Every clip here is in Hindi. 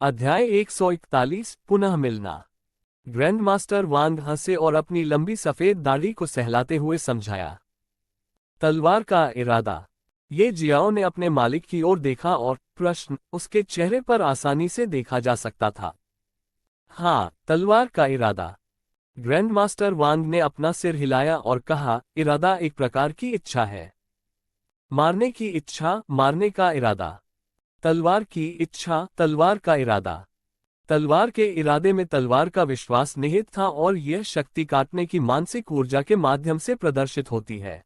अध्याय 141 पुनः मिलना। ग्रैंड मास्टर वांग हंसे और अपनी लंबी सफेद दाढ़ी को सहलाते हुए समझाया। तलवार का इरादा। ये जियाओ ने अपने मालिक की ओर देखा और प्रश्न उसके चेहरे पर आसानी से देखा जा सकता था। हाँ, तलवार का इरादा। ग्रैंड मास्टर वांग ने अपना सिर हिलाया और कहा, इरादा एक प्रकार की इच्छा है। मारने की इच्छा, मारने का इरादा। तलवार की इच्छा, तलवार का इरादा। तलवार के इरादे में तलवार का विश्वास निहित था और यह शक्ति काटने की मानसिक ऊर्जा के माध्यम से प्रदर्शित होती है।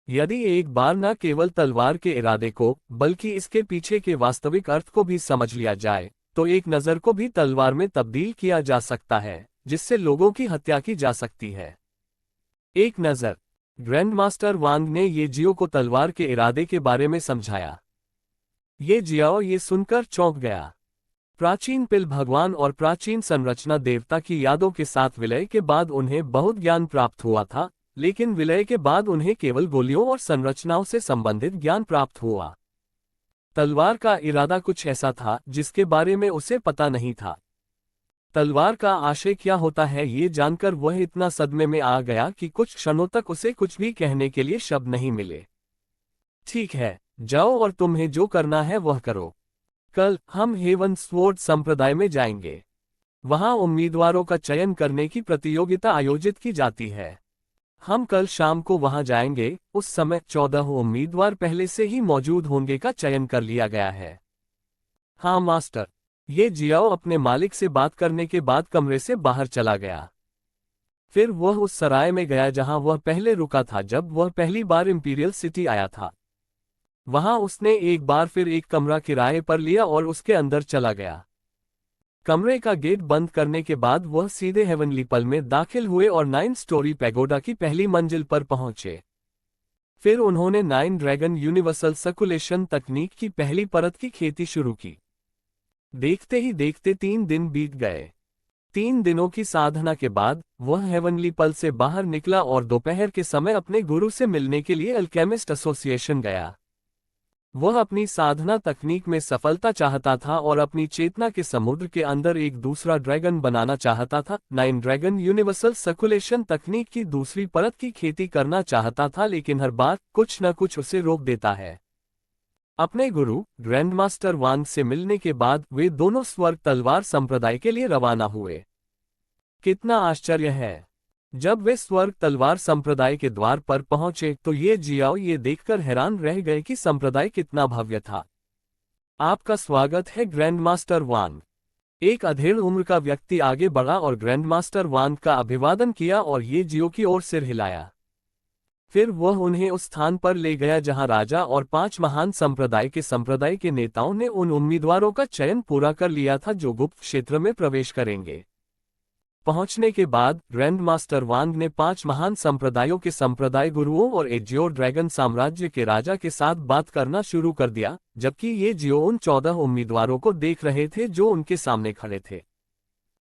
यदि एक बार न केवल तलवार के इरादे को बल्कि इसके पीछे के वास्तविक अर्थ को भी समझ लिया जाए तो एक नज़र को भी तलवार में तब्दील किया जा सकता है जिससे लोगों की हत्या की जा सकती है। एक नज़र। ग्रैंड मास्टर वांग ने ये जियो को तलवार के इरादे के बारे में समझाया। ये जियाओ ये सुनकर चौंक गया। प्राचीन पिल भगवान और प्राचीन संरचना देवता की यादों के साथ विलय के बाद उन्हें बहुत ज्ञान प्राप्त हुआ था, लेकिन विलय के बाद उन्हें केवल गोलियों और संरचनाओं से संबंधित ज्ञान प्राप्त हुआ। तलवार का इरादा कुछ ऐसा था जिसके बारे में उसे पता नहीं था। तलवार का आशय क्या होता है ये जानकर वह इतना सदमे में आ गया कि कुछ क्षणों तक उसे कुछ भी कहने के लिए शब्द नहीं मिले। ठीक है, जाओ और तुम्हें जो करना है वह करो। कल हम हेवन स्वॉर्ड संप्रदाय में जाएंगे। वहां उम्मीदवारों का चयन करने की प्रतियोगिता आयोजित की जाती है। हम कल शाम को वहां जाएंगे। उस समय 14 उम्मीदवार पहले से ही मौजूद होंगे का चयन कर लिया गया है। हाँ मास्टर। ये जियाओ अपने मालिक से बात करने के बाद कमरे से बाहर चला गया। फिर वह उस सराय में गया जहां वह पहले रुका था जब वह पहली बार इंपीरियल सिटी आया था। वहां उसने एक बार फिर एक कमरा किराए पर लिया और उसके अंदर चला गया। कमरे का गेट बंद करने के बाद वह सीधे हेवनली पल में दाखिल हुए और 9 स्टोरी पैगोडा की पहली मंजिल पर पहुंचे। फिर उन्होंने 9 ड्रैगन यूनिवर्सल सर्कुलेशन तकनीक की पहली परत की खेती शुरू की। देखते ही देखते 3 दिन बीत गए। 3 दिनों की साधना के बाद वह हेवनली पल से बाहर निकला और दोपहर के समय अपने गुरु से मिलने के लिए अल्केमिस्ट एसोसिएशन गया। वह अपनी साधना तकनीक में सफलता चाहता था और अपनी चेतना के समुद्र के अंदर एक दूसरा ड्रैगन बनाना चाहता था। 9 ड्रैगन यूनिवर्सल सर्कुलेशन तकनीक की दूसरी परत की खेती करना चाहता था, लेकिन हर बार कुछ न कुछ उसे रोक देता है। अपने गुरु ग्रैंड मास्टर वांग से मिलने के बाद वे दोनों स्वर्ग तलवार संप्रदाय के लिए रवाना हुए। कितना आश्चर्य है! जब वे स्वर्ग तलवार संप्रदाय के द्वार पर पहुंचे तो ये जियाओ ये देखकर हैरान रह गए कि संप्रदाय कितना भव्य था। आपका स्वागत है ग्रैंड मास्टर वांग। एक अधेड़ उम्र का व्यक्ति आगे बढ़ा और ग्रैंड मास्टर वांग का अभिवादन किया और ये जियो की ओर सिर हिलाया। फिर वह उन्हें उस स्थान पर ले गया जहां राजा और 5 महान संप्रदाय के नेताओं ने उन उम्मीदवारों का चयन पूरा कर लिया था जो गुप्त क्षेत्र में प्रवेश करेंगे। पहुंचने के बाद ग्रैंड मास्टर वांग ने 5 महान संप्रदायों के संप्रदाय गुरुओं और एजियो ड्रैगन साम्राज्य के राजा के साथ बात करना शुरू कर दिया, जबकि ये जियो उन 14 उम्मीदवारों को देख रहे थे जो उनके सामने खड़े थे।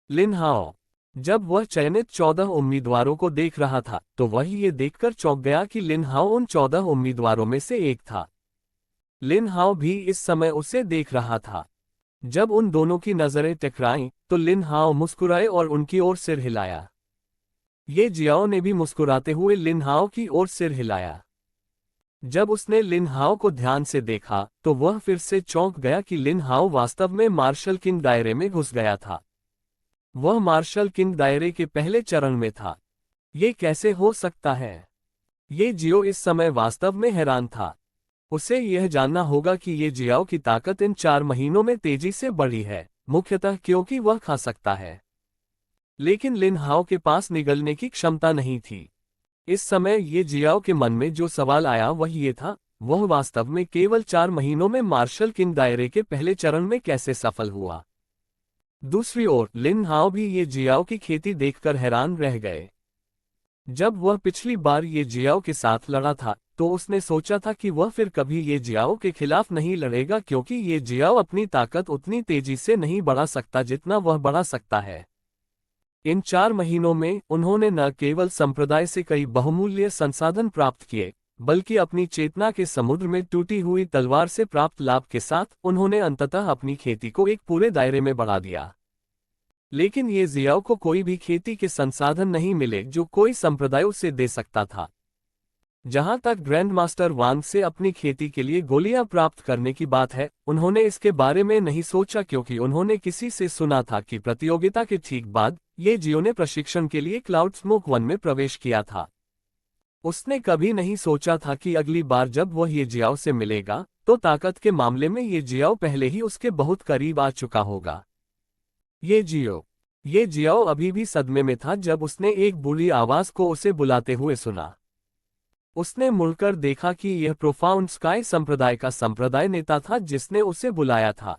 लिन हाओ। जब वह चयनित 14 उम्मीदवारों को देख रहा था तो वह ये देखकर चौंक गया कि लिन हाओ उन 14 उम्मीदवारों में से एक था। लिन हाओ भी इस समय उसे देख रहा था। जब उन दोनों की नजरें टकराईं तो लिन हाओ मुस्कुराए और उनकी ओर सिर हिलाया। ये जियाओ ने भी मुस्कुराते हुए लिन हाओ की ओर सिर हिलाया। जब उसने लिन हाओ को ध्यान से देखा तो वह फिर से चौंक गया कि लिन हाओ वास्तव में मार्शल किंग दायरे में घुस गया था। वह मार्शल किंग दायरे के पहले चरण में था। ये कैसे हो सकता है? ये जियो इस समय वास्तव में हैरान था। उसे यह जानना होगा कि ये जियाओ की ताकत इन 4 महीनों में तेजी से बढ़ी है, मुख्यतः क्योंकि वह खा सकता है। लेकिन लिन हाओ के पास निगलने की क्षमता नहीं थी। इस समय ये जियाओ के मन में जो सवाल आया वह ये था, वह वास्तव में केवल 4 महीनों में मार्शल किंग दायरे के पहले चरण में कैसे सफल हुआ। दूसरी ओर लिन हाओ भी ये जियाओ की खेती देखकर हैरान रह गए। जब वह पिछली बार ये जियाओ के साथ लड़ा था तो उसने सोचा था कि वह फिर कभी ये जियाओ के खिलाफ नहीं लड़ेगा, क्योंकि ये जियाओ अपनी ताकत उतनी तेजी से नहीं बढ़ा सकता जितना वह बढ़ा सकता है। इन 4 महीनों में उन्होंने न केवल संप्रदाय से कई बहुमूल्य संसाधन प्राप्त किए, बल्कि अपनी चेतना के समुद्र में टूटी हुई तलवार से प्राप्त लाभ के साथ उन्होंने अंततः अपनी खेती को एक पूरे दायरे में बढ़ा दिया। लेकिन ये जियाओ को कोई भी खेती के संसाधन नहीं मिले जो कोई संप्रदाय उसे दे सकता था। जहां तक ग्रैंड मास्टर वांग से अपनी खेती के लिए गोलियां प्राप्त करने की बात है, उन्होंने इसके बारे में नहीं सोचा क्योंकि उन्होंने किसी से सुना था कि प्रतियोगिता के ठीक बाद ये जियो ने प्रशिक्षण के लिए क्लाउड स्मोक वन में प्रवेश किया था। उसने कभी नहीं सोचा था कि अगली बार जब वह ये जियाओ से मिलेगा तो ताकत के मामले में ये जियाओ पहले ही उसके बहुत करीब आ चुका होगा। ये जियाओ अभी भी सदमे में था जब उसने एक बुरी आवाज को उसे बुलाते हुए सुना। उसने मुड़कर देखा कि यह प्रोफाउंड स्काई संप्रदाय का संप्रदाय नेता था जिसने उसे बुलाया था।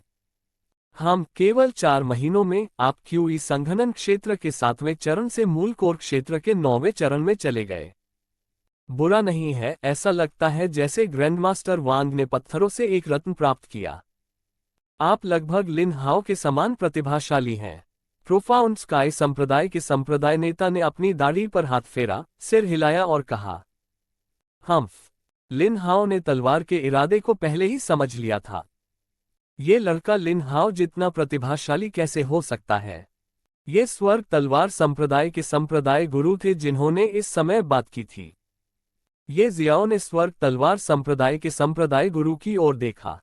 हम केवल 4 महीनों में आप क्यूई संघनन क्षेत्र के 7वें चरण से मूल कोर क्षेत्र के 9वें चरण में चले गए। बुरा नहीं है, ऐसा लगता है जैसे ग्रैंडमास्टर वांग ने पत्थरों से एक रत्न प्राप्त किया। आप लगभग लिन हाओ के समान प्रतिभाशाली हैं। प्रोफाउंड स्काई संप्रदाय के संप्रदाय नेता ने अपनी दाढ़ी पर हाथ फेरा, सिर हिलाया और कहा, हम्फ। लिन हाओ ने तलवार के इरादे को पहले ही समझ लिया था। ये लड़का लिन हाओ जितना प्रतिभाशाली कैसे हो सकता है? ये स्वर्ग तलवार संप्रदाय के संप्रदाय गुरु थे जिन्होंने इस समय बात की थी। ये जियाओ ने स्वर्ग तलवार संप्रदाय के संप्रदाय गुरु की ओर देखा।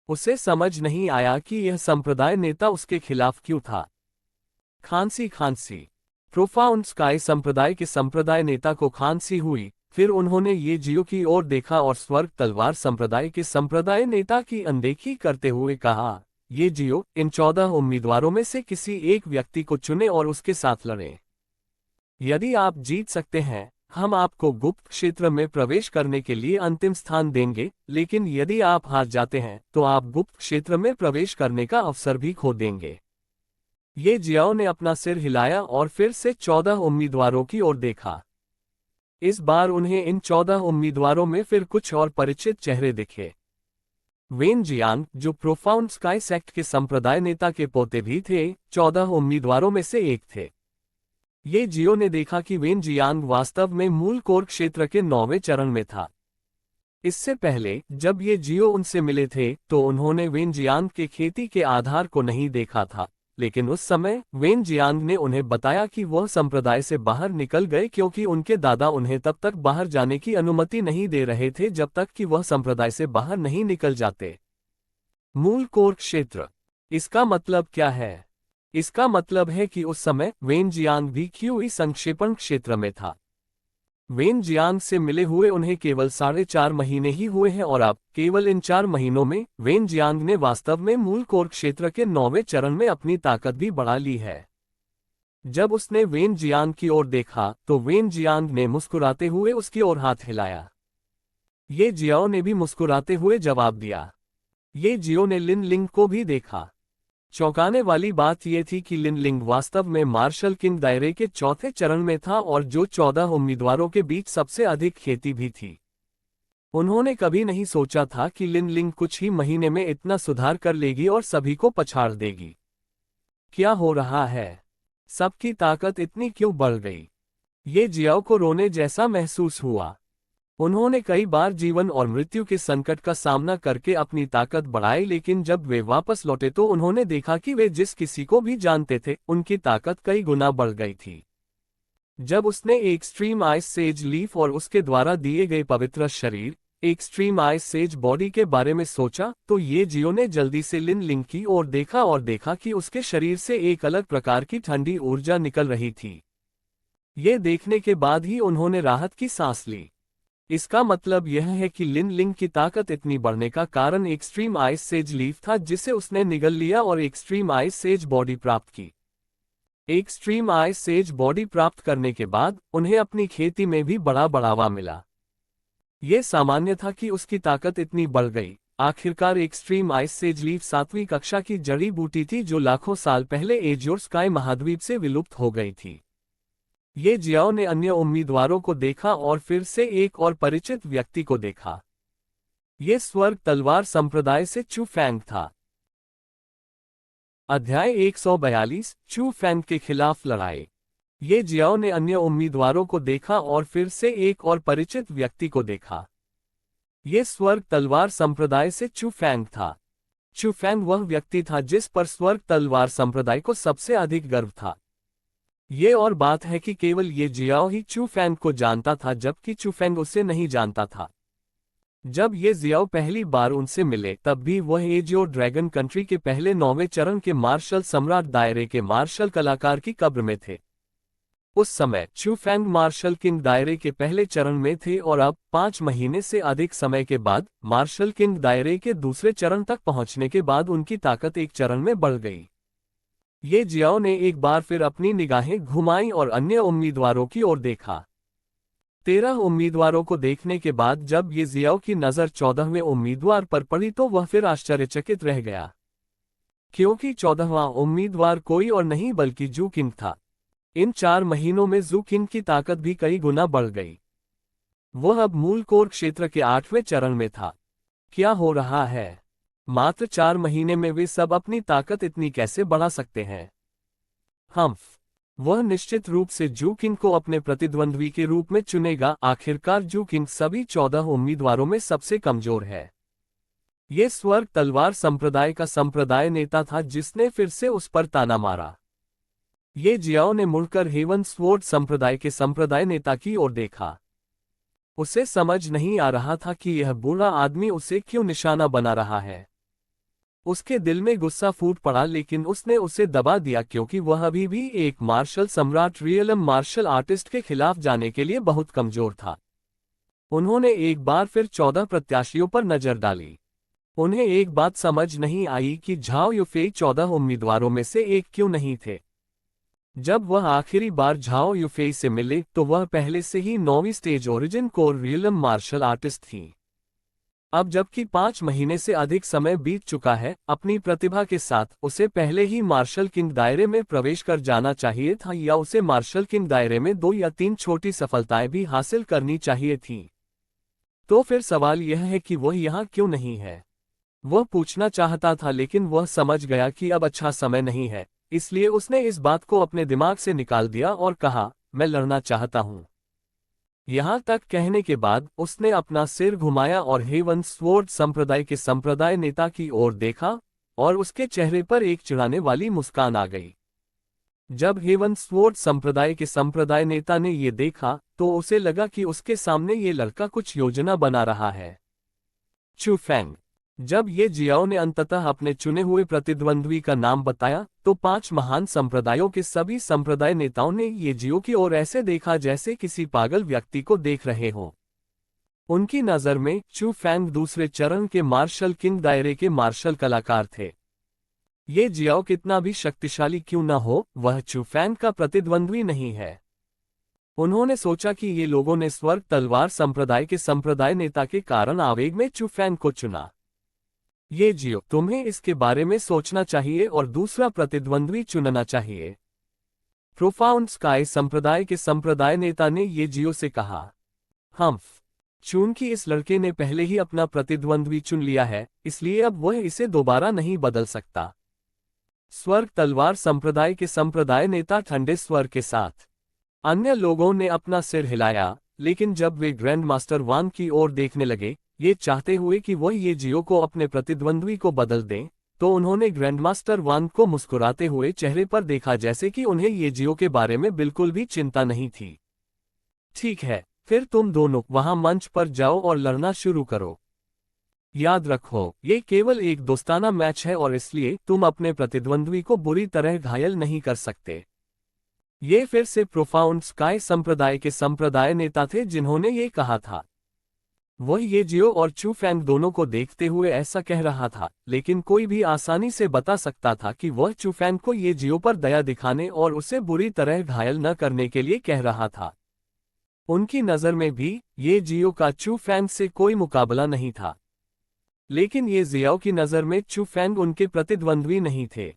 उसे समझ नहीं आया कि यह संप्रदाय नेता उसके खिलाफ क्यों था। खांसी प्रोफाउंड स्काई संप्रदाय के संप्रदाय नेता को खांसी हुई। फिर उन्होंने ये जियो की ओर देखा और स्वर्ग तलवार संप्रदाय के संप्रदाय नेता की अनदेखी करते हुए कहा, ये जियो, इन 14 उम्मीदवारों में से किसी एक व्यक्ति को चुने और उसके साथ लड़ें। यदि आप जीत सकते हैं, हम आपको गुप्त क्षेत्र में प्रवेश करने के लिए अंतिम स्थान देंगे, लेकिन यदि आप हार जाते हैं तो आप गुप्त क्षेत्र में प्रवेश करने का अवसर भी खो देंगे। ये जियाओ ने अपना सिर हिलाया और फिर से 14 उम्मीदवारों की ओर देखा। इस बार उन्हें इन 14 उम्मीदवारों में फिर कुछ और परिचित चेहरे दिखे। वेन जियांग, जो प्रोफाउंड स्काई सेक्ट के संप्रदाय नेता के पोते भी थे, 14 उम्मीदवारों में से एक थे। ये जियो ने देखा कि वेन जियांग वास्तव में मूल कोर क्षेत्र के 9वें चरण में था। इससे पहले जब ये जियो उनसे मिले थे तो उन्होंने वेन जियांग के खेती के आधार को नहीं देखा था, लेकिन उस समय वेन जियांग ने उन्हें बताया कि वह संप्रदाय से बाहर निकल गए क्योंकि उनके दादा उन्हें तब तक बाहर जाने की अनुमति नहीं दे रहे थे जब तक कि वह संप्रदाय से बाहर नहीं निकल जाते। मूल कोर क्षेत्र, इसका मतलब क्या है? इसका मतलब है कि उस समय वेन जियांग भी क्यूई संक्षेपण क्षेत्र में था। वेन जियांग से मिले हुए उन्हें केवल 4.5 महीने ही हुए हैं और अब केवल इन 4 महीनों में वेन जियांग ने वास्तव में मूल कोर क्षेत्र के 9वें चरण में अपनी ताकत भी बढ़ा ली है। जब उसने वेन जियांग की ओर देखा तो वेन जियांग ने मुस्कुराते हुए उसकी ओर हाथ हिलाया। ये जियाओ ने भी मुस्कुराते हुए जवाब दिया। ये जियो ने लिन लिंग को भी देखा। चौंकाने वाली बात यह थी कि लिन लिंग वास्तव में मार्शल किंग दायरे के 4थे चरण में था और जो 14 उम्मीदवारों के बीच सबसे अधिक खेती भी थी। उन्होंने कभी नहीं सोचा था कि लिन लिंग कुछ ही महीने में इतना सुधार कर लेगी और सभी को पछाड़ देगी। क्या हो रहा है? सबकी ताकत इतनी क्यों बढ़ गई? ये जियाओ को रोने जैसा महसूस हुआ। उन्होंने कई बार जीवन और मृत्यु के संकट का सामना करके अपनी ताकत बढ़ाई, लेकिन जब वे वापस लौटे तो उन्होंने देखा कि वे जिस किसी को भी जानते थे उनकी ताकत कई गुना बढ़ गई थी। जब उसने एक्सट्रीम आइस सेज लीफ और उसके द्वारा दिए गए पवित्र शरीर एक्सट्रीम आइस सेज बॉडी के बारे में सोचा तो ये जियो ने जल्दी से लिन लिंग की ओर देखा और देखा कि उसके शरीर से एक अलग प्रकार की ठंडी ऊर्जा निकल रही थी। ये देखने के बाद ही उन्होंने राहत की सांस ली। इसका मतलब यह है कि लिन लिंग की ताकत इतनी बढ़ने का कारण एक्सट्रीम आइस सेज लीफ था जिसे उसने निगल लिया और एक्सट्रीम आइस सेज बॉडी प्राप्त की। एक्सट्रीम आइस सेज बॉडी प्राप्त करने के बाद उन्हें अपनी खेती में भी बड़ा बढ़ावा मिला। यह सामान्य था कि उसकी ताकत इतनी बढ़ गई। आखिरकार एक्सट्रीम आइस सेज लीफ 7वीं कक्षा की जड़ी बूटी थी जो लाखों साल पहले एज्योर स्काई महाद्वीप से विलुप्त हो गई थी। ये जियाओ ने अन्य उम्मीदवारों को देखा और फिर से एक और परिचित व्यक्ति को देखा। ये स्वर्ग तलवार संप्रदाय से चू फैंग था। अध्याय 142 चू फैंग के खिलाफ लड़ाई। ये जियाओ ने अन्य उम्मीदवारों को देखा और फिर से एक और परिचित व्यक्ति को देखा। ये स्वर्ग तलवार संप्रदाय से चू फैंग था। चू फैंग वह व्यक्ति था जिस पर स्वर्ग तलवार संप्रदाय को सबसे अधिक गर्व था। ये और बात है कि केवल ये जियाओ ही चू फैंग को जानता था, जबकि चू फैंग उसे नहीं जानता था। जब ये जियाओ पहली बार उनसे मिले तब भी वह एजियो ड्रैगन कंट्री के पहले 9वें चरण के मार्शल सम्राट दायरे के मार्शल कलाकार की कब्र में थे। उस समय चू फैंग मार्शल किंग दायरे के पहले चरण में थे और अब 5 महीने से अधिक समय के बाद मार्शल किंग दायरे के दूसरे चरण तक पहुंचने के बाद उनकी ताकत एक चरण में बढ़ गई। ये जियाओ ने एक बार फिर अपनी निगाहें घुमाईं और अन्य उम्मीदवारों की ओर देखा। 13 उम्मीदवारों को देखने के बाद जब ये जियाओ की नज़र 14वें उम्मीदवार पर पड़ी तो वह फिर आश्चर्यचकित रह गया, क्योंकि 14वां उम्मीदवार कोई और नहीं बल्कि जू किंग था। इन 4 महीनों में जू किंग की ताकत भी कई गुना बढ़ गई। वह अब मूल कोर क्षेत्र के 8वें चरण में था। क्या हो रहा है? मात्र 4 महीने में वे सब अपनी ताकत इतनी कैसे बढ़ा सकते हैं? वह निश्चित रूप से जू किंग को अपने प्रतिद्वंद्वी के रूप में चुनेगा। आखिरकार जू किंग सभी 14 उम्मीदवारों में सबसे कमजोर है। ये स्वर्ग तलवार संप्रदाय का संप्रदाय नेता था जिसने फिर से उस पर ताना मारा। ये जियाओ ने मुड़कर हेवन स्वॉर्ड संप्रदाय के संप्रदाय नेता की ओर देखा। उसे समझ नहीं आ रहा था कि यह बूढ़ा आदमी उसे क्यों निशाना बना रहा है। उसके दिल में गुस्सा फूट पड़ा, लेकिन उसने उसे दबा दिया क्योंकि वह अभी भी एक मार्शल सम्राट रियलम मार्शल आर्टिस्ट के खिलाफ जाने के लिए बहुत कमजोर था। उन्होंने एक बार फिर 14 प्रत्याशियों पर नजर डाली। उन्हें एक बात समझ नहीं आई कि झाओ युफेई 14 उम्मीदवारों में से एक क्यों नहीं थे। जब वह आखिरी बार झाओ युफेई से मिले तो वह पहले से ही 9वीं stage origin core realm martial artist थी। अब जबकि 5 महीने से अधिक समय बीत चुका है, अपनी प्रतिभा के साथ उसे पहले ही मार्शल किंग दायरे में प्रवेश कर जाना चाहिए था, या उसे मार्शल किंग दायरे में 2 या 3 छोटी सफलताएं भी हासिल करनी चाहिए थीं। तो फिर सवाल यह है कि वह यहाँ क्यों नहीं है? वह पूछना चाहता था, लेकिन वह समझ गया कि अब अच्छा समय नहीं है, इसलिए उसने इस बात को अपने दिमाग से निकाल दिया और कहा, मैं लड़ना चाहता हूँ। यहाँ तक कहने के बाद उसने अपना सिर घुमाया और हेवन स्वॉर्ड संप्रदाय के संप्रदाय नेता की ओर देखा और उसके चेहरे पर एक चिढ़ाने वाली मुस्कान आ गई। जब हेवन स्वॉर्ड संप्रदाय के संप्रदाय नेता ने ये देखा तो उसे लगा कि उसके सामने ये लड़का कुछ योजना बना रहा है। चू फैंग। जब ये जियाओ ने अंततः अपने चुने हुए प्रतिद्वंद्वी का नाम बताया तो 5 महान संप्रदायों के सभी संप्रदाय नेताओं ने ये जियो की ओर ऐसे देखा जैसे किसी पागल व्यक्ति को देख रहे हों। उनकी नज़र में चू फैंग दूसरे चरण के मार्शल किंग दायरे के मार्शल कलाकार थे। ये जियाओ कितना भी शक्तिशाली क्यों न हो, वह चू फैंग का प्रतिद्वंद्वी नहीं है। उन्होंने सोचा कि ये लोगों ने स्वर्ग तलवार संप्रदाय के संप्रदाय नेता के कारण आवेग में चू फैंग को चुना। ये जियो, तुम्हें इसके बारे में सोचना चाहिए और दूसरा प्रतिद्वंद्वी चुनना चाहिए। प्रोफाउंड स्काई संप्रदाय के संप्रदाय नेता ने ये जियो से कहा। चूंकि इस लड़के ने पहले ही अपना प्रतिद्वंद्वी चुन लिया है, इसलिए अब वह इसे दोबारा नहीं बदल सकता। स्वर्ग तलवार संप्रदाय के संप्रदाय नेता ठंडे स्वर के साथ। अन्य लोगों ने अपना सिर हिलाया, लेकिन जब वे ग्रैंड मास्टर वांग की ओर देखने लगे, ये चाहते हुए कि वह ये जियो को अपने प्रतिद्वंद्वी को बदल दें, तो उन्होंने ग्रैंडमास्टर वांग को मुस्कुराते हुए चेहरे पर देखा जैसे कि उन्हें ये जियो के बारे में बिल्कुल भी चिंता नहीं थी। ठीक है, फिर तुम दोनों वहां मंच पर जाओ और लड़ना शुरू करो। याद रखो, ये केवल एक दोस्ताना मैच है और इसलिए तुम अपने प्रतिद्वंद्वी को बुरी तरह घायल नहीं कर सकते। ये फिर से प्रोफाउंड स्काई संप्रदाय के संप्रदाय नेता थे जिन्होंने ये कहा था। वह ये जियो और चू फैंग दोनों को देखते हुए ऐसा कह रहा था, लेकिन कोई भी आसानी से बता सकता था कि वह चू फैंग को ये जियो पर दया दिखाने और उसे बुरी तरह घायल न करने के लिए कह रहा था। उनकी नज़र में भी ये जियो का चू फैंग से कोई मुकाबला नहीं था, लेकिन ये जियाओ की नज़र में चू फैंग उनके प्रतिद्वंद्वी नहीं थे।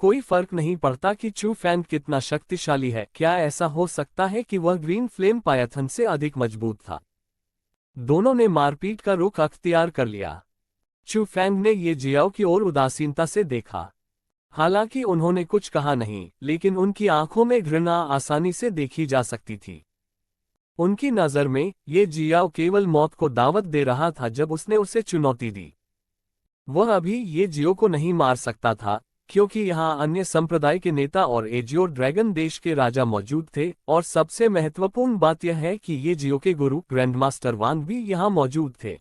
कोई फर्क नहीं पड़ता कि चू फैंग कितना शक्तिशाली है, क्या ऐसा हो सकता है कि वह ग्रीन फ्लेम पायथन से अधिक मजबूत था? दोनों ने मारपीट का रुख अख्तियार कर लिया। चू फैंग ने ये जियाओ की ओर उदासीनता से देखा। हालांकि उन्होंने कुछ कहा नहीं, लेकिन उनकी आंखों में घृणा आसानी से देखी जा सकती थी। उनकी नज़र में ये जियाओ केवल मौत को दावत दे रहा था जब उसने उसे चुनौती दी। वह अभी ये जियो को नहीं मार सकता था, क्योंकि यहाँ अन्य संप्रदाय के नेता और एजियो ड्रैगन देश के राजा मौजूद थे, और सबसे महत्वपूर्ण बात यह है कि ये जियो के गुरु ग्रैंडमास्टर वांग भी यहाँ मौजूद थे।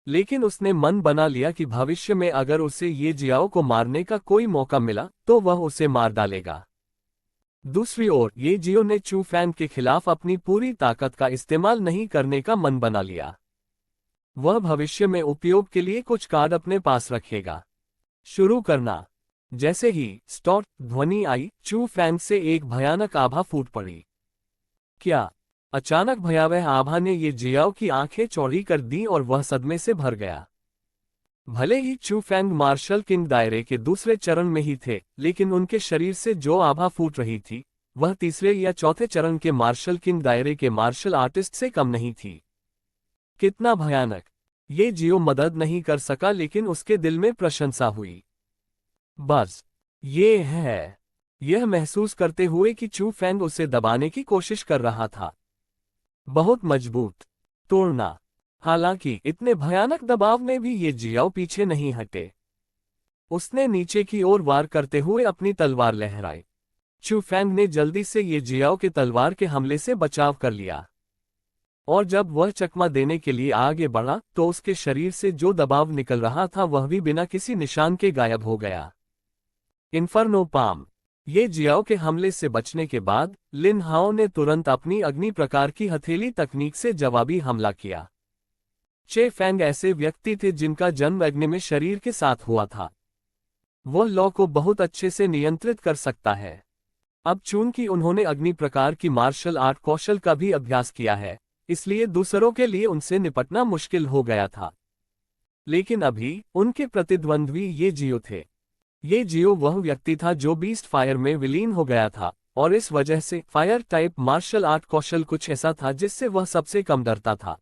लेकिन उसने मन बना लिया कि भविष्य में अगर उसे ये जियाओ को मारने का कोई मौका मिला तो वह उसे मार डालेगा। दूसरी ओर ये जियो ने चू फैंग के खिलाफ अपनी पूरी ताकत का इस्तेमाल नहीं करने का मन बना लिया। वह भविष्य में उपयोग के लिए कुछ कार्ड अपने पास रखेगा। शुरू करना। जैसे ही स्टॉट ध्वनि आई, चू फैंग से एक भयानक आभा फूट पड़ी। क्या? अचानक भयावह आभा ने ये जियाओ की आंखें चौड़ी कर दी और वह सदमे से भर गया। भले ही चू फैंग मार्शल किंग दायरे के दूसरे चरण में ही थे, लेकिन उनके शरीर से जो आभा फूट रही थी वह तीसरे या चौथे चरण के मार्शल किंग दायरे के मार्शल आर्टिस्ट से कम नहीं थी। कितना भयानक! ये जियो मदद नहीं कर सका, लेकिन उसके दिल में प्रशंसा हुई। बस ये है। यह महसूस करते हुए कि चू फैंग उसे दबाने की कोशिश कर रहा था। बहुत मजबूत तोड़ना। हालांकि इतने भयानक दबाव में भी ये जियाओ पीछे नहीं हटे। उसने नीचे की ओर वार करते हुए अपनी तलवार लहराई। चू फैंग ने जल्दी से ये जियाओ के तलवार के हमले से बचाव कर लिया, और जब वह चकमा देने के लिए आगे बढ़ा तो उसके शरीर से जो दबाव निकल रहा था वह भी बिना किसी निशान के गायब हो गया। Inferno palm. ये जियाओ के हमले से बचने के बाद लिन हाओ ने तुरंत अपनी अग्नि प्रकार की हथेली तकनीक से जवाबी हमला किया। चे फैंग ऐसे व्यक्ति थे जिनका जन्म अग्नि में शरीर के साथ हुआ था। वह लॉ को बहुत अच्छे से नियंत्रित कर सकता है। अब चूंकि उन्होंने अग्नि प्रकार की मार्शल आर्ट कौशल का भी अभ्यास किया है, इसलिए दूसरों के लिए उनसे निपटना मुश्किल हो गया था। लेकिन अभी उनके प्रतिद्वंद्वी ये जियो थे। ये जियो वह व्यक्ति था जो बीस्ट फायर में विलीन हो गया था, और इस वजह से फायर टाइप मार्शल आर्ट कौशल कुछ ऐसा था जिससे वह सबसे कम डरता था।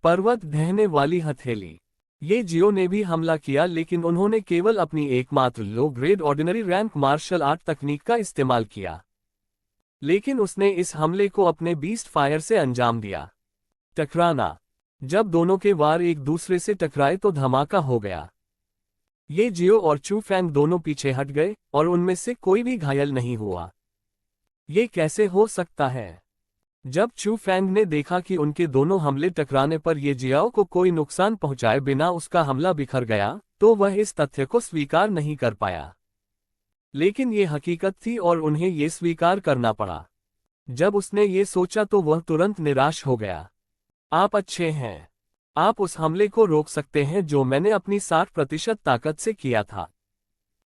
पर्वत ढहने वाली हथेली। ये जियो ने भी हमला किया, लेकिन उन्होंने केवल अपनी एकमात्र low grade ordinary rank martial art तकनीक का इस्तेमाल किया। लेकिन उसने इस हमले को अपने बीस्ट फायर से अंजाम दिया। टकराना। जब दोनों के वार एक दूसरे से टकराए तो धमाका हो गया। ये जियो और चू फैंग दोनों पीछे हट गए और उनमें से कोई भी घायल नहीं हुआ। ये कैसे हो सकता है? जब चू फैंग ने देखा कि उनके दोनों हमले टकराने पर ये जियाओ को कोई नुकसान पहुंचाए बिना उसका हमला बिखर गया, तो वह इस तथ्य को स्वीकार नहीं कर पाया। लेकिन ये हकीकत थी और उन्हें ये स्वीकार करना पड़ा। जब उसने ये सोचा तो वह तुरंत निराश हो गया। आप अच्छे हैं। आप उस हमले को रोक सकते हैं जो मैंने अपनी 60% ताकत से किया था।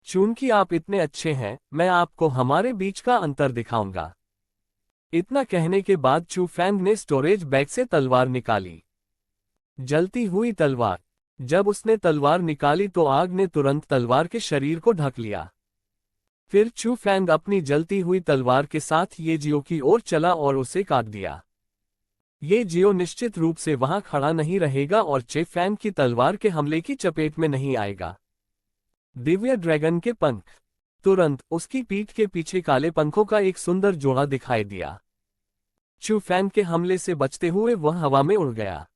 चूंकि आप इतने अच्छे हैं, मैं आपको हमारे बीच का अंतर दिखाऊंगा। इतना कहने के बाद चू फैंग ने स्टोरेज बैग से तलवार निकाली। जलती हुई तलवार। जब उसने तलवार निकाली तो आग ने तुरंत तलवार के शरीर को ढक लिया। फिर चू फैंग अपनी जलती हुई तलवार के साथ ये जियो की ओर चला और उसे काट दिया। ये जियो निश्चित रूप से वहां खड़ा नहीं रहेगा और चे फैंग की तलवार के हमले की चपेट में नहीं आएगा। दिव्य ड्रैगन के पंख। तुरंत उसकी पीठ के पीछे काले पंखों का एक सुंदर जोड़ा दिखाई दिया। चू फैंग के हमले से बचते हुए वह हवा में उड़ गया।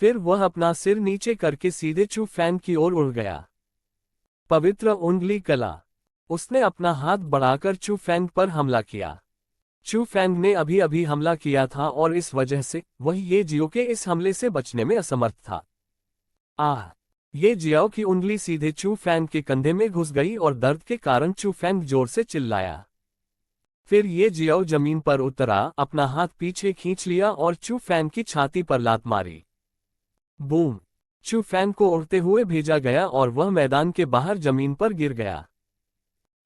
फिर वह अपना सिर नीचे करके सीधे चू फैंग की ओर उड़ गया। पवित्र उंगली कला। उसने अपना हाथ बढ़ाकर चू फैंग पर हमला किया। चू फैंग ने अभी अभी हमला किया था और इस वजह से वह ये जियो के इस हमले से बचने में असमर्थ था। आह! ये जियाओ की उंगली सीधे चू फैंग के कंधे में घुस गई और दर्द के कारण चू फैंग जोर से चिल्लाया। फिर ये जियाओ जमीन पर उतरा, अपना हाथ पीछे खींच लिया और चू फैंग की छाती पर लात मारी। बूम! चू फैंग को उड़ते हुए भेजा गया और वह मैदान के बाहर जमीन पर गिर गया।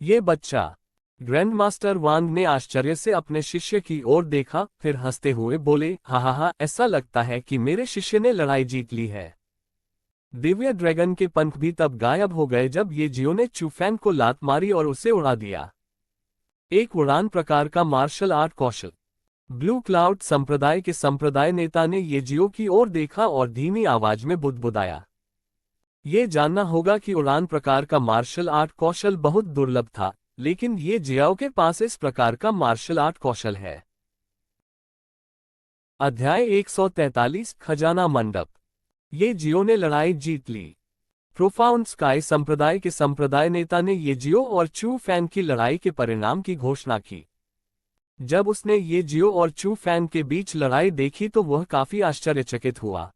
ये बच्चा। ग्रैंड मास्टर वांग ने आश्चर्य से अपने शिष्य की ओर देखा, फिर हंसते हुए बोले, हा, ऐसा लगता है कि मेरे शिष्य ने लड़ाई जीत ली है। दिव्य ड्रैगन के पंख भी तब गायब हो गए जब ये जियो ने चू फैंग को लात मारी और उसे उड़ा दिया। एक उड़ान प्रकार का मार्शल आर्ट कौशल। ब्लू क्लाउड संप्रदाय के संप्रदाय नेता ने ये जियो की ओर देखा और धीमी आवाज में बुदबुदाया। ये जानना होगा कि उड़ान प्रकार का मार्शल आर्ट कौशल बहुत दुर्लभ था, लेकिन ये जियाओ के पास इस प्रकार का मार्शल आर्ट कौशल है। अध्याय 143 खजाना मंडप। ये जियो ने लड़ाई जीत ली। प्रोफाउंड स्काई संप्रदाय के संप्रदाय नेता ने ये जियो और चू फैन की लड़ाई के परिणाम की घोषणा की। जब उसने ये जियो और चू फैन के बीच लड़ाई देखी तो वह काफी आश्चर्यचकित हुआ।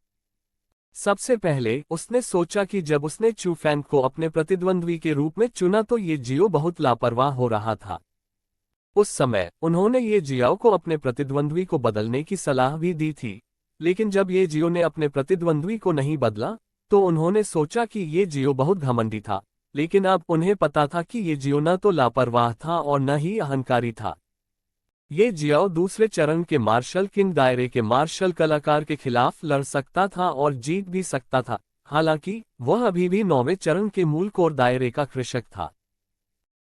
सबसे पहले उसने सोचा कि जब उसने चू फैन को अपने प्रतिद्वंद्वी के रूप में चुना तो ये जियो बहुत लापरवाह हो रहा था। उस समय उन्होंने ये जियाओ को अपने प्रतिद्वंद्वी को बदलने की सलाह भी दी थी, लेकिन जब ये जियो ने अपने प्रतिद्वंद्वी को नहीं बदला तो उन्होंने सोचा कि ये जियो बहुत घमंडी था, लेकिन अब उन्हें पता था कि ये जियो न तो लापरवाह था और न ही अहंकारी था। ये जियाओ दूसरे चरण के मार्शल किंग दायरे के मार्शल कलाकार के खिलाफ लड़ सकता था और जीत भी सकता था, हालांकि वह अभी भी 9वें चरण के मूल कोर दायरे का कृषक था।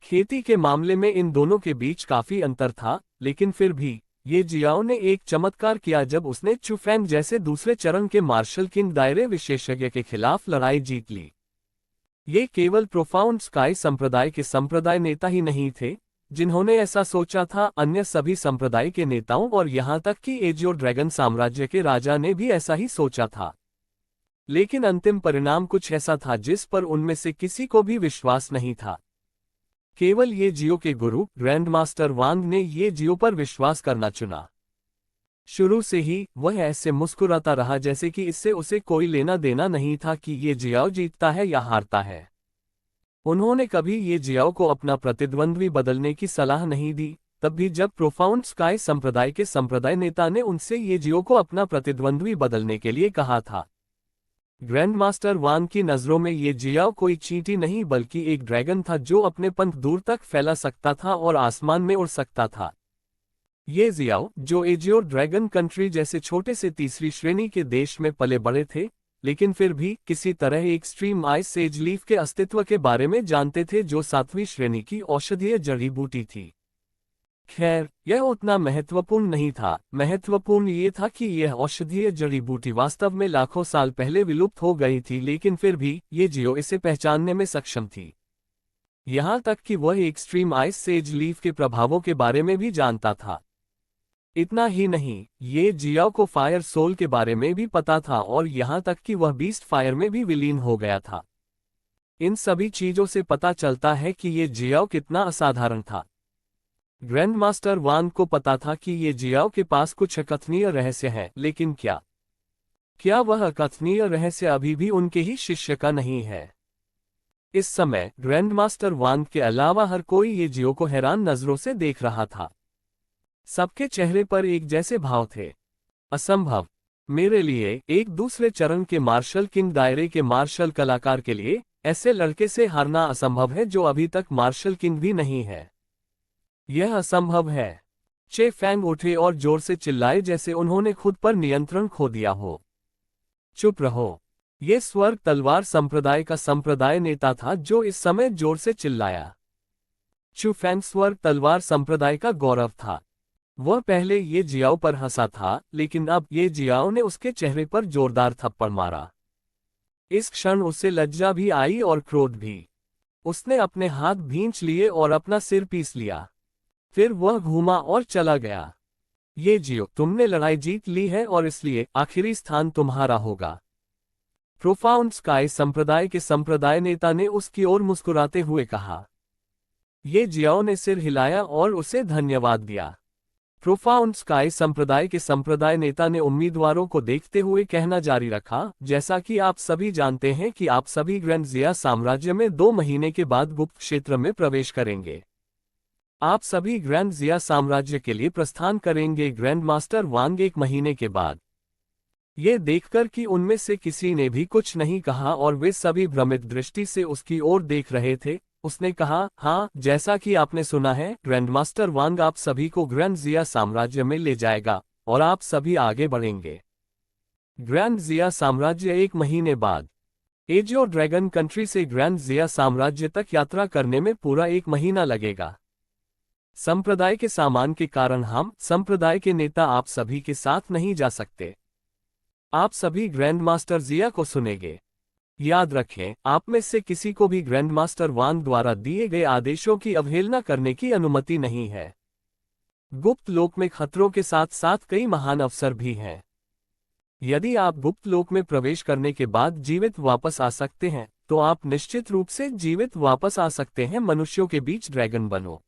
खेती के मामले में इन दोनों के बीच काफी अंतर था, लेकिन फिर भी ये जियाओ ने एक चमत्कार किया जब उसने चुफैन जैसे दूसरे चरण के मार्शल किंग दायरे विशेषज्ञ के खिलाफ लड़ाई जीत ली। ये केवल प्रोफाउंड स्काई संप्रदाय के संप्रदाय नेता ही नहीं थे जिन्होंने ऐसा सोचा था, अन्य सभी संप्रदाय के नेताओं और यहां तक कि एजियो ड्रैगन साम्राज्य के राजा ने भी ऐसा ही सोचा था। लेकिन अंतिम परिणाम कुछ ऐसा था जिस पर उनमें से किसी को भी विश्वास नहीं था। केवल ये जियो के गुरु ग्रैंड मास्टर वांग ने ये जियो पर विश्वास करना चुना। शुरू से ही वह ऐसे मुस्कुराता रहा जैसे कि इससे उसे कोई लेना देना नहीं था कि ये जियाओ जीतता है या हारता है। उन्होंने कभी ये जियाओ को अपना प्रतिद्वंद्वी बदलने की सलाह नहीं दी, तब भी जब प्रोफाउंड स्काई संप्रदाय के संप्रदाय नेता ने उनसे ये जियो को अपना प्रतिद्वंद्वी बदलने के लिए कहा था। ग्रैंड मास्टर वांग की नज़रों में ये जियाओ कोई चींटी नहीं बल्कि एक ड्रैगन था जो अपने पंख दूर तक फैला सकता था और आसमान में उड़ सकता था। ये जियाओ, जो एजियो ड्रैगन कंट्री जैसे छोटे से तीसरी श्रेणी के देश में पले बड़े थे, लेकिन फिर भी किसी तरह एक्सट्रीम आइस सेज लीफ के अस्तित्व के बारे में जानते थे जो 7वीं श्रेणी की औषधीय जड़ी बूटी थी। खैर, यह उतना महत्वपूर्ण नहीं था। महत्वपूर्ण ये था कि यह औषधीय जड़ी बूटी वास्तव में लाखों साल पहले विलुप्त हो गई थी, लेकिन फिर भी ये जियो इसे पहचानने में सक्षम थी। यहाँ तक कि वह एक्सट्रीम आइस सेज लीफ के प्रभावों के बारे में भी जानता था। इतना ही नहीं, ये जियाओ को फायर सोल के बारे में भी पता था और यहाँ तक कि वह बीस्ट फायर में भी विलीन हो गया था। इन सभी चीजों से पता चलता है कि ये जियाओ कितना असाधारण था। ग्रैंड मास्टर वांग को पता था कि ये जियाओ के पास कुछ अकथनीय रहस्य है, लेकिन क्या वह अकथनीय रहस्य अभी भी उनके ही शिष्य का नहीं है? इस समय ग्रैंड मास्टर वांग के अलावा हर कोई ये जियो को हैरान नजरों से देख रहा था। सबके चेहरे पर एक जैसे भाव थे। असंभव। मेरे लिए एक दूसरे चरण के मार्शल किंग दायरे के मार्शल कलाकार के लिए ऐसे लड़के से हारना असंभव है जो अभी तक मार्शल किंग भी नहीं है। यह असंभव है। चे फैंग उठे और जोर से चिल्लाए जैसे उन्होंने खुद पर नियंत्रण खो दिया हो। चुप रहो। ये स्वर्ग तलवार संप्रदाय का संप्रदाय नेता था जो इस समय जोर से चिल्लाया। चू फैंग स्वर्ग तलवार संप्रदाय का गौरव था। वह पहले ये जियाओ पर हंसा था, लेकिन अब ये जियाओ ने उसके चेहरे पर जोरदार थप्पड़ मारा। इस क्षण उसे लज्जा भी आई और क्रोध भी। उसने अपने हाथ भींच लिए और अपना सिर पीस लिया। फिर वह घूमा और चला गया। ये जियो, तुमने लड़ाई जीत ली है और इसलिए आखिरी स्थान तुम्हारा होगा। प्रोफाउंड स्काई संप्रदाय के संप्रदाय नेता ने उसकी ओर मुस्कुराते हुए कहा। ये जियाओ ने सिर हिलाया और उसे धन्यवाद दिया। प्रोफाउंड स्काई संप्रदाय के संप्रदाय नेता ने उम्मीदवारों को देखते हुए कहना जारी रखा, जैसा कि आप सभी जानते हैं कि आप सभी ग्रैंड जिया साम्राज्य में 2 महीने के बाद गुप्त क्षेत्र में प्रवेश करेंगे। आप सभी ग्रैंड जिया साम्राज्य के लिए प्रस्थान करेंगे। ग्रैंड मास्टर वांग 1 महीने के बाद। ये देखकर कि उनमें से किसी ने भी कुछ नहीं कहा और वे सभी भ्रमित दृष्टि से उसकी ओर देख रहे थे, उसने कहा, हाँ, जैसा कि आपने सुना है, ग्रैंड मास्टर वांग आप सभी को ग्रैंड जिया साम्राज्य में ले जाएगा और आप सभी आगे बढ़ेंगे। ग्रैंड जिया साम्राज्य 1 महीने बाद। एजियो ड्रैगन कंट्री से ग्रैंड जिया साम्राज्य तक यात्रा करने में पूरा 1 महीना लगेगा। संप्रदाय के सामान के कारण हम संप्रदाय के नेता आप सभी के साथ नहीं जा सकते। आप सभी ग्रैंड मास्टर जिया को सुनेंगे। याद रखें, आप में से किसी को भी ग्रैंड मास्टर वांग द्वारा दिए गए आदेशों की अवहेलना करने की अनुमति नहीं है। गुप्त लोक में खतरों के साथ साथ कई महान अवसर भी हैं। यदि आप गुप्त लोक में प्रवेश करने के बाद जीवित वापस आ सकते हैं, तो आप निश्चित रूप से जीवित वापस आ सकते हैं। मनुष्यों के बीच ड्रैगन बनो।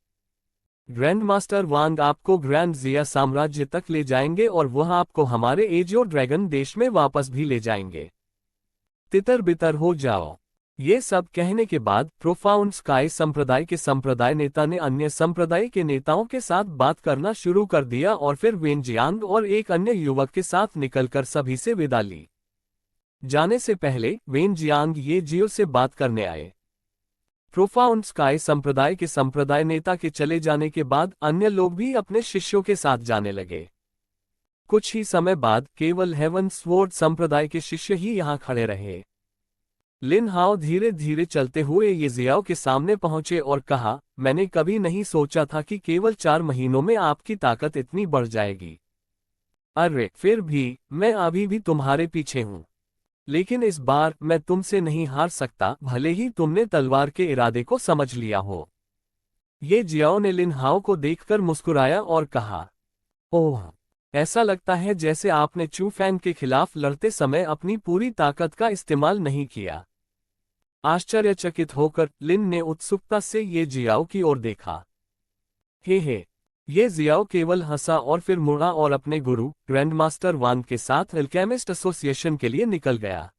ग्रैंड मास्टर वांग आपको ग्रैंड जिया साम्राज्य तक ले जाएंगे और वह आपको हमारे एजियो ड्रैगन देश में वापस भी ले जाएंगे। तितर बितर हो जाओ। ये सब कहने के बाद प्रोफाउंड स्काई संप्रदाय के संप्रदाय नेता ने अन्य संप्रदाय के नेताओं के साथ बात करना शुरू कर दिया और फिर वेनजियांग और एक अन्य युवक के साथ निकलकर सभी से विदा ली। जाने से पहले वेनजियांग ये जियो से बात करने आए। प्रोफाउंड स्काई संप्रदाय के संप्रदाय नेता के चले जाने के बाद अन्य लोग भी अपने शिष्यों के साथ जाने लगे। कुछ ही समय बाद केवल हेवन स्वॉर्ड संप्रदाय के शिष्य ही यहाँ खड़े रहे। लिन हाओ धीरे धीरे चलते हुए ये जियाओ के सामने पहुंचे और कहा, मैंने कभी नहीं सोचा था कि केवल 4 महीनों में आपकी ताकत इतनी बढ़ जाएगी। अरे फिर भी मैं अभी भी तुम्हारे पीछे हूं, लेकिन इस बार मैं तुमसे नहीं हार सकता, भले ही तुमने तलवार के इरादे को समझ लिया हो। ये जियाओ ने लिन हाओ को देखकर मुस्कुराया और कहा, ओह, ऐसा लगता है जैसे आपने चू फैन के खिलाफ लड़ते समय अपनी पूरी ताकत का इस्तेमाल नहीं किया। आश्चर्यचकित होकर लिन ने उत्सुकता से ये जियाओ की ओर देखा। हे, ये जियाओ केवल हंसा और फिर मुड़ा और अपने गुरु ग्रैंड मास्टर वांग के साथ अल्केमिस्ट एसोसिएशन के लिए निकल गया।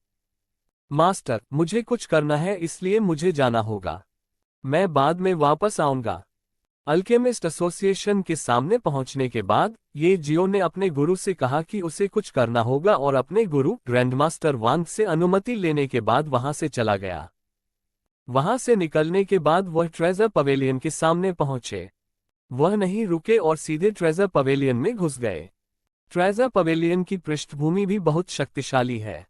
मास्टर, मुझे कुछ करना है, इसलिए मुझे जाना होगा। मैं बाद में वापस आऊंगा। अल्केमिस्ट एसोसिएशन के सामने पहुंचने के बाद ये जियो ने अपने गुरु से कहा कि उसे कुछ करना होगा और अपने गुरु ग्रैंडमास्टर वांग से अनुमति लेने के बाद वहां से चला गया। वहां से निकलने के बाद वह ट्रेजर पवेलियन के सामने पहुंचे। वह नहीं रुके और सीधे ट्रेजर पवेलियन में घुस गए। ट्रेजर पवेलियन की पृष्ठभूमि भी बहुत शक्तिशाली है।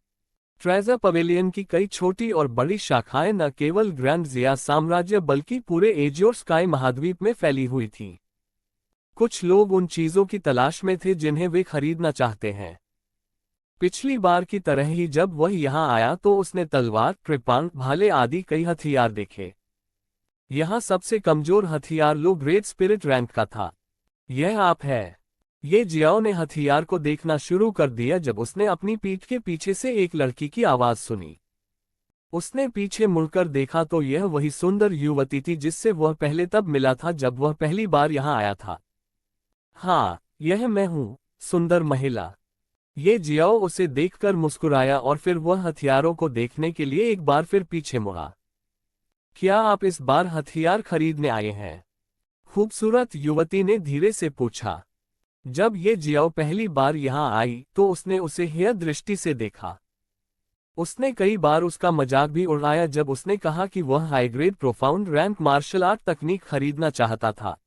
ट्रेजर पवेलियन की कई छोटी और बड़ी शाखाएं न केवल ग्रैंड जिया साम्राज्य बल्कि पूरे एजियो स्काई महाद्वीप में फैली हुई थीं। कुछ लोग उन चीजों की तलाश में थे जिन्हें वे खरीदना चाहते हैं। पिछली बार की तरह ही जब वह यहां आया तो उसने तलवार, कृपाण, भाले आदि कई हथियार देखे। यहां सबसे कमजोर हथियार लो ग्रेट स्पिरिट रैंक का था। यह आप है। ये जियाओ ने हथियार को देखना शुरू कर दिया जब उसने अपनी पीठ के पीछे से एक लड़की की आवाज सुनी। उसने पीछे मुड़कर देखा तो यह वही सुंदर युवती थी जिससे वह पहले तब मिला था जब वह पहली बार यहां आया था। हाँ, यह मैं हूं, सुंदर महिला। ये जियाओ उसे देखकर मुस्कुराया और फिर वह हथियारों को देखने के लिए एक बार फिर पीछे मुड़ा। क्या आप इस बार हथियार खरीदने आए हैं? खूबसूरत युवती ने धीरे से पूछा। जब ये जियाओ पहली बार यहां आई तो उसने उसे हेय दृष्टि से देखा। उसने कई बार उसका मजाक भी उड़ाया जब उसने कहा कि वह high grade profound rank martial art तकनीक खरीदना चाहता था।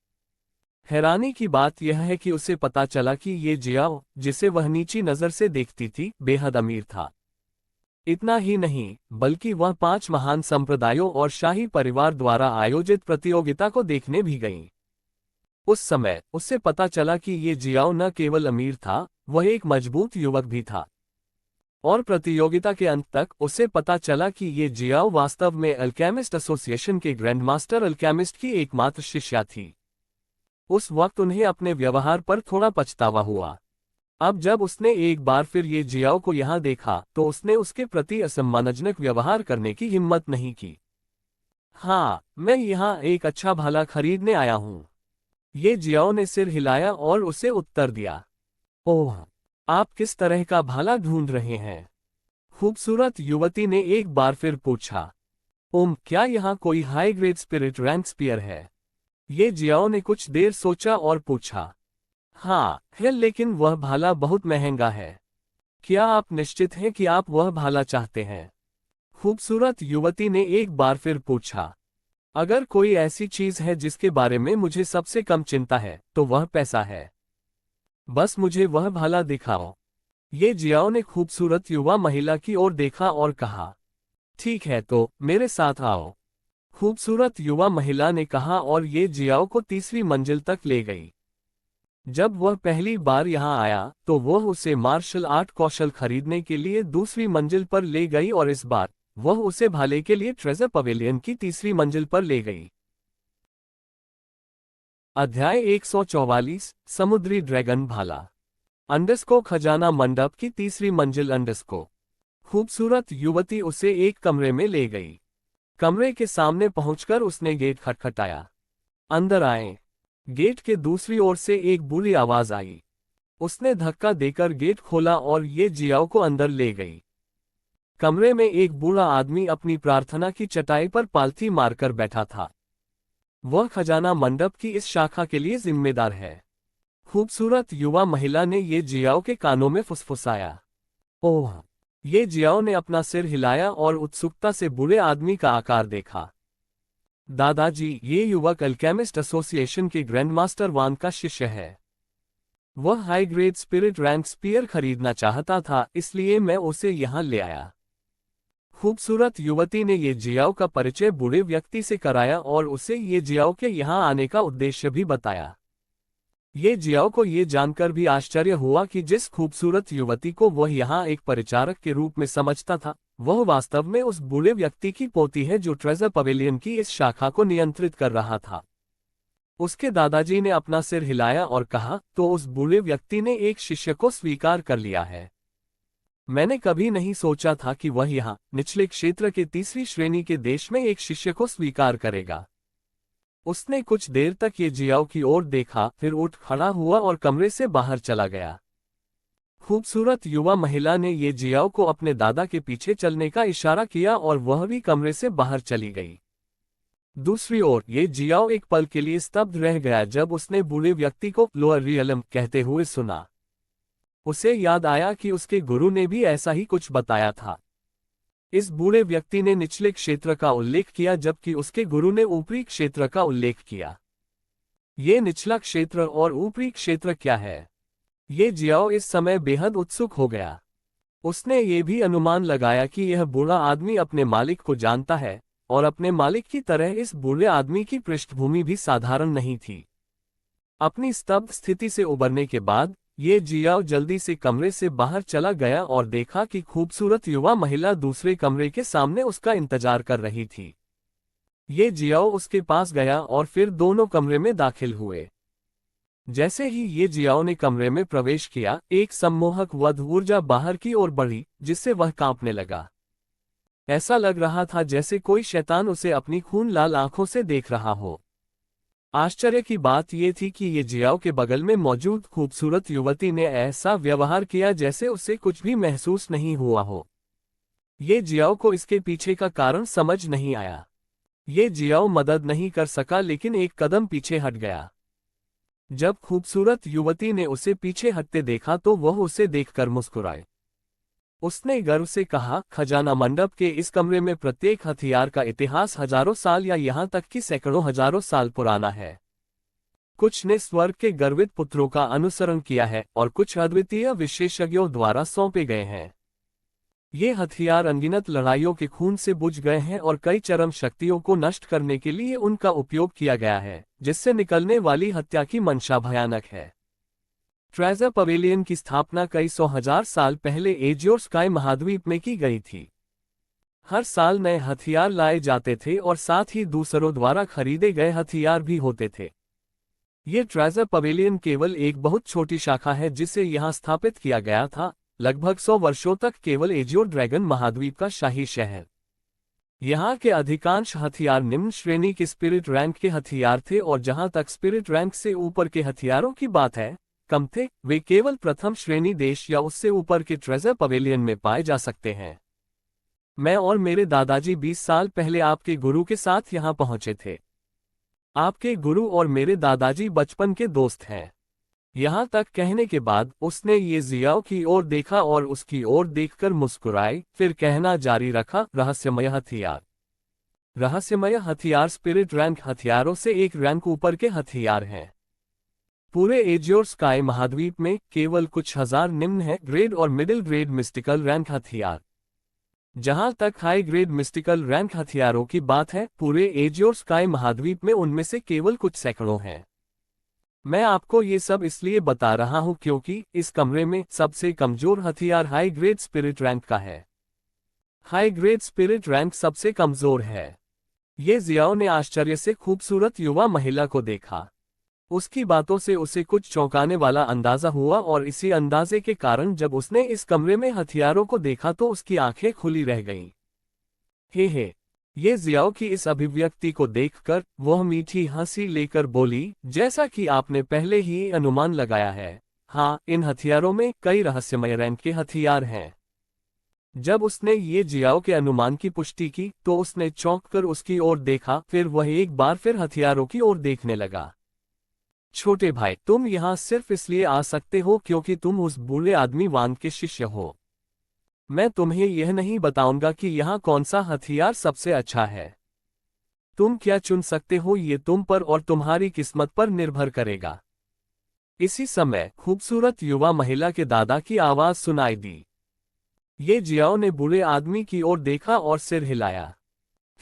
हैरानी की बात यह है कि उसे पता चला कि ये जियाओ, जिसे वह नीची नजर से देखती थी, बेहद अमीर था। इतना ही नहीं, बल्कि वह 5 महान संप्रदायों और शाही परिवार द्वारा आयोजित प्रतियोगिता को देखने भी गई। उस समय उससे पता चला कि ये जियाओ न केवल अमीर था, वह एक मजबूत युवक भी था। और प्रतियोगिता के अंत तक उसे पता चला कि ये जियाओ वास्तव में अल्केमिस्ट एसोसिएशन के ग्रैंडमास्टर अल्केमिस्ट की एकमात्र शिष्या थी। उस वक्त उन्हें अपने व्यवहार पर थोड़ा पछतावा हुआ। अब जब उसने एक बार फिर ये जियाओ को यहाँ देखा तो उसने उसके प्रति असम्मानजनक व्यवहार करने की हिम्मत नहीं की। हाँ, मैं यहाँ एक अच्छा भाला खरीदने आया हूँ। ये जियाओ ने सिर हिलाया और उसे उत्तर दिया। ओह, आप किस तरह का भाला ढूंढ रहे हैं? खूबसूरत युवती ने एक बार फिर पूछा। क्या यहाँ कोई high grade spirit rank spear है? ये जियाओ ने कुछ देर सोचा और पूछा। हाँ है, लेकिन वह भाला बहुत महंगा है। क्या आप निश्चित हैं कि आप वह भाला चाहते हैं? खूबसूरत युवती ने एक बार फिर पूछा। अगर कोई ऐसी चीज है जिसके बारे में मुझे सबसे कम चिंता है तो वह पैसा है। बस मुझे वह भाला दिखाओ। ये जियाओ ने खूबसूरत युवा महिला की ओर देखा और कहा, ठीक है तो मेरे साथ आओ। खूबसूरत युवा महिला ने कहा और ये जियाओ को तीसरी मंजिल तक ले गई। जब वह पहली बार यहां आया तो वह उसे मार्शल आर्ट कौशल खरीदने के लिए दूसरी मंजिल पर ले गई और इस बार वह उसे भाले के लिए ट्रेजर पवेलियन की तीसरी मंजिल पर ले गई। अध्याय 144 समुद्री ड्रैगन भाला। अंडस्को खजाना मंडप की तीसरी मंजिल। अंडस्को खूबसूरत युवती उसे एक कमरे में ले गई। कमरे के सामने पहुंचकर उसने गेट खटखटाया। अंदर आए। गेट के दूसरी ओर से एक बुरी आवाज आई। उसने धक्का देकर गेट खोला और ये जियाओ को अंदर ले गई। कमरे में एक बूढ़ा आदमी अपनी प्रार्थना की चटाई पर पालथी मारकर बैठा था। वह खजाना मंडप की इस शाखा के लिए जिम्मेदार है। खूबसूरत युवा महिला ने ये जियाओ के कानों में फुसफुसाया। ओह! ये जियाओ ने अपना सिर हिलाया और उत्सुकता से बूढ़े आदमी का आकार देखा। दादाजी, ये युवक अल्केमिस्ट एसोसिएशन के ग्रैंडमास्टर वांग का शिष्य है। वह high grade spirit rank spear खरीदना चाहता था, इसलिए मैं उसे यहाँ ले आया। खूबसूरत युवती ने ये जियाओ का परिचय बूढ़े व्यक्ति से कराया और उसे ये जियाओ के यहाँ आने का उद्देश्य भी बताया। ये जियाओ को ये जानकर भी आश्चर्य हुआ कि जिस खूबसूरत युवती को वह यहाँ एक परिचारक के रूप में समझता था, वह वास्तव में उस बूढ़े व्यक्ति की पोती है जो ट्रेजर पवेलियन की इस शाखा को नियंत्रित कर रहा था। उसके दादाजी ने अपना सिर हिलाया और कहा, तो उस बूढ़े व्यक्ति ने एक शिष्य को स्वीकार कर लिया है। मैंने कभी नहीं सोचा था कि वह यहाँ निचले क्षेत्र के तीसरी श्रेणी के देश में एक शिष्य को स्वीकार करेगा। उसने कुछ देर तक ये जियाओ की ओर देखा, फिर उठ खड़ा हुआ और कमरे से बाहर चला गया। खूबसूरत युवा महिला ने ये जियाओ को अपने दादा के पीछे चलने का इशारा किया और वह भी कमरे से बाहर चली गई। दूसरी ओर ये जियाओ एक पल के लिए स्तब्ध रह गया जब उसने बूढ़े व्यक्ति को लोअर रियलम कहते हुए सुना। उसे याद आया कि उसके गुरु ने भी ऐसा ही कुछ बताया था। इस बूढ़े व्यक्ति ने निचले क्षेत्र का उल्लेख किया जबकि उसके गुरु ने ऊपरी क्षेत्र का उल्लेख किया। ये निचला क्षेत्र और ऊपरी क्षेत्र क्या है? ये जियाओ इस समय बेहद उत्सुक हो गया। उसने ये भी अनुमान लगाया कि यह बूढ़ा आदमी अपने मालिक को जानता है और अपने मालिक की तरह इस बूढ़े आदमी की पृष्ठभूमि भी साधारण नहीं थी। अपनी स्तब्ध स्थिति से उबरने के बाद ये जियाओ जल्दी से कमरे से बाहर चला गया और देखा कि खूबसूरत युवा महिला दूसरे कमरे के सामने उसका इंतजार कर रही थी। ये जियाओ उसके पास गया और फिर दोनों कमरे में दाखिल हुए। जैसे ही ये जियाओ ने कमरे में प्रवेश किया, एक सम्मोहक वध ऊर्जा बाहर की ओर बढ़ी जिससे वह कांपने लगा। ऐसा लग रहा था जैसे कोई शैतान उसे अपनी खून लाल आंखों से देख रहा हो। आश्चर्य की बात यह थी कि ये जियाओ के बगल में मौजूद खूबसूरत युवती ने ऐसा व्यवहार किया जैसे उसे कुछ भी महसूस नहीं हुआ हो। ये जियाओ को इसके पीछे का कारण समझ नहीं आया। ये जियाओ मदद नहीं कर सका लेकिन एक कदम पीछे हट गया। जब खूबसूरत युवती ने उसे पीछे हटते देखा तो वह उसे देखकर मुस्कुराए। उसने गर्व से कहा, खजाना मंडप के इस कमरे में प्रत्येक हथियार का इतिहास हजारों साल या यहाँ तक कि सैकड़ों हजारों साल पुराना है। कुछ ने स्वर्ग के गर्वित पुत्रों का अनुसरण किया है और कुछ अद्वितीय विशेषज्ञों द्वारा सौंपे गए हैं। ये हथियार अनगिनत लड़ाइयों के खून से बुझ गए हैं और कई चरम शक्तियों को नष्ट करने के लिए उनका उपयोग किया गया है, जिससे निकलने वाली हत्या की मंशा भयानक है। ट्रेजर पवेलियन की स्थापना कई सौ हजार साल पहले एजियोर स्काई महाद्वीप में की गई थी। हर साल नए हथियार लाए जाते थे और साथ ही दूसरों द्वारा खरीदे गए हथियार भी होते थे। ये ट्रेजर पवेलियन केवल एक बहुत छोटी शाखा है जिसे यहाँ स्थापित किया गया था, लगभग 100 वर्षों तक केवल एजियोर ड्रैगन महाद्वीप का शाही शहर। यहाँ के अधिकांश हथियार निम्न श्रेणी के स्पिरिट रैंक के हथियार थे और जहाँ तक स्पिरिट रैंक से ऊपर के हथियारों की बात है, कम थे। वे केवल प्रथम श्रेणी देश या उससे ऊपर के ट्रेजर पवेलियन में पाए जा सकते हैं। मैं और मेरे दादाजी 20 साल पहले आपके गुरु के साथ यहाँ पहुँचे थे। आपके गुरु और मेरे दादाजी बचपन के दोस्त हैं। यहाँ तक कहने के बाद उसने ये जियाओ की ओर देखा और उसकी ओर देखकर मुस्कुराए, फिर कहना जारी रखा, रहस्यमय हथियार। रहस्यमय हथियार स्पिरिट रैंक हथियारों से एक रैंक ऊपर के हथियार हैं। पूरे एजियोर स्काई महाद्वीप में केवल कुछ हजार निम्न है ग्रेड और मिडिल ग्रेड मिस्टिकल रैंक हथियार। जहां तक हाई ग्रेड मिस्टिकल रैंक हथियारों की बात है, पूरे एजियोर स्काई महाद्वीप में उनमें से केवल कुछ सैकड़ों हैं। मैं आपको ये सब इसलिए बता रहा हूं क्योंकि इस कमरे में सबसे कमजोर हथियार हाई ग्रेड स्पिरिट रैंक का है। हाई ग्रेड स्पिरिट रैंक सबसे कमजोर है। ये जियाओ ने आश्चर्य से खूबसूरत युवा महिला को देखा। उसकी बातों से उसे कुछ चौंकाने वाला अंदाजा हुआ और इसी अंदाजे के कारण जब उसने इस कमरे में हथियारों को देखा तो उसकी आंखें खुली रह गईं। हे। ये जियाओ की इस अभिव्यक्ति को देखकर वह मीठी हंसी लेकर बोली, जैसा कि आपने पहले ही अनुमान लगाया है, हाँ, इन हथियारों में कई रहस्यमय रैंक के हथियार हैं। जब उसने ये जियाओ के अनुमान की पुष्टि की तो उसने चौंक कर उसकी ओर देखा, फिर वह एक बार फिर हथियारों की ओर देखने लगा। छोटे भाई, तुम यहाँ सिर्फ इसलिए आ सकते हो क्योंकि तुम उस बूढ़े आदमी वांग के शिष्य हो। मैं तुम्हें यह नहीं बताऊंगा कि यहाँ कौन सा हथियार सबसे अच्छा है। तुम क्या चुन सकते हो ये तुम पर और तुम्हारी किस्मत पर निर्भर करेगा। इसी समय खूबसूरत युवा महिला के दादा की आवाज सुनाई दी। ये जियाओ ने बूढ़े आदमी की ओर देखा और सिर हिलाया।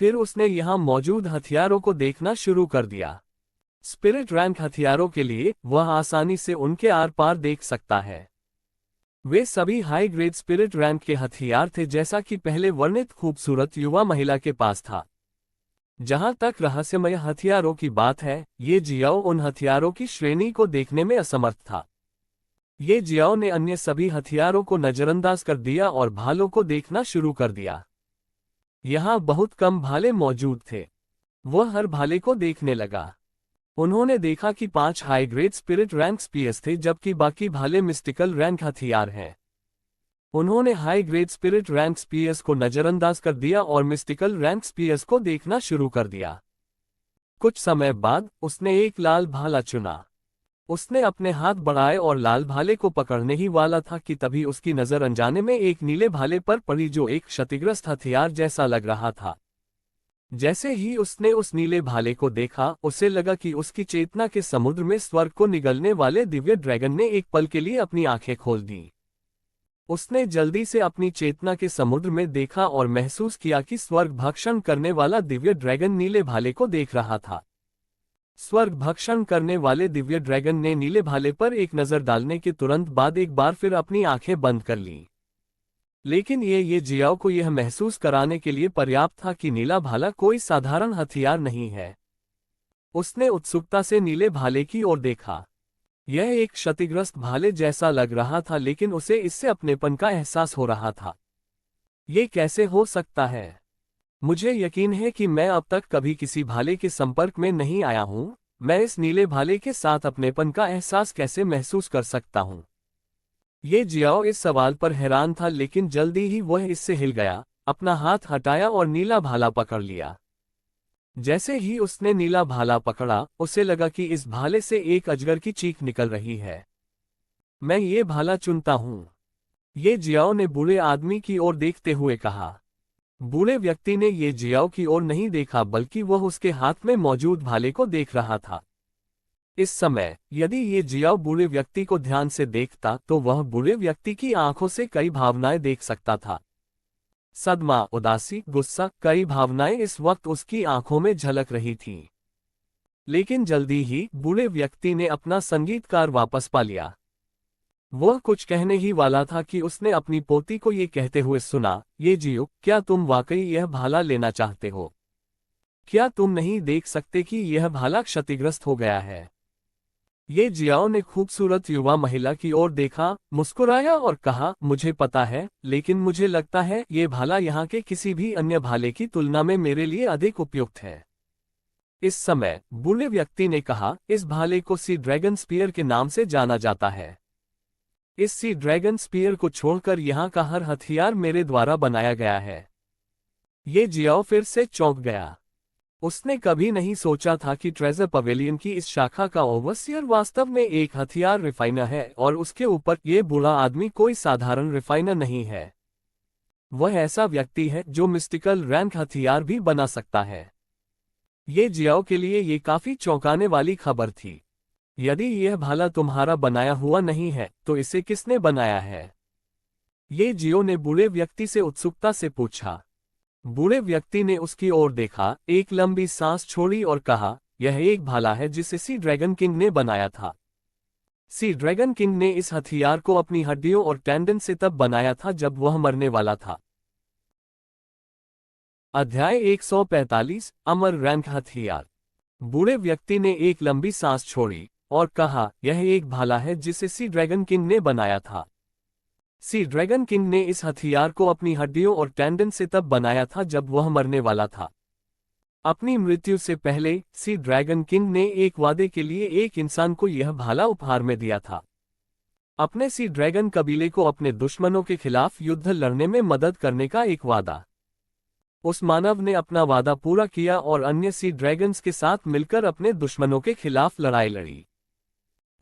फिर उसने यहाँ मौजूद हथियारों को देखना शुरू कर दिया। स्पिरिट रैंक हथियारों के लिए वह आसानी से उनके आर पार देख सकता है। वे सभी हाई ग्रेड स्पिरिट रैंक के हथियार थे, जैसा कि पहले वर्णित खूबसूरत युवा महिला के पास था। जहां तक रहस्यमय हथियारों की बात है, ये जियाओ उन हथियारों की श्रेणी को देखने में असमर्थ था। ये जियाओ ने अन्य सभी हथियारों को नजरअंदाज कर दिया और भालों को देखना शुरू कर दिया। यहाँ बहुत कम भाले मौजूद थे। वह हर भाले को देखने लगा। उन्होंने देखा कि 5 high grade spirit rank spears थे, जबकि बाकी भाले मिस्टिकल रैंक हथियार हैं। उन्होंने high grade spirit rank spears को नजरअंदाज कर दिया और मिस्टिकल रैंक स्पीयर्स को देखना शुरू कर दिया। कुछ समय बाद उसने एक लाल भाला चुना। उसने अपने हाथ बढ़ाए और लाल भाले को पकड़ने ही वाला था कि तभी उसकी नजर अनजाने में एक नीले भाले पर पड़ी, जो एक क्षतिग्रस्त हथियार जैसा लग रहा था। जैसे ही उसने उस नीले भाले को देखा, उसे लगा कि उसकी चेतना के समुद्र में स्वर्ग को निगलने वाले दिव्य ड्रैगन ने एक पल के लिए अपनी आंखें खोल दी। उसने जल्दी से अपनी चेतना के समुद्र में देखा और महसूस किया कि स्वर्ग भक्षण करने वाला दिव्य ड्रैगन नीले भाले को देख रहा था। स्वर्ग भक्षण करने वाले दिव्य ड्रैगन ने नीले भाले पर एक नजर डालने के तुरंत बाद एक बार फिर अपनी आंखें बंद कर लीं। लेकिन ये जियाओ को यह महसूस कराने के लिए पर्याप्त था कि नीला भाला कोई साधारण हथियार नहीं है। उसने उत्सुकता से नीले भाले की ओर देखा। यह एक क्षतिग्रस्त भाले जैसा लग रहा था, लेकिन उसे इससे अपनेपन का एहसास हो रहा था। ये कैसे हो सकता है? मुझे यकीन है कि मैं अब तक कभी किसी भाले के संपर्क में नहीं आया हूं। मैं इस नीले भाले के साथ अपनेपन का एहसास कैसे महसूस कर सकता हूं? ये जियाओ इस सवाल पर हैरान था, लेकिन जल्दी ही वह इससे हिल गया, अपना हाथ हटाया और नीला भाला पकड़ लिया। जैसे ही उसने नीला भाला पकड़ा, उसे लगा कि इस भाले से एक अजगर की चीख निकल रही है। मैं ये भाला चुनता हूं। ये जियाओ ने बूढ़े आदमी की ओर देखते हुए कहा। बूढ़े व्यक्ति ने ये जियाओ की ओर नहीं देखा, बल्कि वह उसके हाथ में मौजूद भाले को देख रहा था। इस समय यदि ये जियाओ बूढ़े व्यक्ति को ध्यान से देखता तो वह बूढ़े व्यक्ति की आंखों से कई भावनाएं देख सकता था। सदमा, उदासी, गुस्सा, कई भावनाएं इस वक्त उसकी आंखों में झलक रही थीं। लेकिन जल्दी ही बूढ़े व्यक्ति ने अपना संगीतकार वापस पा लिया। वह कुछ कहने ही वाला था कि उसने अपनी पोती को ये कहते हुए सुना, ये जियो, क्या तुम वाकई यह भाला लेना चाहते हो? क्या तुम नहीं देख सकते कि यह भाला क्षतिग्रस्त हो गया है? ये जियाओ ने खूबसूरत युवा महिला की ओर देखा, मुस्कुराया और कहा, मुझे पता है, लेकिन मुझे लगता है ये भाला यहाँ के किसी भी अन्य भाले की तुलना में मेरे लिए अधिक उपयुक्त है। इस समय बूढ़े व्यक्ति ने कहा, इस भाले को सी ड्रैगन स्पीयर के नाम से जाना जाता है। इस सी ड्रैगन स्पीयर को छोड़कर यहाँ का हर हथियार मेरे द्वारा बनाया गया है। ये जियाओ फिर से चौंक गया। उसने कभी नहीं सोचा था कि ट्रेजर पवेलियन की इस शाखा का ओवरसियर वास्तव में एक हथियार रिफाइनर है, और उसके ऊपर ये बूढ़ा आदमी कोई साधारण रिफाइनर नहीं है। वह ऐसा व्यक्ति है जो मिस्टिकल रैंक हथियार भी बना सकता है। ये जियाओ के लिए ये काफी चौंकाने वाली खबर थी। यदि यह भाला तुम्हारा बनाया हुआ नहीं है, तो इसे किसने बनाया है? ये जियो ने बूढ़े व्यक्ति से उत्सुकता से पूछा। बूढ़े व्यक्ति ने उसकी ओर देखा, एक लंबी सांस छोड़ी और कहा, यह एक भाला है जिसे सी ड्रैगन किंग ने बनाया था। सी ड्रैगन किंग ने इस हथियार को अपनी हड्डियों और टेंडन से तब बनाया था जब वह मरने वाला था। अध्याय 145 अमर रैंक हथियार। बूढ़े व्यक्ति ने एक लंबी सांस छोड़ी और कहा, यह एक भाला है जिसे सी ड्रैगन किंग ने बनाया था। सी ड्रैगन किंग ने इस हथियार को अपनी हड्डियों और टेंडन से तब बनाया था जब वह मरने वाला था। अपनी मृत्यु से पहले सी ड्रैगन किंग ने एक वादे के लिए एक इंसान को यह भाला उपहार में दिया था। अपने सी ड्रैगन कबीले को अपने दुश्मनों के खिलाफ युद्ध लड़ने में मदद करने का एक वादा। उस मानव ने अपना वादा पूरा किया और अन्य सी ड्रैगन्स के साथ मिलकर अपने दुश्मनों के खिलाफ लड़ाई लड़ी।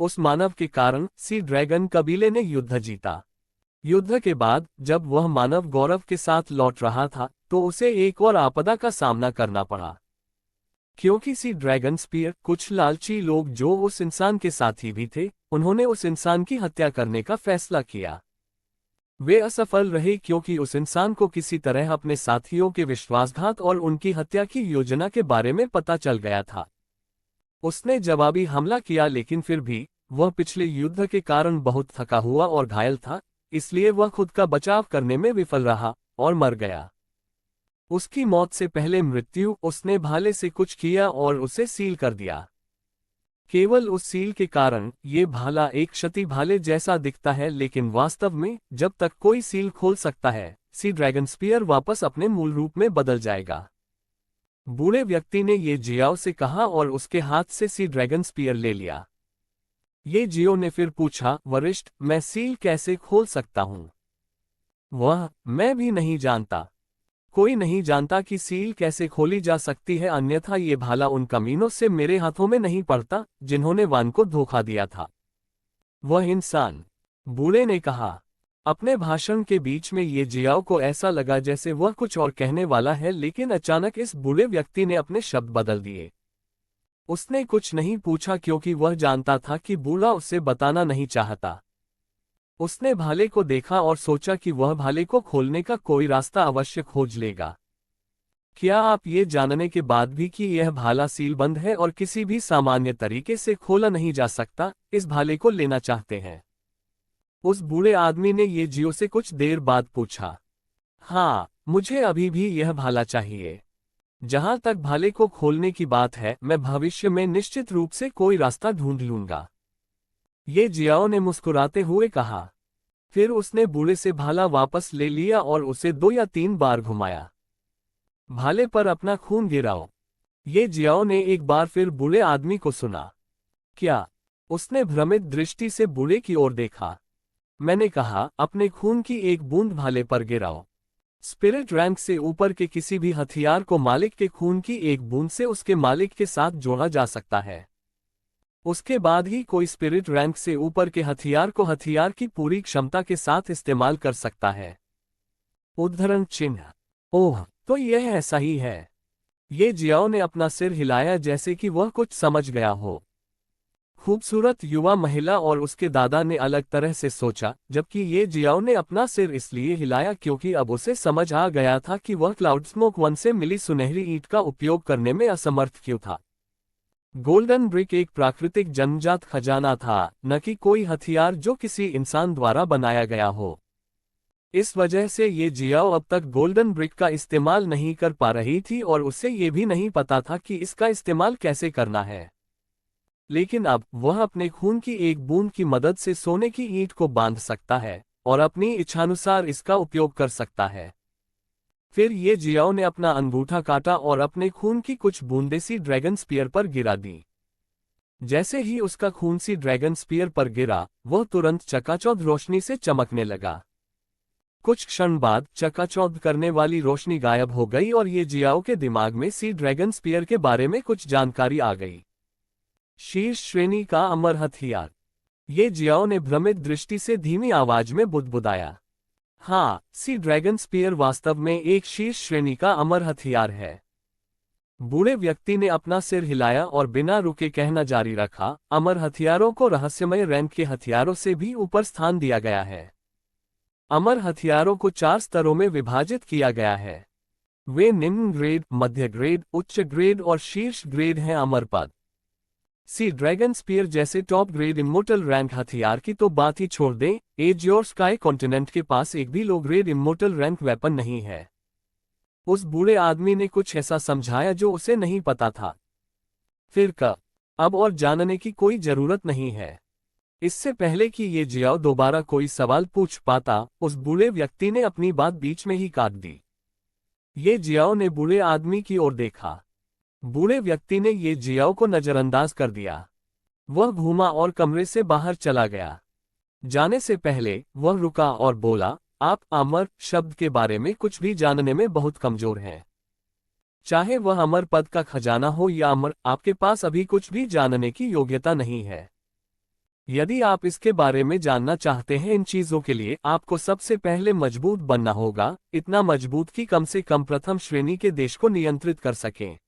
उस मानव के कारण सी ड्रैगन कबीले ने युद्ध जीता। युद्ध के बाद जब वह मानव गौरव के साथ लौट रहा था तो उसे एक और आपदा का सामना करना पड़ा। क्योंकि सी ड्रैगन स्पीयर कुछ लालची लोग जो उस इंसान के साथी भी थे, उन्होंने उस इंसान की हत्या करने का फैसला किया। वे असफल रहे क्योंकि उस इंसान को किसी तरह अपने साथियों के विश्वासघात और उनकी हत्या की योजना के बारे में पता चल गया था। उसने जवाबी हमला किया लेकिन फिर भी वह पिछले युद्ध के कारण बहुत थका हुआ और घायल था, इसलिए वह खुद का बचाव करने में विफल रहा और मर गया। उसकी मौत से पहले मृत्यु उसने भाले से कुछ किया और उसे सील कर दिया। केवल उस सील के कारण ये भाला एक क्षति भाले जैसा दिखता है, लेकिन वास्तव में जब तक कोई सील खोल सकता है, सी ड्रैगन स्पीयर वापस अपने मूल रूप में बदल जाएगा। बूढ़े व्यक्ति ने ये जियाओ से कहा और उसके हाथ से सी ड्रैगन स्पीयर ले लिया। ये जियो ने फिर पूछा, वरिष्ठ, मैं सील कैसे खोल सकता हूं? मैं भी नहीं जानता। कोई नहीं जानता कि सील कैसे खोली जा सकती है, अन्यथा ये भाला उन कमीनों से मेरे हाथों में नहीं पड़ता जिन्होंने वान को धोखा दिया था। वह इंसान, बूढ़े ने कहा। अपने भाषण के बीच में ये जियाओ को ऐसा लगा जैसे वह कुछ और कहने वाला है, लेकिन अचानक इस बूढ़े व्यक्ति ने अपने शब्द बदल दिए। उसने कुछ नहीं पूछा क्योंकि वह जानता था कि बूढ़ा उसे बताना नहीं चाहता। उसने भाले को देखा और सोचा कि वह भाले को खोलने का कोई रास्ता अवश्य खोज लेगा। क्या आप ये जानने के बाद भी कि यह भाला सीलबंद है और किसी भी सामान्य तरीके से खोला नहीं जा सकता, इस भाले को लेना चाहते हैं? उस बूढ़े आदमी ने ये जियो से कुछ देर बाद पूछा। हाँ, मुझे अभी भी यह भाला चाहिए। जहां तक भाले को खोलने की बात है, मैं भविष्य में निश्चित रूप से कोई रास्ता ढूंढ लूंगा, ये जियाओ ने मुस्कुराते हुए कहा। फिर उसने बूढ़े से भाला वापस ले लिया और उसे 2 या 3 बार घुमाया। भाले पर अपना खून गिराओ, ये जियाओ ने एक बार फिर बूढ़े आदमी को सुना। क्या? उसने भ्रमित दृष्टि से बूढ़े की ओर देखा। मैंने कहा, अपने खून की एक बूंद भाले पर गिराओ। स्पिरिट रैंक से ऊपर के किसी भी हथियार को मालिक के खून की एक बूंद से उसके मालिक के साथ जोड़ा जा सकता है। उसके बाद ही कोई स्पिरिट रैंक से ऊपर के हथियार को हथियार की पूरी क्षमता के साथ इस्तेमाल कर सकता है। उद्धरण चिन्ह। ओह, तो यह ऐसा ही है। ये जियाओ ने अपना सिर हिलाया जैसे कि वह कुछ समझ गया हो। खूबसूरत युवा महिला और उसके दादा ने अलग तरह से सोचा, जबकि ये जियाओ ने अपना सिर इसलिए हिलाया क्योंकि अब उसे समझ आ गया था कि वह क्लाउड स्मोक 1 से मिली सुनहरी ईंट का उपयोग करने में असमर्थ क्यों था। गोल्डन ब्रिक एक प्राकृतिक जन्मजात खजाना था, न कि कोई हथियार जो किसी इंसान द्वारा बनाया गया हो। इस वजह से ये जियाओ अब तक गोल्डन ब्रिक का इस्तेमाल नहीं कर पा रही थी और उसे ये भी नहीं पता था कि इसका इस्तेमाल कैसे करना है। लेकिन अब वह अपने खून की एक बूंद की मदद से सोने की ईंट को बांध सकता है और अपनी इच्छानुसार इसका उपयोग कर सकता है। फिर ये जियाओ ने अपना अंगूठा काटा और अपने खून की कुछ बूंदें सी ड्रैगन स्पीयर पर गिरा दी। जैसे ही उसका खून सी ड्रैगन स्पीयर पर गिरा, वह तुरंत चकाचौंध रोशनी से चमकने लगा। कुछ क्षण बाद चकाचौंध करने वाली रोशनी गायब हो गई और ये जियाओ के दिमाग में सी ड्रैगन स्पीयर के बारे में कुछ जानकारी आ गई। शीर्ष श्रेणी का अमर हथियार। ये जियाओ ने भ्रमित दृष्टि से धीमी आवाज में बुदबुदाया। हाँ, सी ड्रैगन स्पीयर वास्तव में एक शीर्ष श्रेणी का अमर हथियार है। बूढ़े व्यक्ति ने अपना सिर हिलाया और बिना रुके कहना जारी रखा, अमर हथियारों को रहस्यमय रैंक के हथियारों से भी ऊपर स्थान दिया गया है। अमर हथियारों को 4 स्तरों में विभाजित किया गया है। वे निम्न ग्रेड, मध्य ग्रेड, उच्च ग्रेड और शीर्ष ग्रेड हैं। अमर पद। सी ड्रैगन स्पीयर जैसे टॉप ग्रेड इमोर्टल रैंक हथियार की तो बात ही छोड़ दें, एज योर स्काई कॉन्टिनेंट के पास एक भी लो ग्रेड इमोर्टल रैंक वेपन नहीं है। उस बूढ़े आदमी ने कुछ ऐसा समझाया जो उसे नहीं पता था। फिर अब और जानने की कोई जरूरत नहीं है। इससे पहले कि ये जियाओ दोबारा कोई सवाल पूछ पाता, उस बूढ़े व्यक्ति ने अपनी बात बीच में ही काट दी। ये जियाओ ने बूढ़े आदमी की ओर देखा। बूढ़े व्यक्ति ने ये जियाओ को नजरअंदाज कर दिया। वह घूमा और कमरे से बाहर चला गया। जाने से पहले वह रुका और बोला, आप अमर शब्द के बारे में कुछ भी जानने में बहुत कमजोर हैं। चाहे वह अमर पद का खजाना हो या अमर, आपके पास अभी कुछ भी जानने की योग्यता नहीं है। यदि आप इसके बारे में जानना चाहते हैं, इन चीजों के लिए आपको सबसे पहले मजबूत बनना होगा, इतना मजबूत कि कम से कम प्रथम श्रेणी के देश को नियंत्रित कर सकें।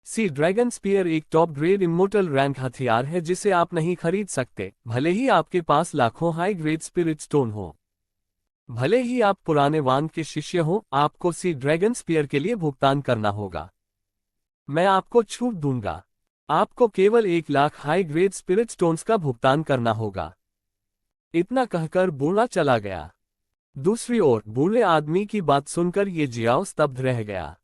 सी ड्रैगन स्पीयर एक टॉप ग्रेड इमोर्टल रैंक हथियार है जिसे आप नहीं खरीद सकते, भले ही आपके पास लाखों हाई ग्रेड स्पिरिट स्टोन हो। भले ही आप पुराने वांग के शिष्य हो, आपको सी ड्रैगन स्पीयर के लिए भुगतान करना होगा। मैं आपको छूट दूंगा। आपको केवल 1 lakh high grade spirit stones का भुगतान करना होगा। इतना कहकर बूढ़ा चला गया। दूसरी ओर बूढ़े आदमी की बात सुनकर ये जियाओ स्तब्ध रह गया।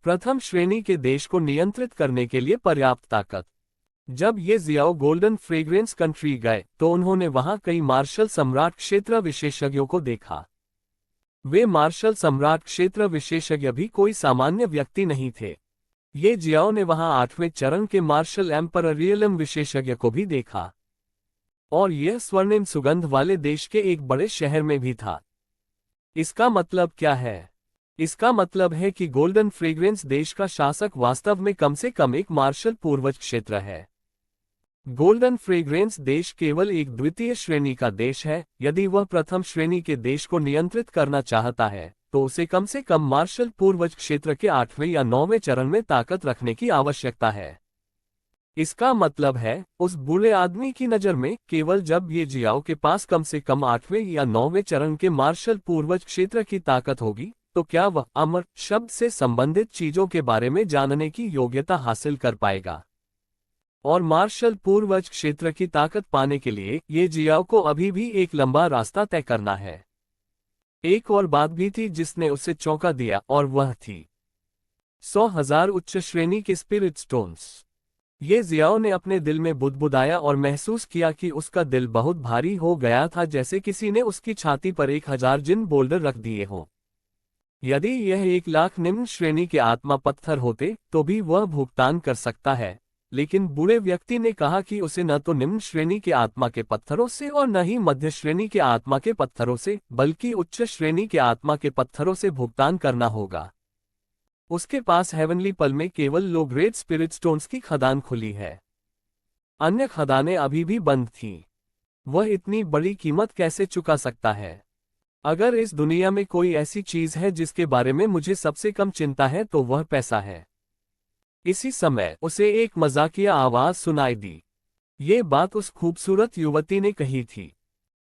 प्रथम श्रेणी के देश को नियंत्रित करने के लिए पर्याप्त ताकत। जब ये जियाओ गोल्डन फ्रेग्रेंस कंट्री गए तो उन्होंने वहां कई मार्शल सम्राट क्षेत्र विशेषज्ञों को देखा। वे मार्शल सम्राट क्षेत्र विशेषज्ञ भी कोई सामान्य व्यक्ति नहीं थे। ये जियाओ ने वहां 8वें चरण के मार्शल एम्परर रियलम विशेषज्ञ को भी देखा। और यह स्वर्णिम सुगंध वाले देश के एक बड़े शहर में भी था। इसका मतलब क्या है? इसका मतलब है कि गोल्डन फ्रेग्रेंस देश का शासक वास्तव में कम से कम एक मार्शल पूर्वज क्षेत्र है। गोल्डन फ्रेग्रेंस देश केवल एक द्वितीय श्रेणी का देश है। यदि वह प्रथम श्रेणी के देश को नियंत्रित करना चाहता है तो उसे कम से कम मार्शल पूर्वज क्षेत्र के 8वें या 9वें चरण में ताकत रखने की आवश्यकता है। इसका मतलब है, उस बूढ़े आदमी की नज़र में, केवल जब ये जियाओ के पास कम से कम 8वें या 9वें चरण के मार्शल पूर्वज क्षेत्र की ताकत होगी, तो क्या वह अमर शब्द से संबंधित चीजों के बारे में जानने की योग्यता हासिल कर पाएगा। और मार्शल पूर्वज क्षेत्र की ताकत पाने के लिए ये जियाओ को अभी भी एक लंबा रास्ता तय करना है। एक और बात भी थी जिसने उसे चौंका दिया, और वह थी 100,000 उच्च श्रेणी के स्पिरिट स्टोन्स। ये जियाओ ने अपने दिल में बुदबुदाया और महसूस किया कि उसका दिल बहुत भारी हो गया था, जैसे किसी ने उसकी छाती पर 1000 जिन बोल्डर रख दिए हों। यदि यह 1 लाख निम्न श्रेणी के आत्मा पत्थर होते तो भी वह भुगतान कर सकता है, लेकिन बूढ़े व्यक्ति ने कहा कि उसे न तो निम्न श्रेणी के आत्मा के पत्थरों से और न ही मध्य श्रेणी के आत्मा के पत्थरों से, बल्कि उच्च श्रेणी के आत्मा के पत्थरों से भुगतान करना होगा। उसके पास हेवनली पल में केवल लो ग्रेड स्पिरिट स्टोन्स की खदान खुली है। अन्य खदानें अभी भी बंद थीं। वह इतनी बड़ी कीमत कैसे चुका सकता है? अगर इस दुनिया में कोई ऐसी चीज है जिसके बारे में मुझे सबसे कम चिंता है तो वह पैसा है। इसी समय उसे एक मजाकिया आवाज सुनाई दी। ये बात उस खूबसूरत युवती ने कही थी।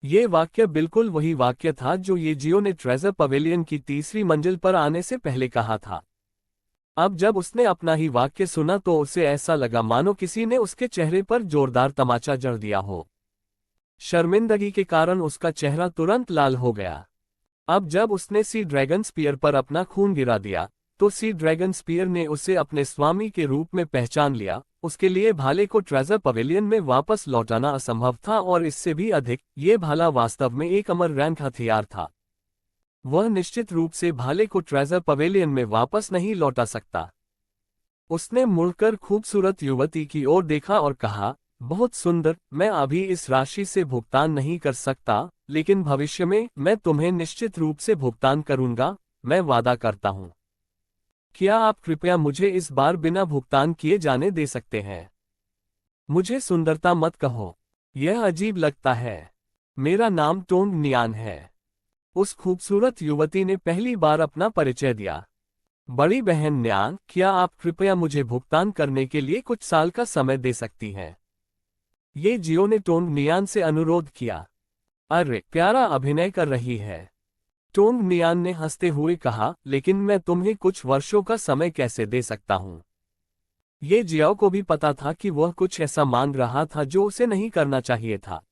ये वाक्य बिल्कुल वही वाक्य था जो ये जियो ने ट्रेजर पवेलियन की तीसरी मंजिल पर आने से पहले कहा था। अब जब उसने अपना ही वाक्य सुना तो उसे ऐसा लगा मानो किसी ने उसके चेहरे पर जोरदार तमाचा जड़ दिया हो। शर्मिंदगी के कारण उसका चेहरा तुरंत लाल हो गया। अब जब उसने सी ड्रैगन स्पीयर पर अपना खून गिरा दिया तो सी ड्रैगन स्पीयर ने उसे अपने स्वामी के रूप में पहचान लिया। उसके लिए भाले को ट्रेजर पवेलियन में वापस लौटाना असंभव था, और इससे भी अधिक, ये भाला वास्तव में एक अमर रैंक हथियार था। वह निश्चित रूप से भाले को ट्रेजर पवेलियन में वापस नहीं लौटा सकता। उसने मुड़कर खूबसूरत युवती की ओर देखा और कहा, बहुत सुंदर, मैं अभी इस राशि से भुगतान नहीं कर सकता, लेकिन भविष्य में मैं तुम्हें निश्चित रूप से भुगतान करूंगा, मैं वादा करता हूं। क्या आप कृपया मुझे इस बार बिना भुगतान किए जाने दे सकते हैं? मुझे सुंदरता मत कहो, यह अजीब लगता है। मेरा नाम टोंग नियान है। उस खूबसूरत युवती ने पहली बार अपना परिचय दिया। बड़ी बहन न्यान, क्या आप कृपया मुझे भुगतान करने के लिए कुछ साल का समय दे सकती हैं? ये जियो ने टोंग नियान से अनुरोध किया। अरे, प्यारा अभिनय कर रही है, टोंग नियान ने हंसते हुए कहा, लेकिन मैं तुम्हें कुछ वर्षों का समय कैसे दे सकता हूं? ये जियाओ को भी पता था कि वह कुछ ऐसा मांग रहा था जो उसे नहीं करना चाहिए था।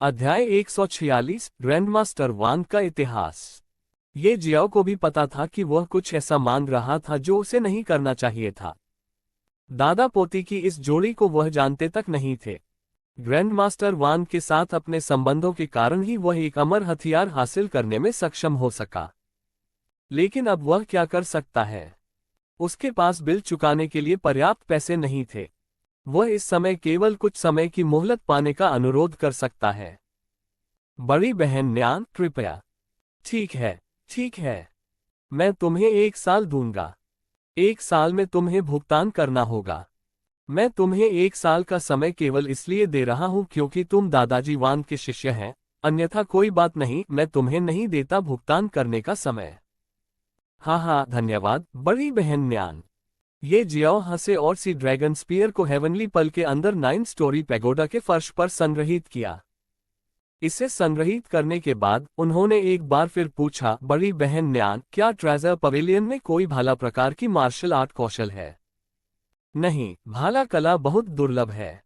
अध्याय 146 ग्रैंडमास्टर वांग का इतिहास। ये जियाओ को भी पता था कि वह कुछ ऐसा मांग रहा था जो उसे नहीं करना चाहिए था। दादा पोती की इस जोड़ी को वह जानते तक नहीं थे। ग्रैंड मास्टर वांग के साथ अपने संबंधों के कारण ही वह एक अमर हथियार हासिल करने में सक्षम हो सका। लेकिन अब वह क्या कर सकता है? उसके पास बिल चुकाने के लिए पर्याप्त पैसे नहीं थे। वह इस समय केवल कुछ समय की मोहलत पाने का अनुरोध कर सकता है। बड़ी बहन न्यान, कृपया। ठीक है, ठीक है। मैं तुम्हें 1 साल दूंगा। 1 साल में तुम्हें भुगतान करना होगा। मैं तुम्हें 1 साल का समय केवल इसलिए दे रहा हूं क्योंकि तुम दादाजी वांग के शिष्य हैं, अन्यथा कोई बात नहीं, मैं तुम्हें नहीं देता भुगतान करने का समय। हाँ हाँ, धन्यवाद बड़ी बहन न्यान। ये जियाओ हंसे और सी ड्रैगन स्पीयर को हेवनली पल के अंदर 9 स्टोरी पैगोडा के फर्श पर संग्रहित किया। इसे संग्रहित करने के बाद उन्होंने एक बार फिर पूछा, बड़ी बहन न्यान, क्या ट्रेजर पवेलियन में कोई भाला प्रकार की मार्शल आर्ट कौशल है? नहीं, भाला कला बहुत दुर्लभ है।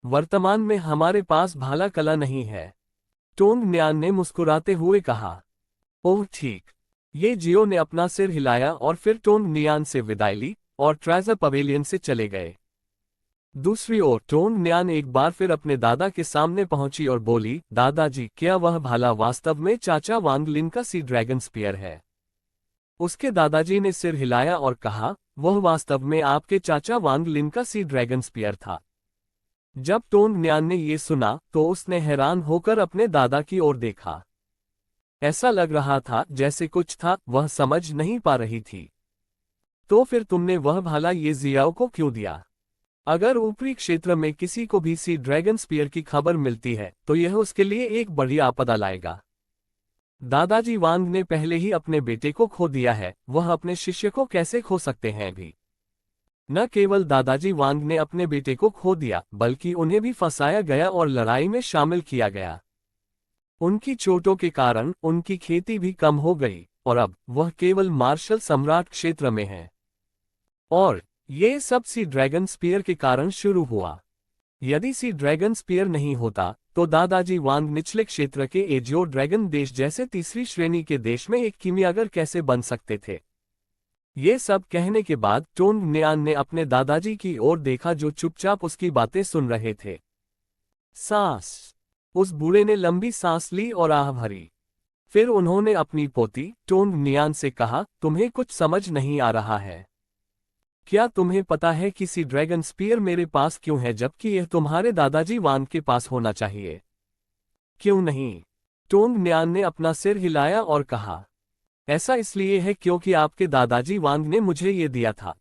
वर्तमान में हमारे पास भाला कला नहीं है। टोंग न्यान ने मुस्कुराते हुए कहा। ओह ठीक। ये जियो ने अपना सिर हिलाया और फिर टोंग न्यान से विदाई ली और ट्रेजर पवेलियन से चले गए। दूसरी ओर टोंग न्यान एक बार फिर अपने दादा के सामने पहुंची और बोली, दादाजी, क्या वह भाला वास्तव में चाचा वांग लिन का सी ड्रैगन स्पीयर है? उसके दादाजी ने सिर हिलाया और कहा, वह वास्तव में आपके चाचा वांग लिन का सी ड्रैगन स्पीयर था। जब टोंग न्यान ने ये सुना तो उसने हैरान होकर अपने दादा की ओर देखा। ऐसा लग रहा था जैसे कुछ था, वह समझ नहीं पा रही थी। तो फिर तुमने वह भाला ये जियाओ को क्यों दिया? अगर ऊपरी क्षेत्र में किसी को भी सी ड्रैगन स्पीयर की खबर मिलती है तो यह उसके लिए एक बड़ी आपदा लाएगा। दादाजी वांग ने पहले ही अपने बेटे को खो दिया है, वह अपने शिष्य को कैसे खो सकते हैं भी? न केवल दादाजी वांग ने अपने बेटे को खो दिया, बल्कि उन्हें भी फंसाया गया और लड़ाई में शामिल किया गया। उनकी चोटों के कारण उनकी खेती भी कम हो गई और अब वह केवल मार्शल सम्राट क्षेत्र में है। और ये सब सी ड्रैगन स्पीयर के कारण शुरू हुआ। यदि सी ड्रैगन स्पीयर नहीं होता तो दादाजी वांग निचले क्षेत्र के एजियो ड्रैगन देश जैसे तीसरी श्रेणी के देश में एक कीमियागर कैसे बन सकते थे? ये सब कहने के बाद टोंग न्यान ने अपने दादाजी की ओर देखा जो चुपचाप उसकी बातें सुन रहे थे। सांस। उस बूढ़े ने लंबी सांस ली और आह भरी। फिर उन्होंने अपनी पोती टोंग न्यान से कहा, तुम्हें कुछ समझ नहीं आ रहा है। क्या तुम्हें पता है कि सी ड्रैगन स्पीयर मेरे पास क्यों है जबकि यह तुम्हारे दादाजी वांग के पास होना चाहिए? क्यों नहीं? टोंग न्यान ने अपना सिर हिलाया और कहा, ऐसा इसलिए है क्योंकि आपके दादाजी वांग ने मुझे ये दिया था।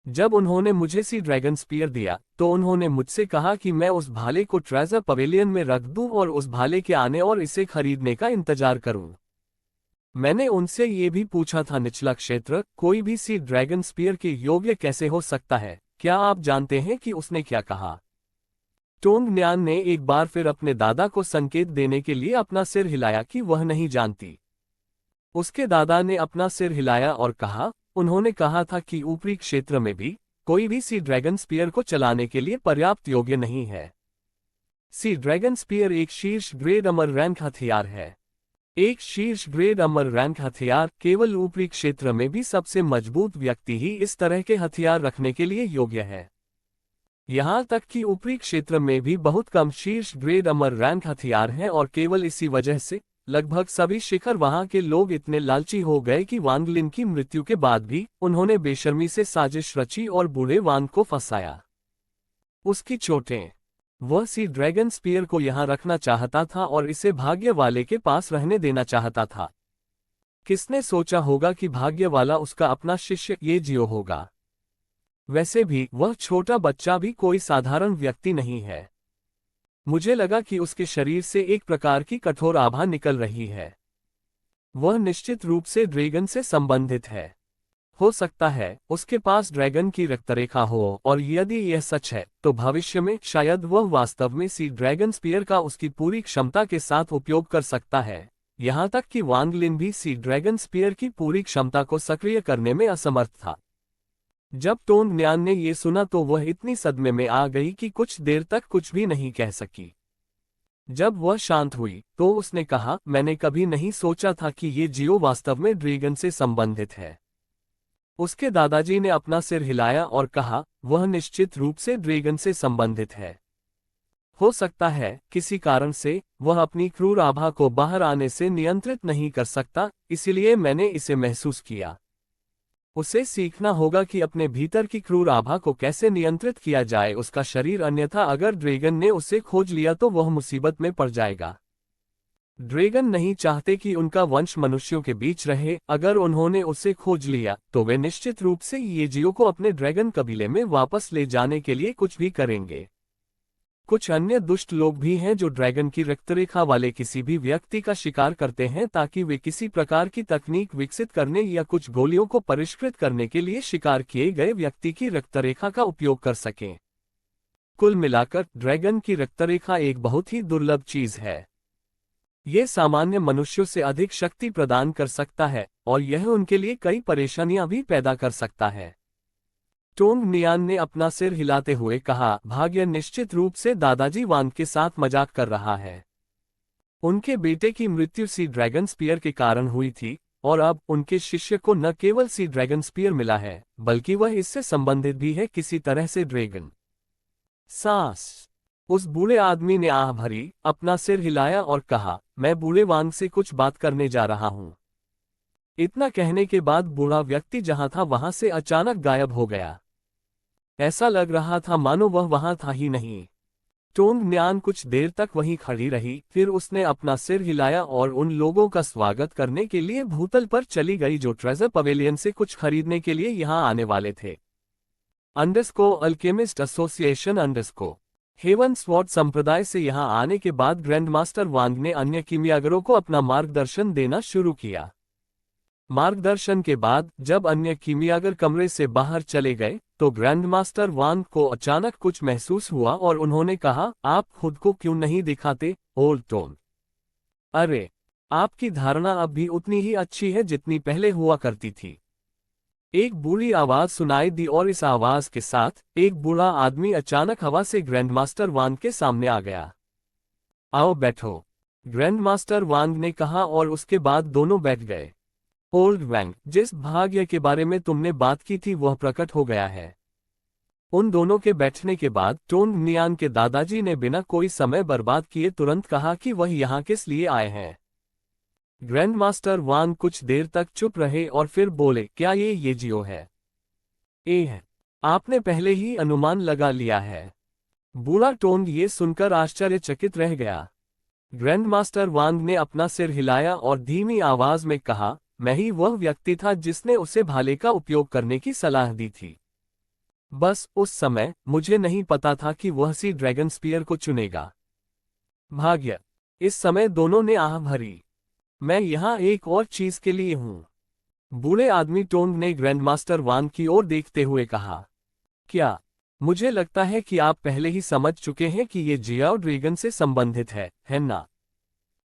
जब उन्होंने मुझे सी ड्रैगन स्पीयर दिया तो उन्होंने मुझसे कहा कि मैं उस भाले को ट्रेजर पवेलियन में रख दूं और उस भाले के आने और इसे खरीदने का इंतजार करूं। मैंने उनसे ये भी पूछा था, निचला क्षेत्र कोई भी सी ड्रैगन स्पीयर के योग्य कैसे हो सकता है? क्या आप जानते हैं कि उसने क्या कहा? टोंग न्यान ने एक बार फिर अपने दादा को संकेत देने के लिए अपना सिर हिलाया कि वह नहीं जानती। उसके दादा ने अपना सिर हिलाया और कहा, उन्होंने कहा था कि ऊपरी क्षेत्र में भी कोई भी सी ड्रैगन स्पीयर को चलाने के लिए पर्याप्त योग्य नहीं है। सी ड्रैगन स्पीयर एक शीर्ष ग्रेड अमर रैंक हथियार है। एक शीर्ष ग्रेड अमर रैंक हथियार केवल ऊपरी क्षेत्र में भी सबसे मजबूत व्यक्ति ही इस तरह के हथियार रखने के लिए योग्य है। यहां तक कि ऊपरी क्षेत्र में भी बहुत कम शीर्ष ग्रेड अमर रैंक हथियार हैं और केवल इसी वजह से लगभग सभी शिखर वहां के लोग इतने लालची हो गए कि वांग लिन की मृत्यु के बाद भी उन्होंने बेशर्मी से साजिश रची और बूढ़े वांग को फंसाया। उसकी चोटें। वह सी ड्रैगन स्पीयर को यहां रखना चाहता था और इसे भाग्य वाले के पास रहने देना चाहता था। किसने सोचा होगा कि भाग्य वाला उसका अपना शिष्य ये जियो होगा? वैसे भी वह छोटा बच्चा भी कोई साधारण व्यक्ति नहीं है। मुझे लगा कि उसके शरीर से एक प्रकार की कठोर आभा निकल रही है। वह निश्चित रूप से ड्रैगन से संबंधित है। हो सकता है उसके पास ड्रैगन की रक्तरेखा हो और यदि यह सच है तो भविष्य में शायद वह वास्तव में सी ड्रैगन स्पीयर का उसकी पूरी क्षमता के साथ उपयोग कर सकता है। यहां तक कि वांग लिन भी सी ड्रैगन स्पीयर की पूरी क्षमता को सक्रिय करने में असमर्थ था। जब टोंग न्यान ने यह सुना तो वह इतनी सदमे में आ गई कि कुछ देर तक कुछ भी नहीं कह सकी। जब वह शांत हुई तो उसने कहा, मैंने कभी नहीं सोचा था कि ये जियो वास्तव में ड्रैगन से संबंधित है। उसके दादाजी ने अपना सिर हिलाया और कहा, वह निश्चित रूप से ड्रैगन से संबंधित है। हो सकता है किसी कारण से वह अपनी क्रूर आभा को बाहर आने से नियंत्रित नहीं कर सकता, इसलिए मैंने इसे महसूस किया। उसे सीखना होगा कि अपने भीतर की क्रूर आभा को कैसे नियंत्रित किया जाए उसका शरीर, अन्यथा अगर ड्रैगन ने उसे खोज लिया तो वह मुसीबत में पड़ जाएगा। ड्रैगन नहीं चाहते कि उनका वंश मनुष्यों के बीच रहे। अगर उन्होंने उसे खोज लिया तो वे निश्चित रूप से येजियो को अपने ड्रैगन कबीले में वापस ले जाने के लिए कुछ भी करेंगे। कुछ अन्य दुष्ट लोग भी हैं जो ड्रैगन की रक्तरेखा वाले किसी भी व्यक्ति का शिकार करते हैं ताकि वे किसी प्रकार की तकनीक विकसित करने या कुछ गोलियों को परिष्कृत करने के लिए शिकार किए गए व्यक्ति की रक्तरेखा का उपयोग कर सकें। कुल मिलाकर ड्रैगन की रक्तरेखा एक बहुत ही दुर्लभ चीज है। ये सामान्य मनुष्यों से अधिक शक्ति प्रदान कर सकता है और यह उनके लिए कई परेशानियां भी पैदा कर सकता है। टोंग नियान ने अपना सिर हिलाते हुए कहा, भाग्य निश्चित रूप से दादाजी वांग के साथ मजाक कर रहा है। उनके बेटे की मृत्यु सी ड्रैगन स्पीयर के कारण हुई थी और अब उनके शिष्य को न केवल सी ड्रैगन स्पीयर मिला है बल्कि वह इससे संबंधित भी है किसी तरह से ड्रैगन सांस। उस बूढ़े आदमी ने आह भरी, अपना सिर हिलाया और कहा, मैं बूढ़े वांग से कुछ बात करने जा रहा हूं। इतना कहने के बाद बूढ़ा व्यक्ति जहां था वहां से अचानक गायब हो गया। ऐसा लग रहा था मानो वह वहां था ही नहीं। टोंग न्यान कुछ देर तक वहीं खड़ी रही, फिर उसने अपना सिर हिलाया और उन लोगों का स्वागत करने के लिए भूतल पर चली गई जो ट्रेजर पवेलियन से कुछ खरीदने के लिए यहां आने वाले थे। अल्केमिस्ट एसोसिएशन हेवन स्वॉर्ड संप्रदाय से यहां आने के बाद ग्रैंड मास्टर वांग ने अन्य कीमियागरों को अपना मार्गदर्शन देना शुरू किया। मार्गदर्शन के बाद जब अन्य कीमियागर कमरे से बाहर चले गए तो ग्रैंड मास्टर वांग को अचानक कुछ महसूस हुआ और उन्होंने कहा, आप खुद को क्यों नहीं दिखाते, ओल्ड टोन? अरे, आपकी धारणा अब भी उतनी ही अच्छी है जितनी पहले हुआ करती थी। एक बूढ़ी आवाज सुनाई दी और इस आवाज के साथ एक बूढ़ा आदमी अचानक हवा से ग्रैंडमास्टर वांग के सामने आ गया। आओ बैठो, ग्रैंडमास्टर वांग ने कहा और उसके बाद दोनों बैठ गए। ओल्ड वैंग, जिस भाग्य के बारे में तुमने बात की थी वह प्रकट हो गया है। उन दोनों के बैठने के बाद टोंग नियान के दादाजी ने बिना कोई समय बर्बाद किए तुरंत कहा कि वह यहाँ किस लिए आए हैं। ग्रैंडमास्टर वांग कुछ देर तक चुप रहे और फिर बोले, क्या ये येजियो है? है। आपने पहले ही अनुमान लगा लिया है। बूढ़ा टोंग ये सुनकर आश्चर्यचकित रह गया। ग्रैंडमास्टर वांग ने अपना सिर हिलाया और धीमी आवाज में कहा, मैं ही वह व्यक्ति था जिसने उसे भाले का उपयोग करने की सलाह दी थी। बस उस समय मुझे नहीं पता था कि वह सी ड्रैगन स्पीयर को चुनेगा। भाग्य। इस समय दोनों ने आह भरी। मैं यहाँ एक और चीज के लिए हूँ। बूढ़े आदमी टोंग ने ग्रैंडमास्टर वांग की ओर देखते हुए कहा, क्या? मुझे लगता है कि आप पहले ही समझ चुके हैं कि ये जियाओ ड्रैगन से संबंधित है ना?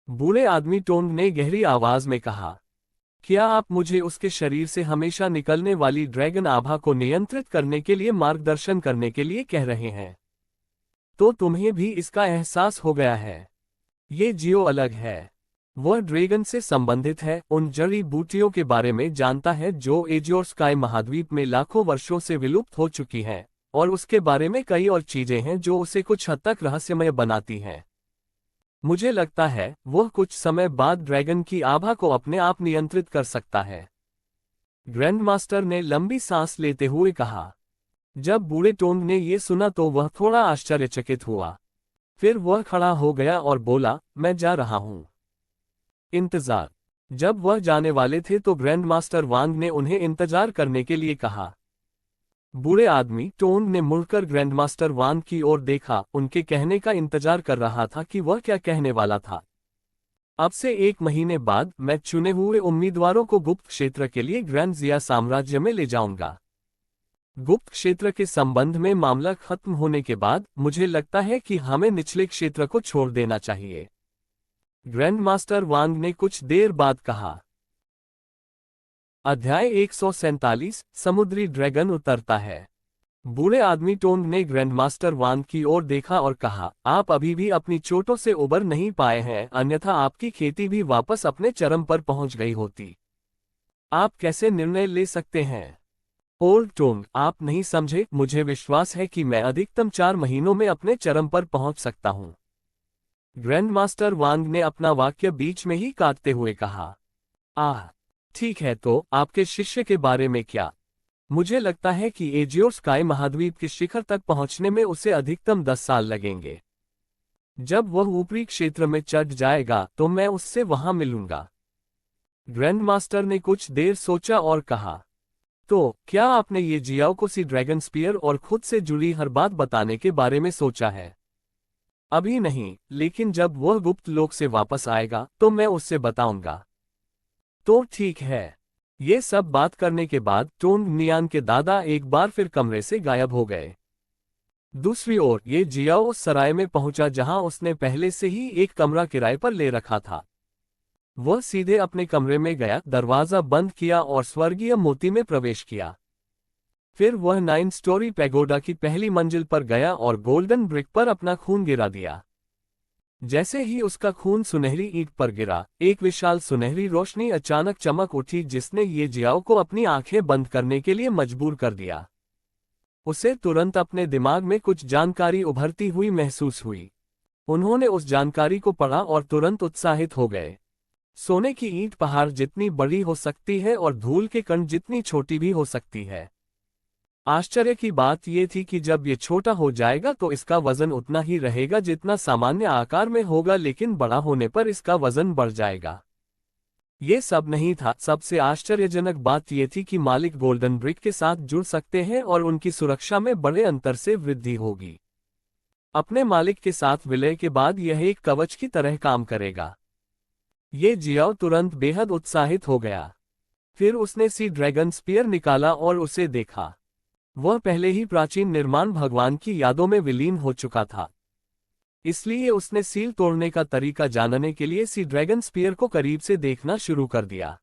बूढ़े आदमी टोंग ने गहरी आवाज में कहा, क्या आप मुझे उसके शरीर से हमेशा निकलने वाली ड्रैगन आभा को नियंत्रित करने के लिए मार्गदर्शन करने के लिए कह रहे हैं? तो तुम्हें भी इसका एहसास हो गया है। ये जियो अलग है। वह ड्रैगन से संबंधित है, उन जड़ी बूटियों के बारे में जानता है जो एजियोर स्काई महाद्वीप में लाखों वर्षों से विलुप्त हो चुकी हैं, और उसके बारे में कई और चीजें हैं जो उसे कुछ हद तक रहस्यमय बनाती हैं। मुझे लगता है वह कुछ समय बाद ड्रैगन की आभा को अपने आप नियंत्रित कर सकता है। ग्रैंडमास्टर ने लंबी सांस लेते हुए कहा। जब बूढ़े टोंग ने यह सुना तो वह थोड़ा आश्चर्यचकित हुआ। फिर वह खड़ा हो गया और बोला, मैं जा रहा हूं। इंतजार। जब वह जाने वाले थे तो ग्रैंडमास्टर वांग ने उन्हें इंतजार करने के लिए कहा। बूढ़े आदमी टोंग ने मुड़कर ग्रैंडमास्टर वांग की ओर देखा, उनके कहने का इंतजार कर रहा था कि वह क्या कहने वाला था। अब से 1 महीने बाद मैं चुने हुए उम्मीदवारों को गुप्त क्षेत्र के लिए ग्रैंड जिया साम्राज्य में ले जाऊंगा। गुप्त क्षेत्र के संबंध में मामला खत्म होने के बाद मुझे लगता है कि हमें निचले क्षेत्र को छोड़ देना चाहिए। ग्रैंडमास्टर वांग ने कुछ देर बाद कहा। अध्याय 147 समुद्री ड्रैगन उतरता है। बूढ़े आदमी टोंग ने ग्रैंडमास्टर वांग की ओर देखा और कहा, आप अभी भी अपनी चोटों से उबर नहीं पाए हैं, अन्यथा आपकी खेती भी वापस अपने चरम पर पहुंच गई होती। आप कैसे निर्णय ले सकते हैं? ओल्ड टोंग, आप नहीं समझे, मुझे विश्वास है कि मैं अधिकतम 4 महीनों में अपने चरम पर पहुंच सकता हूं। ग्रैंडमास्टर वांग ने अपना वाक्य बीच में ही काटते हुए कहा। आह, ठीक है, तो आपके शिष्य के बारे में क्या? मुझे लगता है कि एजियो स्काई महाद्वीप के शिखर तक पहुंचने में उसे अधिकतम 10 साल लगेंगे। जब वह ऊपरी क्षेत्र में चढ़ जाएगा तो मैं उससे वहां मिलूंगा। ग्रैंडमास्टर ने कुछ देर सोचा और कहा, तो क्या आपने ये जियाओ को सी ड्रैगन स्पीयर और खुद से जुड़ी हर बात बताने के बारे में सोचा है? अभी नहीं, लेकिन जब वह गुप्त लोक से वापस आएगा तो मैं उससे बताऊंगा। तो ठीक है। ये सब बात करने के बाद टोंग नियान के दादा एक बार फिर कमरे से गायब हो गए। दूसरी ओर ये जियाओ उस सराय में पहुंचा जहां उसने पहले से ही एक कमरा किराए पर ले रखा था। वह सीधे अपने कमरे में गया, दरवाजा बंद किया और स्वर्गीय मोती में प्रवेश किया। फिर वह 9 स्टोरी पैगोडा की पहली मंजिल पर गया और गोल्डन ब्रिक पर अपना खून गिरा दिया। जैसे ही उसका खून सुनहरी ईंट पर गिरा, एक विशाल सुनहरी रोशनी अचानक चमक उठी जिसने ये जियाओ को अपनी आंखें बंद करने के लिए मजबूर कर दिया। उसे तुरंत अपने दिमाग में कुछ जानकारी उभरती हुई महसूस हुई। उन्होंने उस जानकारी को पढ़ा और तुरंत उत्साहित हो गए। सोने की ईंट पहाड़ जितनी बड़ी हो सकती है और धूल के कण जितनी छोटी भी हो सकती है। आश्चर्य की बात यह थी कि जब ये छोटा हो जाएगा तो इसका वजन उतना ही रहेगा जितना सामान्य आकार में होगा, लेकिन बड़ा होने पर इसका वजन बढ़ जाएगा। ये सब नहीं था, सबसे आश्चर्यजनक बात यह थी कि मालिक गोल्डन ब्रिक के साथ जुड़ सकते हैं और उनकी सुरक्षा में बड़े अंतर से वृद्धि होगी। अपने मालिक के साथ विलय के बाद यह एक कवच की तरह काम करेगा। ये जियाओ तुरंत बेहद उत्साहित हो गया। फिर उसने सी ड्रैगन स्पीयर निकाला और उसे देखा। वह पहले ही प्राचीन निर्माण भगवान की यादों में विलीन हो चुका था। इसलिए उसने सील तोड़ने का तरीका जानने के लिए सी ड्रैगन स्पीयर को करीब से देखना शुरू कर दिया।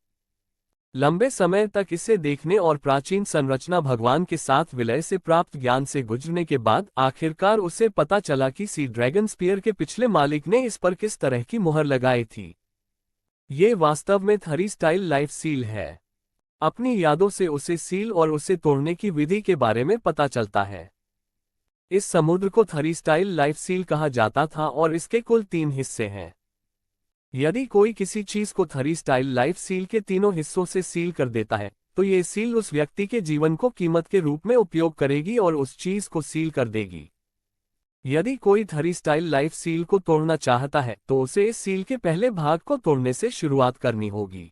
लंबे समय तक इसे देखने और प्राचीन संरचना भगवान के साथ विलय से प्राप्त ज्ञान से गुजरने के बाद आखिरकार उसे पता चला कि सी ड्रैगन स्पीयर के पिछले मालिक ने इस पर किस तरह की मुहर लगाई थी। ये वास्तव में थरी स्टाइल लाइफ सील है। अपनी यादों से उसे सील और उसे तोड़ने की विधि के बारे में पता चलता है। इस समुद्र को थरी स्टाइल लाइफ सील कहा जाता था और इसके कुल 3 हिस्से हैं। यदि कोई किसी चीज को थरी स्टाइल लाइफ सील के तीनों हिस्सों से सील कर देता है तो ये सील उस व्यक्ति के जीवन को कीमत के रूप में उपयोग करेगी और उस चीज को सील कर देगी। यदि कोई थरी स्टाइल लाइफ सील को तोड़ना चाहता है तो उसे इस सील के पहले भाग को तोड़ने से शुरुआत करनी होगी।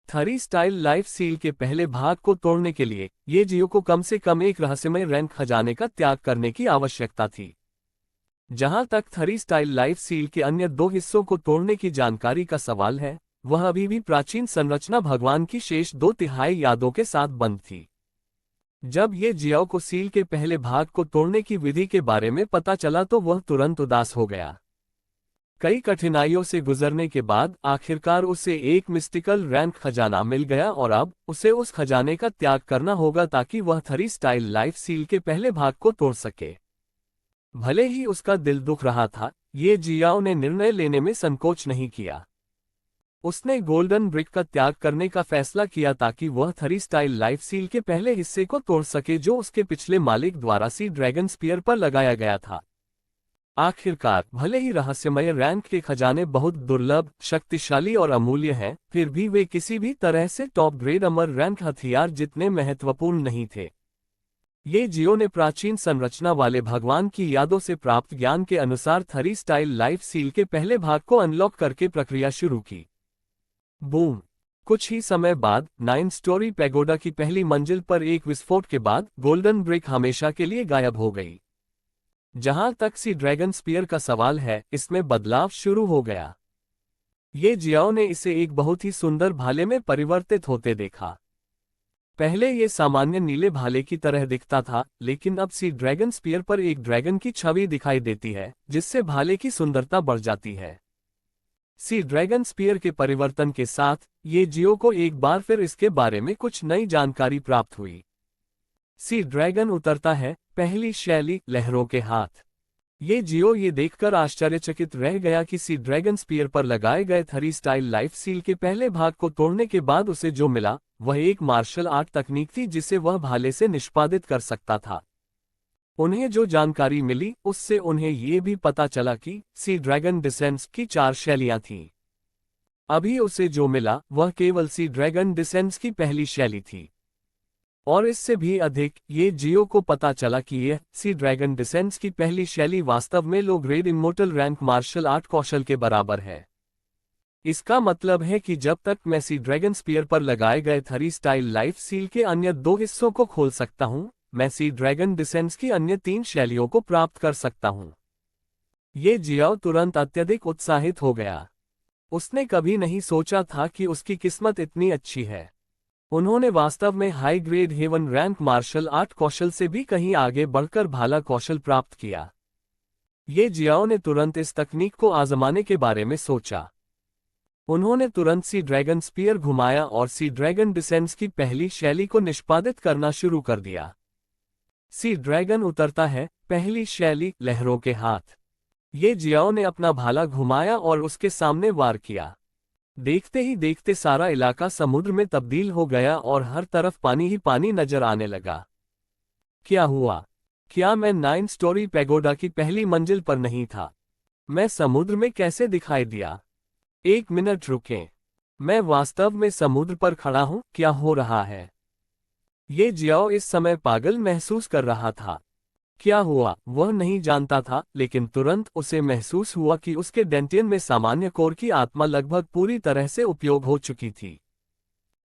थरी स्टाइल लाइफ सील के पहले भाग को तोड़ने के लिए ये जियो को कम से कम एक रहस्यमय रैंक खजाने का त्याग करने की आवश्यकता थी। जहां तक थरी स्टाइल लाइफ सील के अन्य 2 हिस्सों को तोड़ने की जानकारी का सवाल है, वह अभी भी प्राचीन संरचना भगवान की शेष 2/3 यादों के साथ बंद थी। जब ये जियाओ को सील के पहले भाग को तोड़ने की विधि के बारे में पता चला तो वह तुरंत उदास हो गया। कई कठिनाइयों से गुजरने के बाद आखिरकार उसे एक मिस्टिकल रैंक खजाना मिल गया और अब उसे उस खजाने का त्याग करना होगा ताकि वह थरी स्टाइल लाइफ सील के पहले भाग को तोड़ सके। भले ही उसका दिल दुख रहा था, ये जियाओ ने निर्णय लेने में संकोच नहीं किया। उसने गोल्डन ब्रिक का त्याग करने का फैसला किया ताकि वह थरी स्टाइल लाइफ सील के पहले हिस्से को तोड़ सके जो उसके पिछले मालिक द्वारा सी ड्रैगन स्पीयर पर लगाया गया था। आखिरकार भले ही रहस्यमय रैंक के खजाने बहुत दुर्लभ, शक्तिशाली और अमूल्य हैं, फिर भी वे किसी भी तरह से टॉप ग्रेड अमर रैंक हथियार जितने महत्वपूर्ण नहीं थे। ये जियो ने प्राचीन संरचना वाले भगवान की यादों से प्राप्त ज्ञान के अनुसार थरी स्टाइल लाइफ सील के पहले भाग को अनलॉक करके प्रक्रिया शुरू की। बूम! कुछ ही समय बाद 9 स्टोरी पैगोडा की पहली मंजिल पर एक विस्फोट के बाद गोल्डन ब्रिक हमेशा के लिए गायब हो गई। जहां तक सी ड्रैगन स्पीयर का सवाल है, इसमें बदलाव शुरू हो गया। ये जियाओ ने इसे एक बहुत ही सुंदर भाले में परिवर्तित होते देखा। पहले ये सामान्य नीले भाले की तरह दिखता था, लेकिन अब सी ड्रैगन स्पीयर पर एक ड्रैगन की छवि दिखाई देती है, जिससे भाले की सुंदरता बढ़ जाती है। सी ड्रैगन स्पीयर के परिवर्तन के साथ ये जियो को एक बार फिर इसके बारे में कुछ नई जानकारी प्राप्त हुई। सी ड्रैगन उतरता है, पहली शैली, लहरों के हाथ। ये जियो ये देखकर आश्चर्यचकित रह गया कि सी ड्रैगन स्पीयर पर लगाए गए थरी स्टाइल लाइफ सील के पहले भाग को तोड़ने के बाद उसे जो मिला, वह एक मार्शल आर्ट तकनीक थी जिसे वह भाले से निष्पादित कर सकता था। उन्हें जो जानकारी मिली, उससे उन्हें ये भी पता चला कि सी ड्रैगन डिसेंट्स की 4 शैलियां थीं। अभी उसे जो मिला, वह केवल सी ड्रैगन डिसेंट्स की पहली शैली थी। और इससे भी अधिक, ये जियो को पता चला कि यह सी ड्रैगन डिसेंट्स की पहली शैली वास्तव में low grade immortal rank martial art कौशल के बराबर है। इसका मतलब है कि जब तक मैं सी ड्रैगन स्पीयर पर लगाए गए थरी स्टाइल लाइफ सील के अन्य 2 हिस्सों को खोल सकता हूं, मैं सी ड्रैगन डिसेंट्स की अन्य 3 शैलियों को प्राप्त कर सकता हूं। ये जियाओ तुरंत अत्यधिक उत्साहित हो गया। उसने कभी नहीं सोचा था कि उसकी किस्मत इतनी अच्छी है। उन्होंने वास्तव में high grade heaven rank martial art कौशल से भी कहीं आगे बढ़कर भाला कौशल प्राप्त किया। ये जियाओ ने तुरंत इस तकनीक को आजमाने के बारे में सोचा। उन्होंने तुरंत सी ड्रैगन स्पीयर घुमाया और सी ड्रैगन डिसेंट्स की पहली शैली को निष्पादित करना शुरू कर दिया। सी ड्रैगन उतरता है, पहली शैली, लहरों के हाथ। ये जियाओ ने अपना भाला घुमाया और उसके सामने वार किया। देखते ही देखते सारा इलाका समुद्र में तब्दील हो गया और हर तरफ पानी ही पानी नजर आने लगा। क्या हुआ? क्या मैं 9 स्टोरी पैगोडा की पहली मंजिल पर नहीं था? मैं समुद्र में कैसे दिखाई दिया? एक मिनट रुकें। मैं वास्तव में समुद्र पर खड़ा हूं, क्या हो रहा है? ये जियाओ इस समय पागल महसूस कर रहा था। क्या हुआ, वह नहीं जानता था, लेकिन तुरंत उसे महसूस हुआ कि उसके डेंटियन में सामान्य कोर की आत्मा लगभग पूरी तरह से उपयोग हो चुकी थी।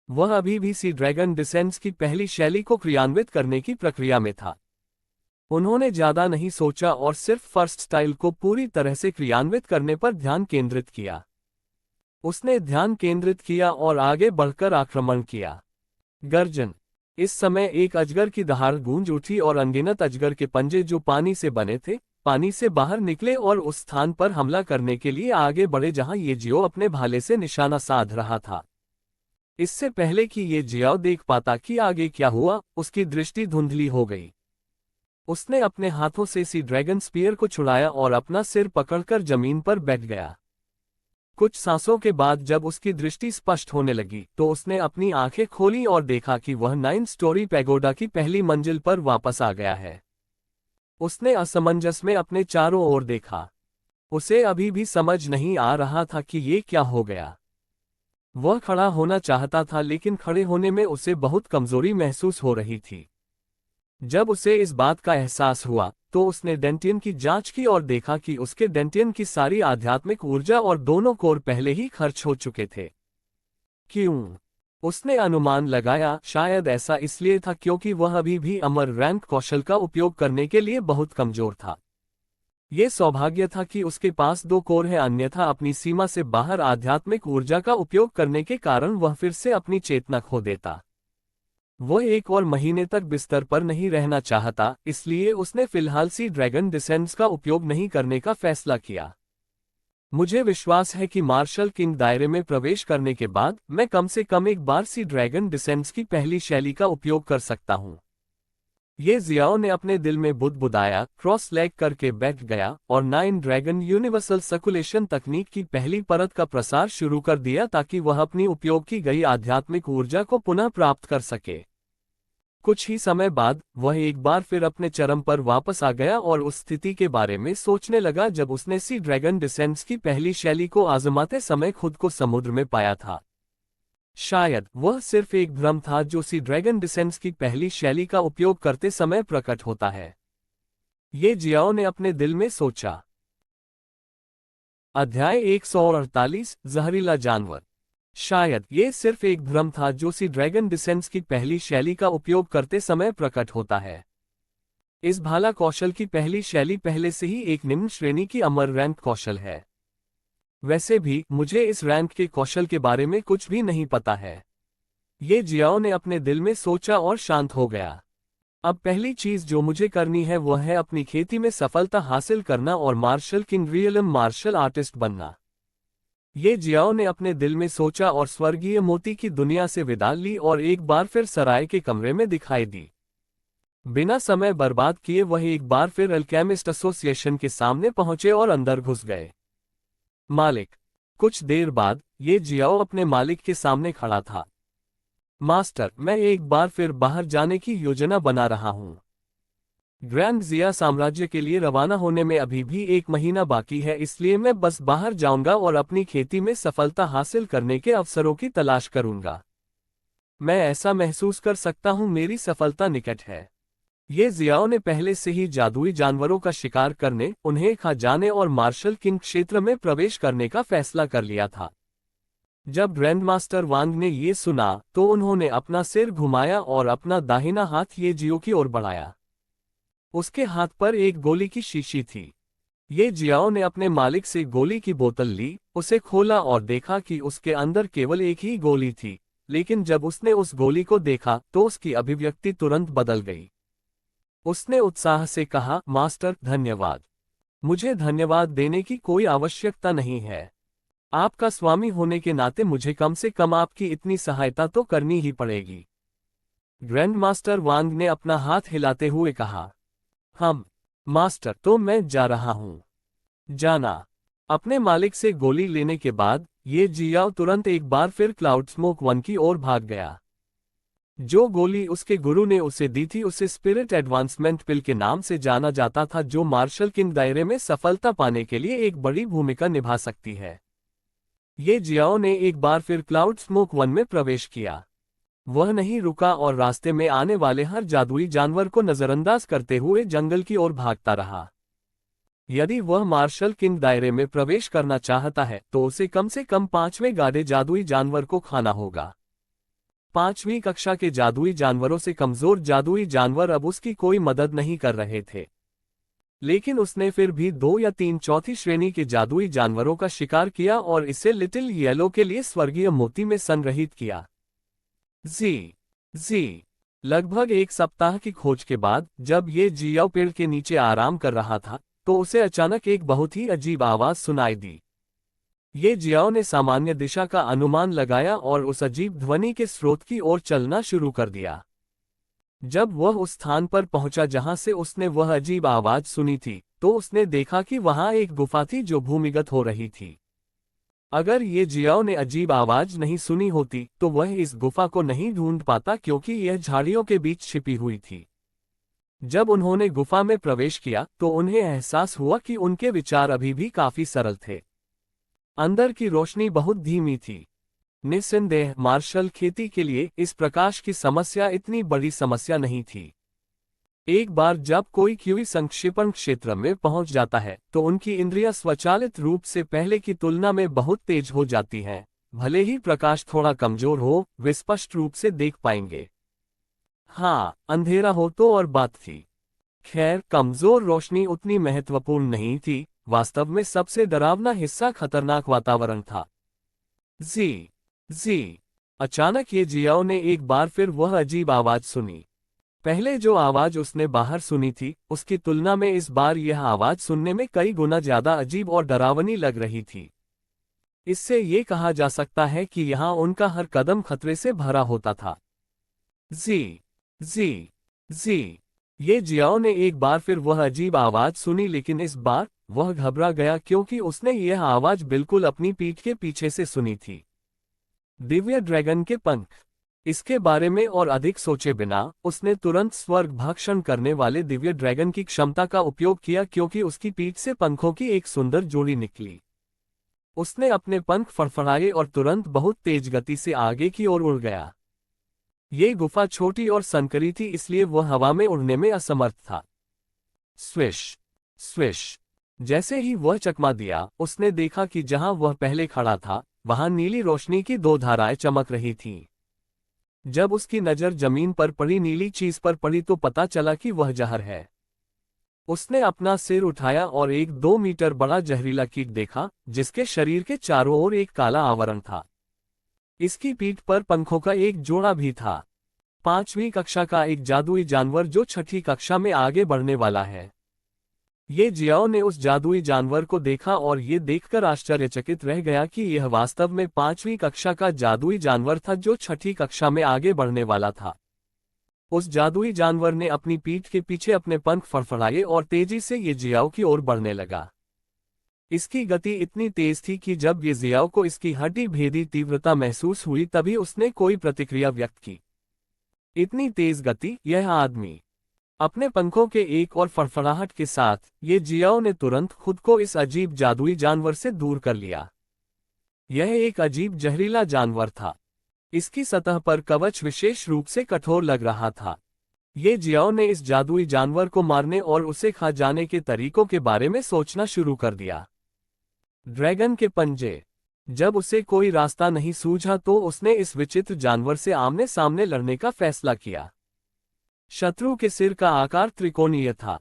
वह अभी भी सी ड्रैगन डिसेंट्स की पहली शैली को क्रियान्वित करने की प्रक्रिया में था। उन्होंने ज्यादा नहीं सोचा और सिर्फ फर्स्ट स्टाइल को पूरी तरह से क्रियान्वित करने पर ध्यान केंद्रित किया। उसने ध्यान केंद्रित किया और आगे बढ़कर आक्रमण किया। गर्जन। इस समय एक अजगर की दहाड़ गूंज उठी और अनगिनत अजगर के पंजे जो पानी से बने थे, पानी से बाहर निकले और उस स्थान पर हमला करने के लिए आगे बढ़े जहां ये जियो अपने भाले से निशाना साध रहा था। इससे पहले कि ये जियाओ देख पाता कि आगे क्या हुआ, उसकी दृष्टि धुंधली हो गई। उसने अपने हाथों से सी ड्रैगन स्पीयर को छुड़ाया और अपना सिर पकड़कर जमीन पर बैठ गया। कुछ सांसों के बाद जब उसकी दृष्टि स्पष्ट होने लगी, तो उसने अपनी आंखें खोली और देखा कि वह 9 स्टोरी पैगोडा की पहली मंजिल पर वापस आ गया है। उसने असमंजस में अपने चारों ओर देखा। उसे अभी भी समझ नहीं आ रहा था कि ये क्या हो गया। वह खड़ा होना चाहता था, लेकिन खड़े होने में उसे बहुत कमजोरी महसूस हो रही थी। जब उसे इस बात का एहसास हुआ, तो उसने डेंटियन की जांच की और देखा कि उसके डेंटियन की सारी आध्यात्मिक ऊर्जा और दोनों कोर पहले ही खर्च हो चुके थे। क्यों? उसने अनुमान लगाया, शायद ऐसा इसलिए था क्योंकि वह अभी भी अमर रैंक कौशल का उपयोग करने के लिए बहुत कमजोर था। ये सौभाग्य था कि उसके पास 2 कोर है, अन्यथा अपनी सीमा से बाहर आध्यात्मिक ऊर्जा का उपयोग करने के कारण वह फिर से अपनी चेतना खो देता। वह 1 और महीने तक बिस्तर पर नहीं रहना चाहता, इसलिए उसने फिलहाल सी ड्रैगन डिसेंट्स का उपयोग नहीं करने का फैसला किया। मुझे विश्वास है कि मार्शल किंग दायरे में प्रवेश करने के बाद मैं कम से कम एक बार सी ड्रैगन डिसेंट्स की पहली शैली का उपयोग कर सकता हूं। ये जियाओ ने अपने दिल में बुदबुदाया, क्रॉस लेग करके बैठ गया और 9 ड्रैगन यूनिवर्सल सर्कुलेशन तकनीक की पहली परत का प्रसार शुरू कर दिया ताकि वह अपनी उपयोग की गई आध्यात्मिक ऊर्जा को पुनः प्राप्त कर सके। कुछ ही समय बाद वह एक बार फिर अपने चरम पर वापस आ गया और उस स्थिति के बारे में सोचने लगा जब उसने सी ड्रैगन डिसेंट्स की पहली शैली को आजमाते समय खुद को समुद्र में पाया था। शायद वह सिर्फ एक भ्रम था जो सी ड्रैगन डिसेंट्स की पहली शैली का उपयोग करते समय प्रकट होता है। ये जियाओ ने अपने दिल में सोचा। अध्याय 148, जहरीला जानवर। शायद ये सिर्फ एक भ्रम था जो सी ड्रैगन डिसेंट्स की पहली शैली का उपयोग करते समय प्रकट होता है। इस भाला कौशल की पहली शैली पहले से ही एक निम्न श्रेणी की अमर रैंक कौशल है। वैसे भी मुझे इस रैंक के कौशल के बारे में कुछ भी नहीं पता है। ये जियाओ ने अपने दिल में सोचा और शांत हो गया। अब पहली चीज जो मुझे करनी है वह है अपनी खेती में सफलता हासिल करना और martial king realm martial artist बनना। ये जियाओ ने अपने दिल में सोचा और स्वर्गीय मोती की दुनिया से विदा ली और एक बार फिर सराय के कमरे में दिखाई दी। बिना समय बर्बाद किए वह एक बार फिर अल्केमिस्ट एसोसिएशन के सामने पहुंचे और अंदर घुस गए। मालिक। कुछ देर बाद ये जियाओ अपने मालिक के सामने खड़ा था। मास्टर, मैं एक बार फिर बाहर जाने की योजना बना रहा हूं। ग्रैंड जिया साम्राज्य के लिए रवाना होने में अभी भी 1 महीना बाकी है, इसलिए मैं बस बाहर जाऊंगा और अपनी खेती में सफलता हासिल करने के अवसरों की तलाश करूंगा। मैं ऐसा महसूस कर सकता हूं मेरी सफलता निकट है। ये जियाओ ने पहले से ही जादुई जानवरों का शिकार करने, उन्हें खा जाने और मार्शल किंग क्षेत्र में प्रवेश करने का फैसला कर लिया था। जब ग्रैंडमास्टर वांग ने ये सुना तो उन्होंने अपना सिर घुमाया और अपना दाहिना हाथ ये जियो की ओर बढ़ाया। उसके हाथ पर एक गोली की शीशी थी। ये जियाओ ने अपने मालिक से गोली की बोतल ली, उसे खोला और देखा कि उसके अंदर केवल एक ही गोली थी, लेकिन जब उसने उस गोली को देखा तो उसकी अभिव्यक्ति तुरंत बदल गई। उसने उत्साह से कहा, मास्टर, धन्यवाद। मुझे धन्यवाद देने की कोई आवश्यकता नहीं है। आपका स्वामी होने के नाते मुझे कम से कम आपकी इतनी सहायता तो करनी ही पड़ेगी। ग्रैंडमास्टर वांग ने अपना हाथ हिलाते हुए कहा। मास्टर, तो मैं जा रहा हूं। जाना। अपने मालिक से गोली लेने के बाद ये जियाओ तुरंत एक बार फिर क्लाउड स्मोक 1 की ओर भाग गया। जो गोली उसके गुरु ने उसे दी थी उसे स्पिरिट एडवांसमेंट पिल के नाम से जाना जाता था, जो मार्शल किंग दायरे में सफलता पाने के लिए एक बड़ी भूमिका निभा सकती है। ये जियाओ ने एक बार फिर क्लाउड स्मोक 1 में प्रवेश किया। वह नहीं रुका और रास्ते में आने वाले हर जादुई जानवर को नजरअंदाज करते हुए जंगल की ओर भागता रहा। यदि वह मार्शल किंग दायरे में प्रवेश करना चाहता है तो उसे कम से कम 5वें गाढ़े जादुई जानवर को खाना होगा। 5वीं कक्षा के जादुई जानवरों से कमजोर जादुई जानवर अब उसकी कोई मदद नहीं कर रहे थे, लेकिन उसने फिर भी 2 या 3 चौथी श्रेणी के जादुई जानवरों का शिकार किया और इसे लिटिल येलो के लिए स्वर्गीय मोती में संग्रहित किया। जी लगभग 1 सप्ताह की खोज के बाद जब ये जियाओ पेड़ के नीचे आराम कर रहा था तो उसे अचानक एक बहुत ही अजीब आवाज सुनाई दी। ये जियाओ ने सामान्य दिशा का अनुमान लगाया और उस अजीब ध्वनि के स्रोत की ओर चलना शुरू कर दिया। जब वह उस स्थान पर पहुंचा जहां से उसने वह अजीब आवाज सुनी थी तो उसने देखा कि वहां एक गुफा थी जो भूमिगत हो रही थी। अगर ये जियाओ ने अजीब आवाज नहीं सुनी होती तो वह इस गुफा को नहीं ढूंढ पाता, क्योंकि यह झाड़ियों के बीच छिपी हुई थी। जब उन्होंने गुफा में प्रवेश किया तो उन्हें एहसास हुआ कि उनके विचार अभी भी काफी सरल थे। अंदर की रोशनी बहुत धीमी थी। निस्संदेह मार्शल खेती के लिए इस प्रकाश की समस्या इतनी बड़ी समस्या नहीं थी। एक बार जब कोई कीवी संक्षेपण क्षेत्र में पहुंच जाता है तो उनकी इंद्रियां स्वचालित रूप से पहले की तुलना में बहुत तेज हो जाती हैं। भले ही प्रकाश थोड़ा कमजोर हो, वे स्पष्ट रूप से देख पाएंगे। हाँ, अंधेरा हो तो और बात थी। खैर, कमजोर रोशनी उतनी महत्वपूर्ण नहीं थी। वास्तव में सबसे डरावना हिस्सा खतरनाक वातावरण था। जी अचानक ये जियाओ ने एक बार फिर वह अजीब आवाज सुनी। पहले जो आवाज उसने बाहर सुनी थी उसकी तुलना में इस बार यह आवाज सुनने में कई गुना ज्यादा अजीब और डरावनी लग रही थी। इससे ये कहा जा सकता है कि यहाँ उनका हर कदम खतरे से भरा होता था। जी ये जियाओ ने एक बार फिर वह अजीब आवाज सुनी, लेकिन इस बार वह घबरा गया क्योंकि उसने यह आवाज बिल्कुल अपनी पीठ के पीछे से सुनी थी। दिव्य ड्रैगन के पंख। इसके बारे में और अधिक सोचे बिना उसने तुरंत स्वर्ग भक्षण करने वाले दिव्य ड्रैगन की क्षमता का उपयोग किया, क्योंकि उसकी पीठ से पंखों की एक सुंदर जोड़ी निकली। उसने अपने पंख फड़फड़ाए और तुरंत बहुत तेज गति से आगे की ओर उड़ गया। ये गुफा छोटी और संकरी थी, इसलिए वह हवा में उड़ने में असमर्थ था। स्विश जैसे ही वह चकमा दिया उसने देखा कि जहां वह पहले खड़ा था वहां नीली रोशनी की 2 धाराएं चमक रही थीं। जब उसकी नजर जमीन पर पड़ी नीली चीज पर पड़ी तो पता चला कि वह जहर है। उसने अपना सिर उठाया और एक 2 मीटर बड़ा जहरीला कीट देखा जिसके शरीर के चारों ओर एक काला आवरण था। इसकी पीठ पर पंखों का एक जोड़ा भी था। 5वीं कक्षा का एक जादुई जानवर जो 6ठी कक्षा में आगे बढ़ने वाला है। ये जियाओ ने उस जादुई जानवर को देखा और ये देखकर आश्चर्यचकित रह गया कि यह वास्तव में 5वीं कक्षा का जादुई जानवर था जो 6ठी कक्षा में आगे बढ़ने वाला था। उस जादुई जानवर ने अपनी पीठ के पीछे अपने पंख फड़फड़ाए और तेजी से ये जियाओ की ओर बढ़ने लगा। इसकी गति इतनी तेज थी कि जब ये जियाओ को इसकी हड्डी भेदी तीव्रता महसूस हुई तभी उसने कोई प्रतिक्रिया व्यक्त की। इतनी तेज गति, यह आदमी! अपने पंखों के एक और फड़फड़ाहट के साथ ये जियाओ ने तुरंत खुद को इस अजीब जादुई जानवर से दूर कर लिया। यह एक अजीब जहरीला जानवर था। इसकी सतह पर कवच विशेष रूप से कठोर लग रहा था। ये जियाओ ने इस जादुई जानवर को मारने और उसे खा जाने के तरीकों के बारे में सोचना शुरू कर दिया। ड्रैगन के पंजे। जब उसे कोई रास्ता नहीं सूझा तो उसने इस विचित्र जानवर से आमने सामने लड़ने का फैसला किया। शत्रु के सिर का आकार त्रिकोणीय था।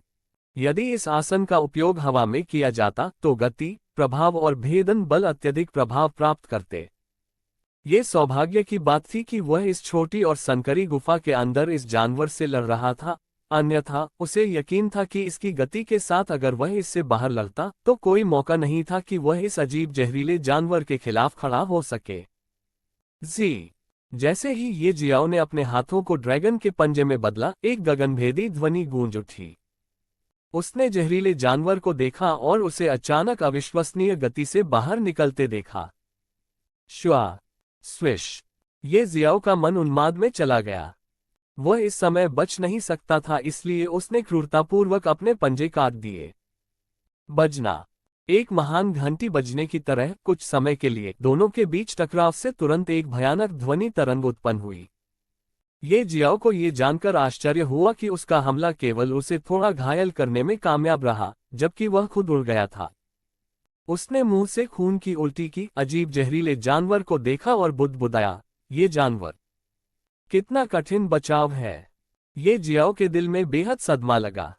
यदि इस आसन का उपयोग हवा में किया जाता तो गति, प्रभाव और भेदन बल अत्यधिक प्रभाव प्राप्त करते। ये सौभाग्य की बात थी कि वह इस छोटी और संकरी गुफा के अंदर इस जानवर से लड़ रहा था, अन्यथा उसे यकीन था कि इसकी गति के साथ अगर वह इससे बाहर लड़ता तो कोई मौका नहीं था कि वह इस अजीब जहरीले जानवर के खिलाफ खड़ा हो सके। जैसे ही ये जियाओ ने अपने हाथों को ड्रैगन के पंजे में बदला, एक गगनभेदी ध्वनि गूंज उठी। उसने जहरीले जानवर को देखा और उसे अचानक अविश्वसनीय गति से बाहर निकलते देखा। श्वा, स्विश! ये जियाओ का मन उन्माद में चला गया। वह इस समय बच नहीं सकता था, इसलिए उसने क्रूरतापूर्वक अपने पंजे काट दिए। बजना। एक महान घंटी बजने की तरह कुछ समय के लिए दोनों के बीच टकराव से तुरंत एक भयानक ध्वनि तरंग उत्पन्न हुई। ये जियाओ को ये जानकर आश्चर्य हुआ कि उसका हमला केवल उसे थोड़ा घायल करने में कामयाब रहा, जबकि वह खुद उड़ गया था। उसने मुंह से खून की उल्टी की अजीब जहरीले जानवर को देखा और बुदबुदाया, ये जानवर! कितना कठिन बचाव है! ये जियाओ के दिल में बेहद सदमा लगा।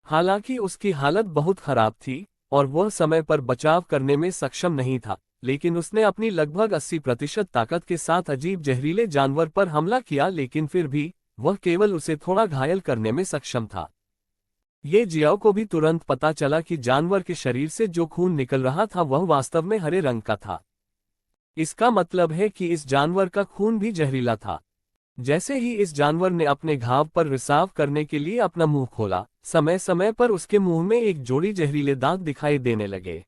हालांकि उसकी हालत बहुत खराब थी और वह समय पर बचाव करने में सक्षम नहीं था, लेकिन उसने अपनी लगभग 80% ताकत के साथ अजीब जहरीले जानवर पर हमला किया, लेकिन फिर भी वह केवल उसे थोड़ा घायल करने में सक्षम था। ये जियाओ को भी तुरंत पता चला कि जानवर के शरीर से जो खून निकल रहा था वह वास्तव में हरे रंग का था। इसका मतलब है कि इस जानवर का खून भी जहरीला था। जैसे ही इस जानवर ने अपने घाव पर रिसाव करने के लिए अपना मुंह खोला, समय समय पर उसके मुंह में एक जोड़ी जहरीले दांत दिखाई देने लगे।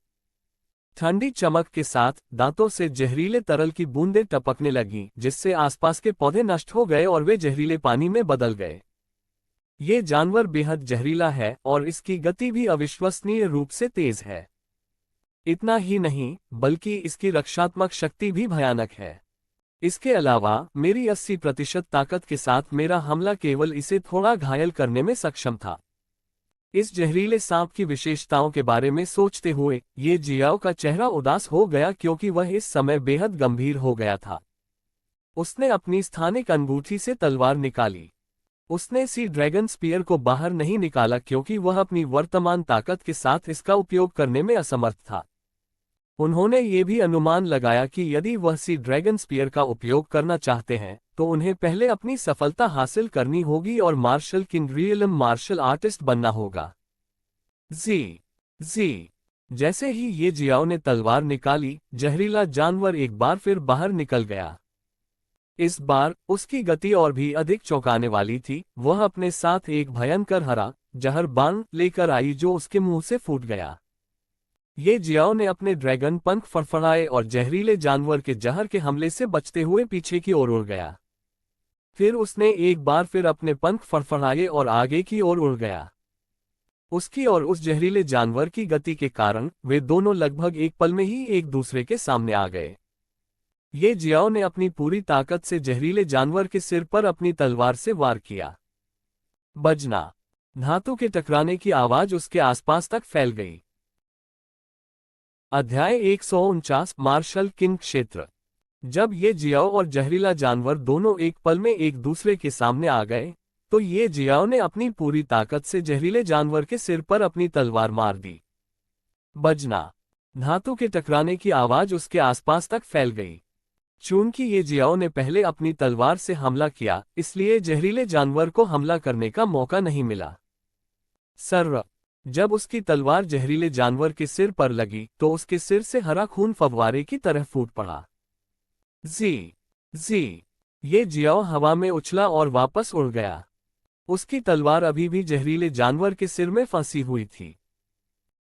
ठंडी चमक के साथ दांतों से जहरीले तरल की बूंदें टपकने लगीं, जिससे आसपास के पौधे नष्ट हो गए और वे जहरीले पानी में बदल गए। ये जानवर बेहद जहरीला है और इसकी गति भी अविश्वसनीय रूप से तेज है। इतना ही नहीं, बल्कि इसकी रक्षात्मक शक्ति भी भयानक है। इसके अलावा मेरी 80% ताकत के साथ मेरा हमला केवल इसे थोड़ा घायल करने में सक्षम था। इस जहरीले सांप की विशेषताओं के बारे में सोचते हुए ये जियाओ का चेहरा उदास हो गया, क्योंकि वह इस समय बेहद गंभीर हो गया था। उसने अपनी स्थानिक अंगूठी से तलवार निकाली। उसने सी ड्रैगन स्पीयर को बाहर नहीं निकाला क्योंकि वह अपनी वर्तमान ताकत के साथ इसका उपयोग करने में असमर्थ था। उन्होंने ये भी अनुमान लगाया कि यदि वह सी ड्रैगन स्पीयर का उपयोग करना चाहते हैं तो उन्हें पहले अपनी सफलता हासिल करनी होगी और martial king realm martial artist बनना होगा। जैसे ही ये जियाओ ने तलवार निकाली, जहरीला जानवर एक बार फिर बाहर निकल गया। इस बार उसकी गति और भी अधिक चौंकाने वाली थी। वह अपने साथ एक भयंकर हरा जहर बाण लेकर आई जो उसके मुंह से फूट गया। ये जियाओ ने अपने ड्रैगन पंख फड़फड़ाए और जहरीले जानवर के जहर के हमले से बचते हुए पीछे की ओर उड़ गया। फिर उसने एक बार फिर अपने पंख फड़फड़ाए और आगे की ओर उड़ गया। उसकी और उस जहरीले जानवर की गति के कारण वे दोनों लगभग एक पल में ही एक दूसरे के सामने आ गए। ये जियाओ ने अपनी पूरी ताकत से जहरीले जानवर के सिर पर अपनी तलवार से वार किया। बजना। धातु के टकराने की आवाज उसके आसपास तक फैल गई। अध्याय 149 मार्शल किंग क्षेत्र। जब ये जियाओ और जहरीला जानवर दोनों एक पल में एक दूसरे के सामने आ गए तो ये जियाओ ने अपनी पूरी ताकत से जहरीले जानवर के सिर पर अपनी तलवार मार दी। बजना। धातु के टकराने की आवाज उसके आसपास तक फैल गई। चूंकि ये जियाओ ने पहले अपनी तलवार से हमला किया, इसलिए जहरीले जानवर को हमला करने का मौका नहीं मिला। सर्र। जब उसकी तलवार जहरीले जानवर के सिर पर लगी तो उसके सिर से हरा खून फव्वारे की तरह फूट पड़ा। जी। ये जियाओ हवा में उछला और वापस उड़ गया। उसकी तलवार अभी भी जहरीले जानवर के सिर में फंसी हुई थी।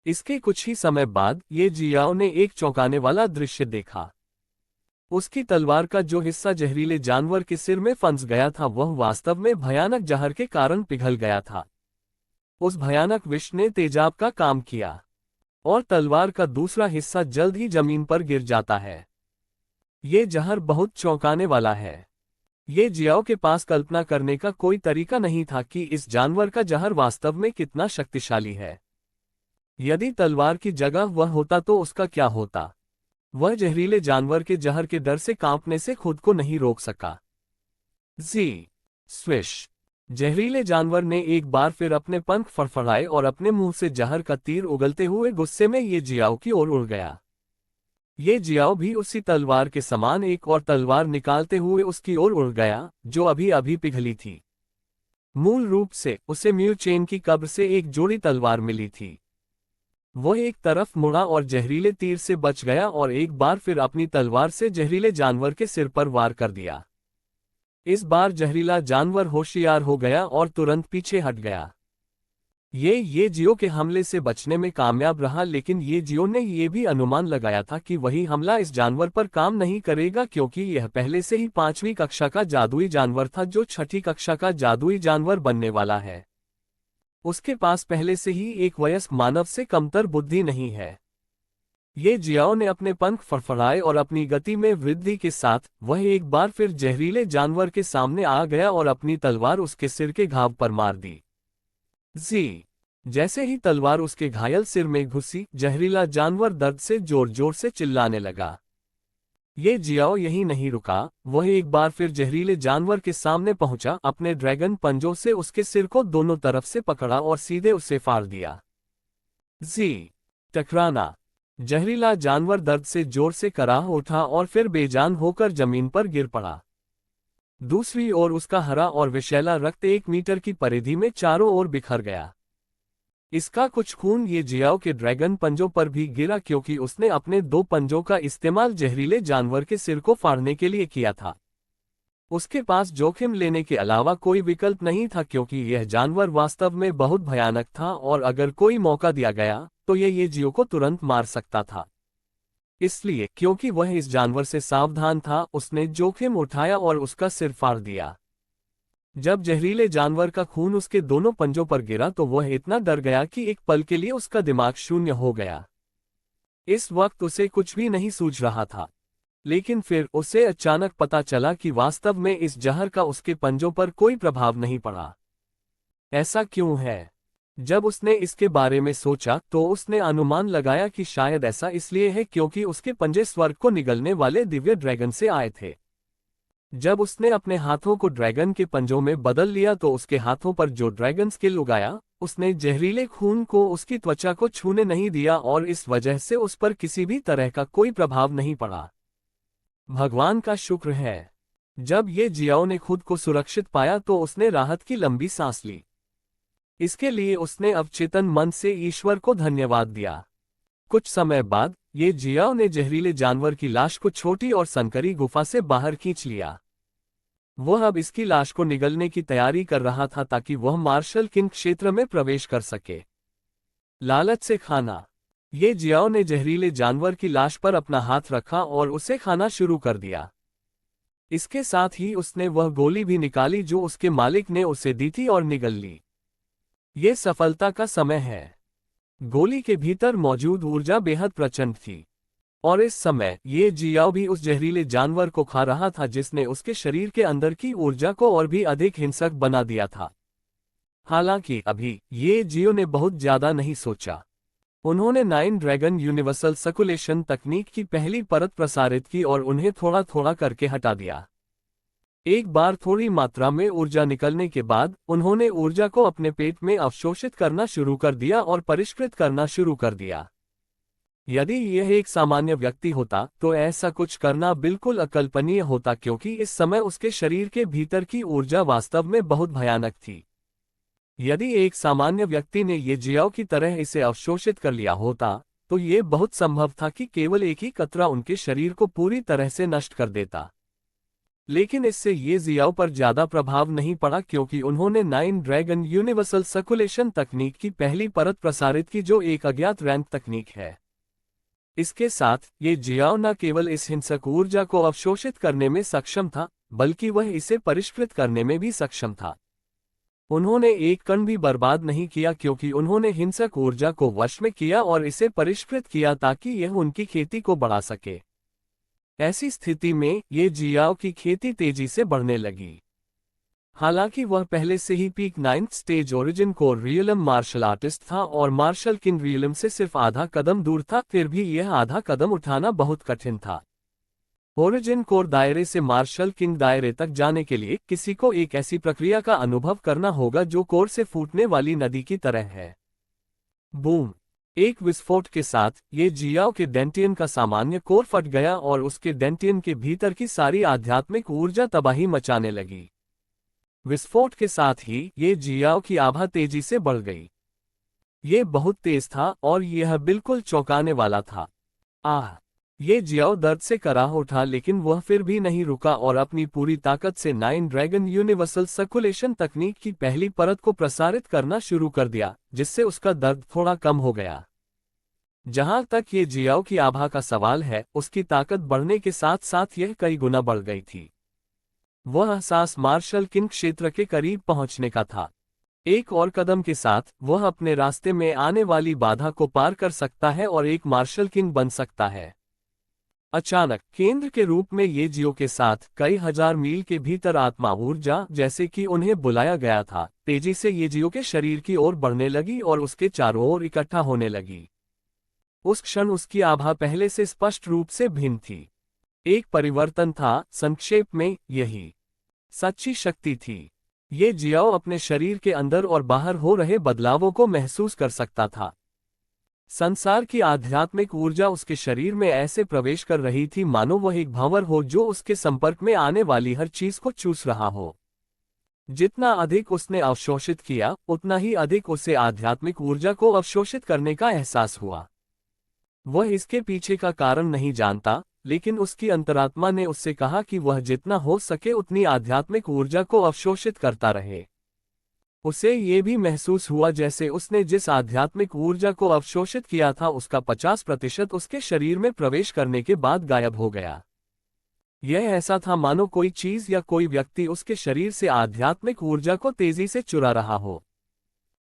इसके कुछ ही समय बाद ये जियाओ ने एक चौंकाने वाला दृश्य देखा। उसकी तलवार का जो हिस्सा जहरीले जानवर के सिर में फंस गया था वह वास्तव में भयानक जहर के कारण पिघल गया था। उस भयानक विष ने तेजाब का काम किया और तलवार का दूसरा हिस्सा जल्द ही जमीन पर गिर जाता है। ये जहर बहुत चौंकाने वाला है। ये जियाओ के पास कल्पना करने का कोई तरीका नहीं था कि इस जानवर का जहर वास्तव में कितना शक्तिशाली है। यदि तलवार की जगह वह होता तो उसका क्या होता? वह जहरीले जानवर के जहर के डर से कांपने से खुद को नहीं रोक सका। जी स्विश! जहरीले जानवर ने एक बार फिर अपने पंख फड़फड़ाए और अपने मुंह से जहर का तीर उगलते हुए गुस्से में ये जियाओ की ओर उड़ गया। ये जियाओ भी उसी तलवार के समान एक और तलवार निकालते हुए उसकी ओर उड़ गया, जो अभी अभी पिघली थी। मूल रूप से उसे म्यू चेन की कब्र से एक जोड़ी तलवार मिली थी। वह एक तरफ मुड़ा और जहरीले तीर से बच गया और एक बार फिर अपनी तलवार से जहरीले जानवर के सिर पर वार कर दिया। इस बार जहरीला जानवर होशियार हो गया और तुरंत पीछे हट गया। ये जियो के हमले से बचने में कामयाब रहा, लेकिन ये जियो ने यह भी अनुमान लगाया था कि वही हमला इस जानवर पर काम नहीं करेगा, क्योंकि यह पहले से ही 5वीं कक्षा का जादुई जानवर था जो 6ठी कक्षा का जादुई जानवर बनने वाला है। उसके पास पहले से ही एक वयस्क मानव से कमतर बुद्धि नहीं है। ये जियाओ ने अपने पंख फड़फड़ाए और अपनी गति में वृद्धि के साथ वह एक बार फिर जहरीले जानवर के सामने आ गया और अपनी तलवार उसके सिर के घाव पर मार दी। जी! जैसे ही तलवार उसके घायल सिर में घुसी, जहरीला जानवर दर्द से जोर जोर से चिल्लाने लगा। ये जियाओ यहीं नहीं रुका, वह एक बार फिर जहरीले जानवर के सामने पहुंचा, अपने ड्रैगन पंजों से उसके सिर को दोनों तरफ से पकड़ा और सीधे उसे फाड़ दिया। जी! टकराना! जहरीला जानवर दर्द से जोर से कराह उठा और फिर बेजान होकर जमीन पर गिर पड़ा। दूसरी ओर उसका हरा और विषैला रक्त 1 मीटर की परिधि में चारों ओर बिखर गया। इसका कुछ खून ये जियाओ के ड्रैगन पंजों पर भी गिरा, क्योंकि उसने अपने 2 पंजों का इस्तेमाल जहरीले जानवर के सिर को फाड़ने के लिए किया था। उसके पास जोखिम लेने के अलावा कोई विकल्प नहीं था, क्योंकि यह जानवर वास्तव में बहुत भयानक था और अगर कोई मौका दिया गया तो ये जियो को तुरंत मार सकता था। इसलिए क्योंकि वह इस जानवर से सावधान था, उसने जोखिम उठाया और उसका सिर फाड़ दिया। जब जहरीले जानवर का खून उसके दोनों पंजों पर गिरा तो वह इतना डर गया कि एक पल के लिए उसका दिमाग शून्य हो गया। इस वक्त उसे कुछ भी नहीं सूझ रहा था, लेकिन फिर उसे अचानक पता चला कि वास्तव में इस जहर का उसके पंजों पर कोई प्रभाव नहीं पड़ा। ऐसा क्यों है? जब उसने इसके बारे में सोचा तो उसने अनुमान लगाया कि शायद ऐसा इसलिए है क्योंकि उसके पंजे स्वर्ग को निगलने वाले दिव्य ड्रैगन से आए थे। जब उसने अपने हाथों को ड्रैगन के पंजों में बदल लिया तो उसके हाथों पर जो ड्रैगन स्किल उगाया, उसने जहरीले खून को उसकी त्वचा को छूने नहीं दिया और इस वजह से उस पर किसी भी तरह का कोई प्रभाव नहीं पड़ा। भगवान का शुक्र है। जब ये जियाओ ने खुद को सुरक्षित पाया तो उसने राहत की लंबी सांस ली। इसके लिए उसने अवचेतन मन से ईश्वर को धन्यवाद दिया। कुछ समय बाद ये जियाओ ने जहरीले जानवर की लाश को छोटी और संकरी गुफा से बाहर खींच लिया। वह अब इसकी लाश को निगलने की तैयारी कर रहा था ताकि वह मार्शल किंग क्षेत्र में प्रवेश कर सके। लालच से खाना। ये जियाओ ने जहरीले जानवर की लाश पर अपना हाथ रखा और उसे खाना शुरू कर दिया। इसके साथ ही उसने वह गोली भी निकाली जो उसके मालिक ने उसे दी थी और निगल ली। ये सफलता का समय है। गोली के भीतर मौजूद ऊर्जा बेहद प्रचंड थी और इस समय ये जियाओ भी उस जहरीले जानवर को खा रहा था जिसने उसके शरीर के अंदर की ऊर्जा को और भी अधिक हिंसक बना दिया था। हालांकि अभी ये जियो ने बहुत ज्यादा नहीं सोचा। उन्होंने 9 ड्रैगन यूनिवर्सल सर्कुलेशन तकनीक की पहली परत प्रसारित की और उन्हें थोड़ा थोड़ा करके हटा दिया। एक बार थोड़ी मात्रा में ऊर्जा निकलने के बाद उन्होंने ऊर्जा को अपने पेट में अवशोषित करना शुरू कर दिया और परिष्कृत करना शुरू कर दिया। यदि यह एक सामान्य व्यक्ति होता तो ऐसा कुछ करना बिल्कुल अकल्पनीय होता, क्योंकि इस समय उसके शरीर के भीतर की ऊर्जा वास्तव में बहुत भयानक थी। यदि एक सामान्य व्यक्ति ने ये जियाओ की तरह इसे अवशोषित कर लिया होता तो ये बहुत संभव था कि केवल एक ही कतरा उनके शरीर को पूरी तरह से नष्ट कर देता। लेकिन इससे ये जियाओ पर ज्यादा प्रभाव नहीं पड़ा क्योंकि उन्होंने 9 ड्रैगन यूनिवर्सल सर्कुलेशन तकनीक की पहली परत प्रसारित की जो एक अज्ञात रैंप तकनीक है। इसके साथ ये जियाओ न केवल इस हिंसक ऊर्जा को अवशोषित करने में सक्षम था, बल्कि वह इसे परिष्कृत करने में भी सक्षम था। उन्होंने एक कण भी बर्बाद नहीं किया क्योंकि उन्होंने हिंसक ऊर्जा को वश में किया और इसे परिष्कृत किया ताकि यह उनकी खेती को बढ़ा सके। ऐसी स्थिति में ये जियाओ की खेती तेजी से बढ़ने लगी। हालांकि वह पहले से ही peak 9th stage origin core realm martial artist था और मार्शल किंग रियलम से सिर्फ आधा कदम दूर था, फिर भी यह आधा कदम उठाना बहुत कठिन था। ओरिजिन कोर दायरे से मार्शल किंग दायरे तक जाने के लिए किसी को एक ऐसी प्रक्रिया का अनुभव करना होगा जो कोर से फूटने वाली नदी की तरह है। बूम! एक विस्फोट के साथ ये जियाओ के डेंटियन का सामान्य कोर फट गया और उसके डेंटियन के भीतर की सारी आध्यात्मिक ऊर्जा तबाही मचाने लगी। विस्फोट के साथ ही ये जियाओ की आभा तेजी से बढ़ गई। ये बहुत तेज था और यह बिल्कुल चौंकाने वाला था। आह! ये जियाओ दर्द से कराह उठा लेकिन वह फिर भी नहीं रुका और अपनी पूरी ताकत से 9 ड्रैगन यूनिवर्सल सर्कुलेशन तकनीक की पहली परत को प्रसारित करना शुरू कर दिया, जिससे उसका दर्द थोड़ा कम हो गया। जहां तक ये जियाओ की आभा का सवाल है, उसकी ताकत बढ़ने के साथ साथ यह कई गुना बढ़ गई थी। वह एहसास मार्शल किंग क्षेत्र के करीब पहुंचने का था। एक और कदम के साथ वह अपने रास्ते में आने वाली बाधा को पार कर सकता है और एक मार्शल किंग बन सकता है। अचानक केंद्र के रूप में ये जियो के साथ कई हजार मील के भीतर आत्मा ऊर्जा, जैसे कि उन्हें बुलाया गया था, तेजी से ये जियो के शरीर की ओर बढ़ने लगी और उसके चारों ओर इकट्ठा होने लगी। उस क्षण उसकी आभा पहले से स्पष्ट रूप से भिन्न थी। एक परिवर्तन था, संक्षेप में यही सच्ची शक्ति थी। ये जियाओ अपने शरीर के अंदर और बाहर हो रहे बदलावों को महसूस कर सकता था। संसार की आध्यात्मिक ऊर्जा उसके शरीर में ऐसे प्रवेश कर रही थी मानो वह एक भंवर हो जो उसके संपर्क में आने वाली हर चीज को चूस रहा हो। जितना अधिक उसने अवशोषित किया, उतना ही अधिक उसे आध्यात्मिक ऊर्जा को अवशोषित करने का एहसास हुआ। वह इसके पीछे का कारण नहीं जानता, लेकिन उसकी अंतरात्मा ने उससे कहा कि वह जितना हो सके उतनी आध्यात्मिक ऊर्जा को अवशोषित करता रहे। उसे ये भी महसूस हुआ जैसे उसने जिस आध्यात्मिक ऊर्जा को अवशोषित किया था उसका 50% उसके शरीर में प्रवेश करने के बाद गायब हो गया। यह ऐसा था मानो कोई चीज या कोई व्यक्ति उसके शरीर से आध्यात्मिक ऊर्जा को तेजी से चुरा रहा हो।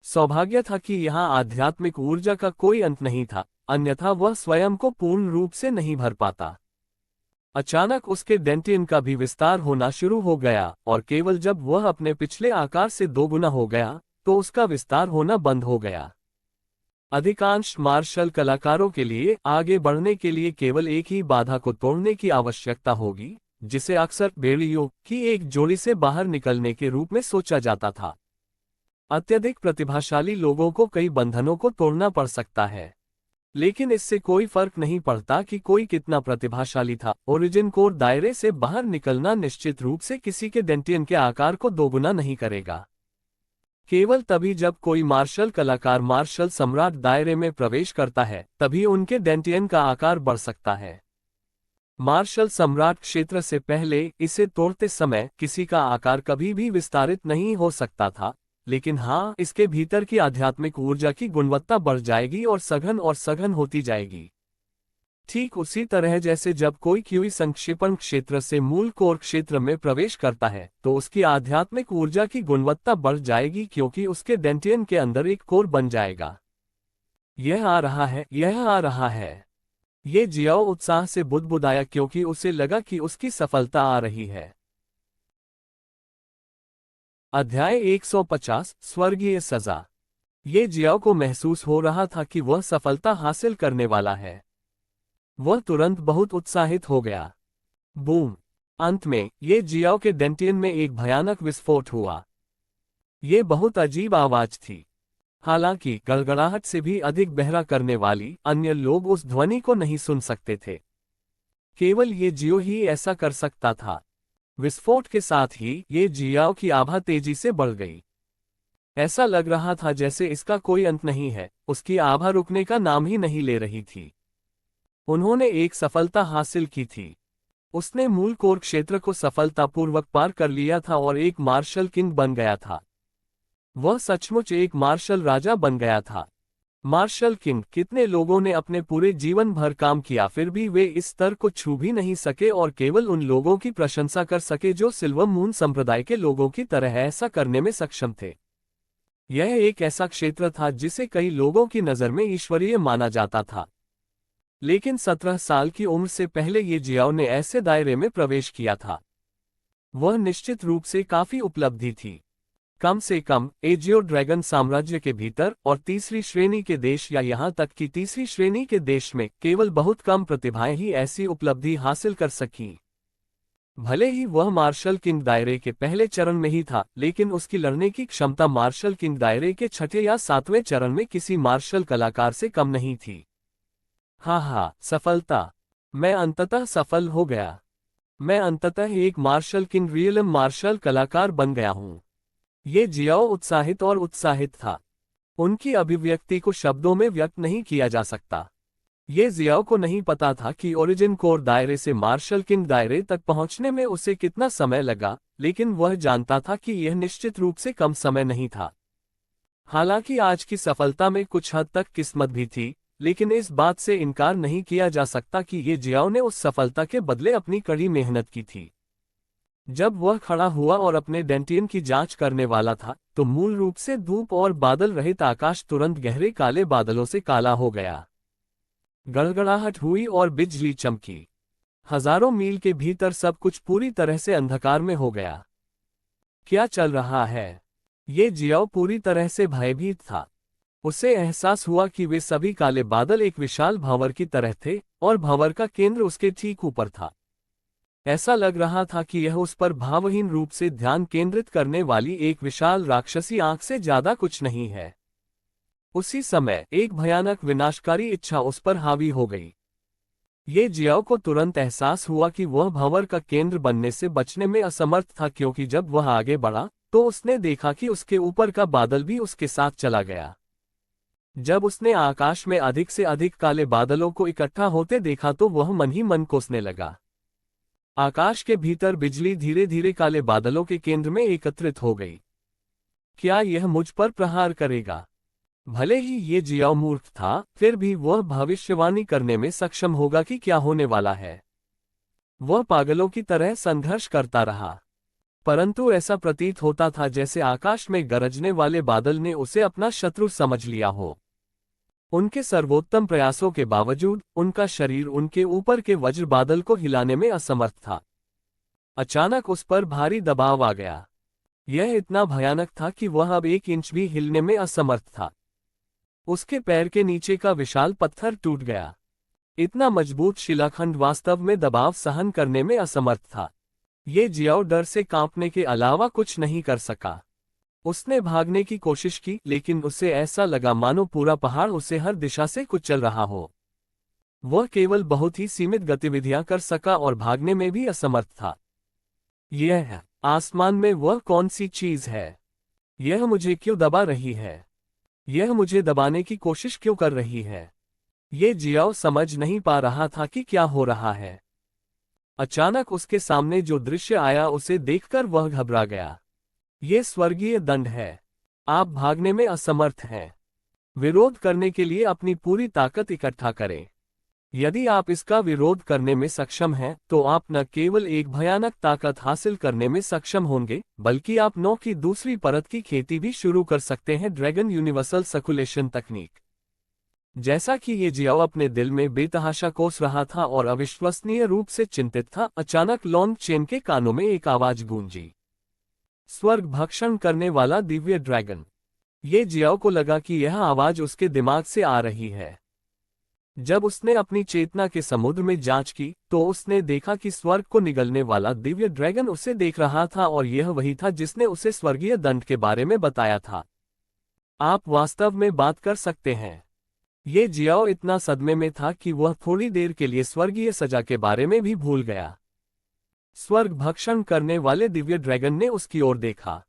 सौभाग्य था कि यहाँ आध्यात्मिक ऊर्जा का कोई अंत नहीं था, अन्यथा वह स्वयं को पूर्ण रूप से नहीं भर पाता। अचानक उसके डेंटियन का भी विस्तार होना शुरू हो गया और केवल जब वह अपने पिछले आकार से दोगुना हो गया, तो उसका विस्तार होना बंद हो गया। अधिकांश मार्शल कलाकारों के लिए आगे बढ़ने के लिए केवल एक ही बाधा को तोड़ने की आवश्यकता होगी, जिसे अक्सर बेड़ियों की एक जोड़ी से बाहर निकलने के रूप में सोचा जाता था। अत्यधिक प्रतिभाशाली लोगों को कई बंधनों को तोड़ना पड़ सकता है, लेकिन इससे कोई फर्क नहीं पड़ता कि कोई कितना प्रतिभाशाली था। ओरिजिन कोर दायरे से बाहर निकलना निश्चित रूप से किसी के डेंटियन के आकार को दोगुना नहीं करेगा। केवल तभी जब कोई मार्शल कलाकार मार्शल सम्राट दायरे में प्रवेश करता है, तभी उनके डेंटियन का आकार बढ़ सकता है। मार्शल सम्राट क्षेत्र से पहले इसे तोड़ते समय किसी का आकार कभी भी विस्तारित नहीं हो सकता था, लेकिन हाँ, इसके भीतर की आध्यात्मिक ऊर्जा की गुणवत्ता बढ़ जाएगी और सघन होती जाएगी। ठीक उसी तरह जैसे जब कोई क्यूई संक्षेपण क्षेत्र से मूल कोर क्षेत्र में प्रवेश करता है, तो उसकी आध्यात्मिक ऊर्जा की गुणवत्ता बढ़ जाएगी क्योंकि उसके डेंटियन के अंदर एक कोर बन जाएगा। यह आ रहा है, यह आ रहा है। ये जियाओ उत्साह से बुदबुदाया क्योंकि उसे लगा कि उसकी सफलता आ रही है। अध्याय 150 स्वर्गीय सजा। ये जियाओ को महसूस हो रहा था कि वह सफलता हासिल करने वाला है। वह तुरंत बहुत उत्साहित हो गया। बूम! अंत में ये जियाओ के डेंटियन में एक भयानक विस्फोट हुआ। ये बहुत अजीब आवाज थी। हालांकि गड़गड़ाहट से भी अधिक बहरा करने वाली अन्य लोग उस ध्वनि को नहीं सुन सकते थे। केवल ये जियो ही ऐसा कर सकता था। विस्फोट के साथ ही ये जियाओ की आभा तेजी से बढ़ गई। ऐसा लग रहा था जैसे इसका कोई अंत नहीं है, उसकी आभा रुकने का नाम ही नहीं ले रही थी। उन्होंने एक सफलता हासिल की थी। उसने मूल कोर क्षेत्र को सफलतापूर्वक पार कर लिया था और एक मार्शल किंग बन गया था। वह सचमुच एक मार्शल राजा बन गया था। Martial king. कितने लोगों ने अपने पूरे जीवन भर काम किया फिर भी वे इस स्तर को छू भी नहीं सके और केवल उन लोगों की प्रशंसा कर सके जो सिल्वर मून संप्रदाय के लोगों की तरह ऐसा करने में सक्षम थे। यह एक ऐसा क्षेत्र था जिसे कई लोगों की नज़र में ईश्वरीय माना जाता था। लेकिन 17 साल की उम्र से पहले ये जियाओ ने ऐसे दायरे में प्रवेश किया था। वह निश्चित रूप से काफी उपलब्धि थी। कम से कम एजियो ड्रैगन साम्राज्य के भीतर और तीसरी श्रेणी के देश या यहां तक कि तीसरी श्रेणी के देश में केवल बहुत कम प्रतिभाएं ही ऐसी उपलब्धि हासिल कर सकीं। भले ही वह मार्शल किंग दायरे के पहले चरण में ही था, लेकिन उसकी लड़ने की क्षमता मार्शल किंग दायरे के छठे या सातवें चरण में किसी मार्शल कलाकार से कम नहीं थी। हाँ, सफलता। मैं अंततः सफल हो गया। मैं अंततः एक मार्शल किंग रियलम मार्शल कलाकार बन गया हूं। ये जियाओ उत्साहित और उत्साहित था। उनकी अभिव्यक्ति को शब्दों में व्यक्त नहीं किया जा सकता। ये जियाओ को नहीं पता था कि ओरिजिन कोर दायरे से मार्शल किंग दायरे तक पहुंचने में उसे कितना समय लगा, लेकिन वह जानता था कि यह निश्चित रूप से कम समय नहीं था। हालांकि आज की सफलता में कुछ हद तक किस्मत भी थी, लेकिन इस बात से इनकार नहीं किया जा सकता कि ये जियाओ ने उस सफलता के बदले अपनी कड़ी मेहनत की थी। जब वह खड़ा हुआ और अपने डेंटियन की जांच करने वाला था, तो मूल रूप से धूप और बादल रहित आकाश तुरंत गहरे काले बादलों से काला हो गया। गड़गड़ाहट हुई और बिजली चमकी। हजारों मील के भीतर सब कुछ पूरी तरह से अंधकार में हो गया। क्या चल रहा है? ये जियाओ पूरी तरह से भयभीत था। उसे एहसास हुआ कि वे सभी काले बादल एक विशाल भंवर की तरह थे और भंवर का केंद्र उसके ठीक ऊपर था। ऐसा लग रहा था कि यह उस पर भावहीन रूप से ध्यान केंद्रित करने वाली एक विशाल राक्षसी आंख से ज्यादा कुछ नहीं है। उसी समय एक भयानक विनाशकारी इच्छा उस पर हावी हो गई। ये जियाओ को तुरंत एहसास हुआ कि वह भंवर का केंद्र बनने से बचने में असमर्थ था, क्योंकि जब वह आगे बढ़ा तो उसने देखा कि उसके ऊपर का बादल भी उसके साथ चला गया। जब उसने आकाश में अधिक से अधिक काले बादलों को इकट्ठा होते देखा तो वह मन ही मन कोसने लगा। आकाश के भीतर बिजली धीरे धीरे काले बादलों के केंद्र में एकत्रित हो गई। क्या यह मुझ पर प्रहार करेगा? भले ही ये जियाओ मूर्ख था, फिर भी वह भविष्यवाणी करने में सक्षम होगा कि क्या होने वाला है। वह पागलों की तरह संघर्ष करता रहा, परंतु ऐसा प्रतीत होता था जैसे आकाश में गरजने वाले बादल ने उसे अपना शत्रु समझ लिया हो। उनके सर्वोत्तम प्रयासों के बावजूद उनका शरीर उनके ऊपर के वज्र बादल को हिलाने में असमर्थ था। अचानक उस पर भारी दबाव आ गया। यह इतना भयानक था कि वह अब 1 इंच भी हिलने में असमर्थ था। उसके पैर के नीचे का विशाल पत्थर टूट गया। इतना मजबूत शिलाखंड वास्तव में दबाव सहन करने में असमर्थ था। ये जियाओ डर से कांपने के अलावा कुछ नहीं कर सका। उसने भागने की कोशिश की, लेकिन उसे ऐसा लगा मानो पूरा पहाड़ उसे हर दिशा से कुचल रहा हो। वह केवल बहुत ही सीमित गतिविधियां कर सका और भागने में भी असमर्थ था। यह आसमान में वह कौन सी चीज है? यह मुझे क्यों दबा रही है? यह मुझे दबाने की कोशिश क्यों कर रही है? ये जियाओ समझ नहीं पा रहा था कि क्या हो रहा है। अचानक उसके सामने जो दृश्य आया उसे देखकर वह घबरा गया। ये स्वर्गीय दंड है। आप भागने में असमर्थ हैं। विरोध करने के लिए अपनी पूरी ताकत इकट्ठा करें। यदि आप इसका विरोध करने में सक्षम हैं, तो आप न केवल एक भयानक ताकत हासिल करने में सक्षम होंगे, बल्कि आप 9 की दूसरी परत की खेती भी शुरू कर सकते हैं। ड्रैगन यूनिवर्सल सर्कुलेशन तकनीक। जैसा कि ये जियाओ अपने दिल में बेतहाशा कोस रहा था और अविश्वसनीय रूप से चिंतित था, अचानक लॉन्ग चेन के कानों में एक आवाज गूंजी। स्वर्ग भक्षण करने वाला दिव्य ड्रैगन। ये जियाओ को लगा कि यह आवाज उसके दिमाग से आ रही है। जब उसने अपनी चेतना के समुद्र में जांच की, तो उसने देखा कि स्वर्ग को निगलने वाला दिव्य ड्रैगन उसे देख रहा था और यह वही था जिसने उसे स्वर्गीय दंड के बारे में बताया था। आप वास्तव में बात कर सकते हैं। ये जियाओ इतना सदमे में था कि वह थोड़ी देर के लिए स्वर्गीय सजा के बारे में भी भूल गया। स्वर्ग भक्षण करने वाले दिव्य ड्रैगन ने उसकी ओर देखा।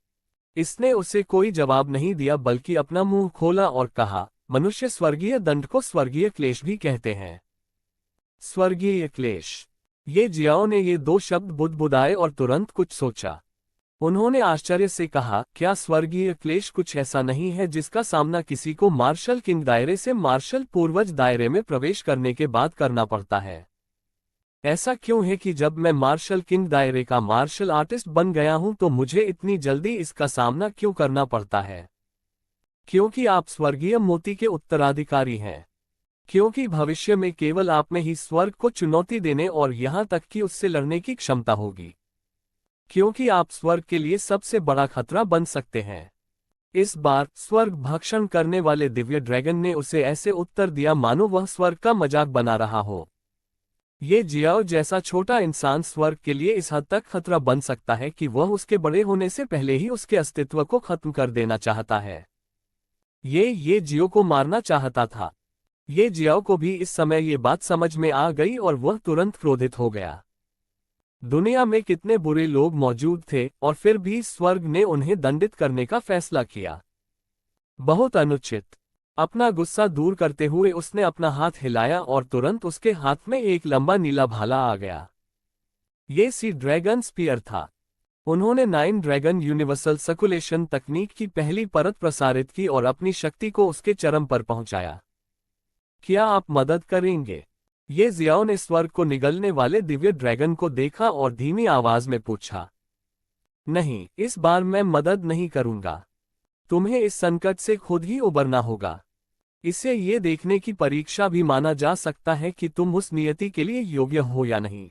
इसने उसे कोई जवाब नहीं दिया, बल्कि अपना मुंह खोला और कहा, मनुष्य स्वर्गीय दंड को स्वर्गीय क्लेश भी कहते हैं। स्वर्गीय क्लेश। ये जियाओ ने ये दो शब्द बुदबुदाए और तुरंत कुछ सोचा। उन्होंने आश्चर्य से कहा, क्या स्वर्गीय क्लेश कुछ ऐसा नहीं है जिसका सामना किसी को मार्शल किंग दायरे से मार्शल पूर्वज दायरे में प्रवेश करने के बाद करना पड़ता है? ऐसा क्यों है कि जब मैं मार्शल किंग दायरे का मार्शल आर्टिस्ट बन गया हूं तो मुझे इतनी जल्दी इसका सामना क्यों करना पड़ता है? क्योंकि आप स्वर्गीय मोती के उत्तराधिकारी हैं। क्योंकि भविष्य में केवल आप में ही स्वर्ग को चुनौती देने और यहां तक कि उससे लड़ने की क्षमता होगी। क्योंकि आप स्वर्ग के लिए सबसे बड़ा खतरा बन सकते हैं। इस बार स्वर्ग भक्षण करने वाले दिव्य ड्रैगन ने उसे ऐसे उत्तर दिया मानो वह स्वर्ग का मजाक बना रहा हो। ये जियाओ जैसा छोटा इंसान स्वर्ग के लिए इस हद तक खतरा बन सकता है कि वह उसके बड़े होने से पहले ही उसके अस्तित्व को खत्म कर देना चाहता है। ये जियो को मारना चाहता था। ये जियाओ को भी इस समय ये बात समझ में आ गई और वह तुरंत क्रोधित हो गया। दुनिया में कितने बुरे लोग मौजूद थे और फिर भी स्वर्ग ने उन्हें दंडित करने का फैसला किया। बहुत अनुचित। अपना गुस्सा दूर करते हुए उसने अपना हाथ हिलाया और तुरंत उसके हाथ में एक लंबा नीला भाला आ गया। ये सी ड्रैगन स्पीयर था। उन्होंने 9 ड्रैगन यूनिवर्सल सर्कुलेशन तकनीक की पहली परत प्रसारित की और अपनी शक्ति को उसके चरम पर पहुंचाया। क्या आप मदद करेंगे? ये जियाओ ने स्वर्ग को निगलने वाले दिव्य ड्रैगन को देखा और धीमी आवाज में पूछा। नहीं, इस बार मैं मदद नहीं करूंगा। तुम्हें इस संकट से खुद ही उबरना होगा। इसे ये देखने की परीक्षा भी माना जा सकता है कि तुम उस नियति के लिए योग्य हो या नहीं।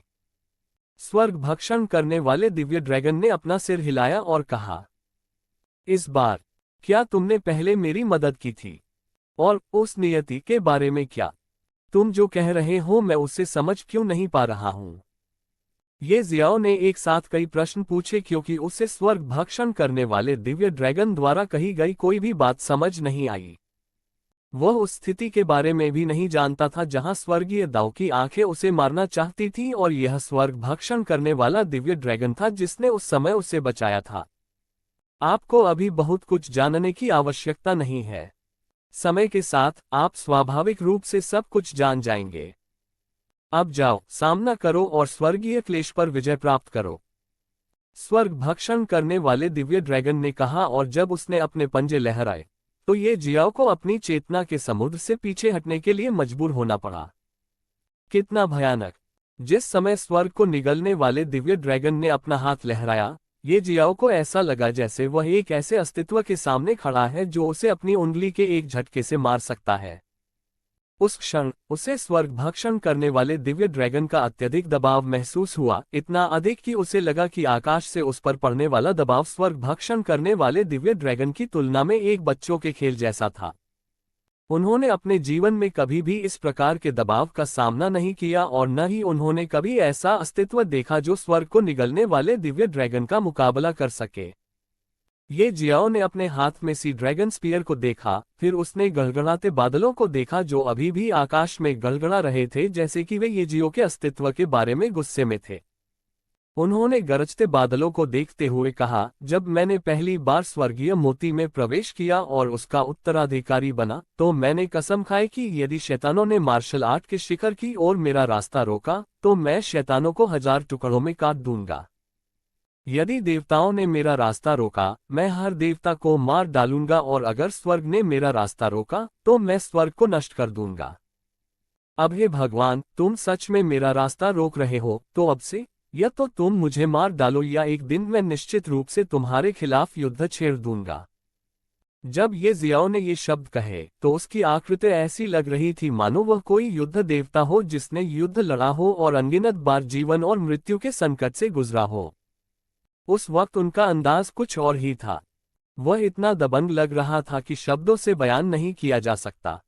स्वर्ग भक्षण करने वाले दिव्य ड्रैगन ने अपना सिर हिलाया और कहा, इस बार क्या तुमने पहले मेरी मदद की थी? और उस नियति के बारे में क्या? तुम जो कह रहे हो मैं उसे समझ क्यों नहीं पा रहा हूं? ये जियाओ ने एक साथ कई प्रश्न पूछे क्योंकि उसे स्वर्ग भक्षण करने वाले दिव्य ड्रैगन द्वारा कही गई कोई भी बात समझ नहीं आई। वह उस स्थिति के बारे में भी नहीं जानता था जहां स्वर्गीय दाओ की आंखें उसे मारना चाहती थीं और यह स्वर्ग भक्षण करने वाला दिव्य ड्रैगन था जिसने उस समय उसे बचाया था। आपको अभी बहुत कुछ जानने की आवश्यकता नहीं है। समय के साथ आप स्वाभाविक रूप से सब कुछ जान जाएंगे। अब जाओ, सामना करो और स्वर्गीय क्लेश पर विजय प्राप्त करो। स्वर्ग भक्षण करने वाले दिव्य ड्रैगन ने कहा और जब उसने अपने पंजे लहराए तो ये जियाओ को अपनी चेतना के समुद्र से पीछे हटने के लिए मजबूर होना पड़ा। कितना भयानक! जिस समय स्वर्ग को निगलने वाले दिव्य ड्रैगन ने अपना हाथ लहराया, ये जियाओ को ऐसा लगा जैसे वह एक ऐसे अस्तित्व के सामने खड़ा है जो उसे अपनी उंगली के एक झटके से मार सकता है। उस क्षण उसे स्वर्ग भक्षण करने वाले दिव्य ड्रैगन का अत्यधिक दबाव महसूस हुआ, इतना अधिक कि उसे लगा कि आकाश से उस पर पड़ने वाला दबाव स्वर्ग भक्षण करने वाले दिव्य ड्रैगन की तुलना में एक बच्चों के खेल जैसा था। उन्होंने अपने जीवन में कभी भी इस प्रकार के दबाव का सामना नहीं किया और न ही उन्होंने कभी ऐसा अस्तित्व देखा जो स्वर्ग को निगलने वाले दिव्य ड्रैगन का मुकाबला कर सके। ये जियाओ ने अपने हाथ में सी ड्रैगन स्पीयर को देखा, फिर उसने गड़गड़ाते बादलों को देखा जो अभी भी आकाश में गड़गड़ा रहे थे जैसे कि वे ये जियो के अस्तित्व के बारे में गुस्से में थे। उन्होंने गरजते बादलों को देखते हुए कहा, जब मैंने पहली बार स्वर्गीय मोती में प्रवेश किया और उसका उत्तराधिकारी बना तो मैंने कसम खाई कि यदि शैतानों ने मार्शल आर्ट के शिखर की ओर मेरा रास्ता रोका तो मैं शैतानों को 1000 टुकड़ों में काट दूंगा। यदि देवताओं ने मेरा रास्ता रोका मैं हर देवता को मार डालूंगा और अगर स्वर्ग ने मेरा रास्ता रोका तो मैं स्वर्ग को नष्ट कर दूंगा। अब हे भगवान, तुम सच में मेरा रास्ता रोक रहे हो तो अब से या तो तुम मुझे मार डालो या एक दिन मैं निश्चित रूप से तुम्हारे खिलाफ युद्ध छेड़ दूंगा। जब ये जियाओ ने ये शब्द कहे तो उसकी आकृति ऐसी लग रही थी मानो वह कोई युद्ध देवता हो जिसने युद्ध लड़ा हो और अनगिनत बार जीवन और मृत्यु के संकट से गुजरा हो। उस वक्त उनका अंदाज कुछ और ही था। वह इतना दबंग लग रहा था कि शब्दों से बयान नहीं किया जा सकता।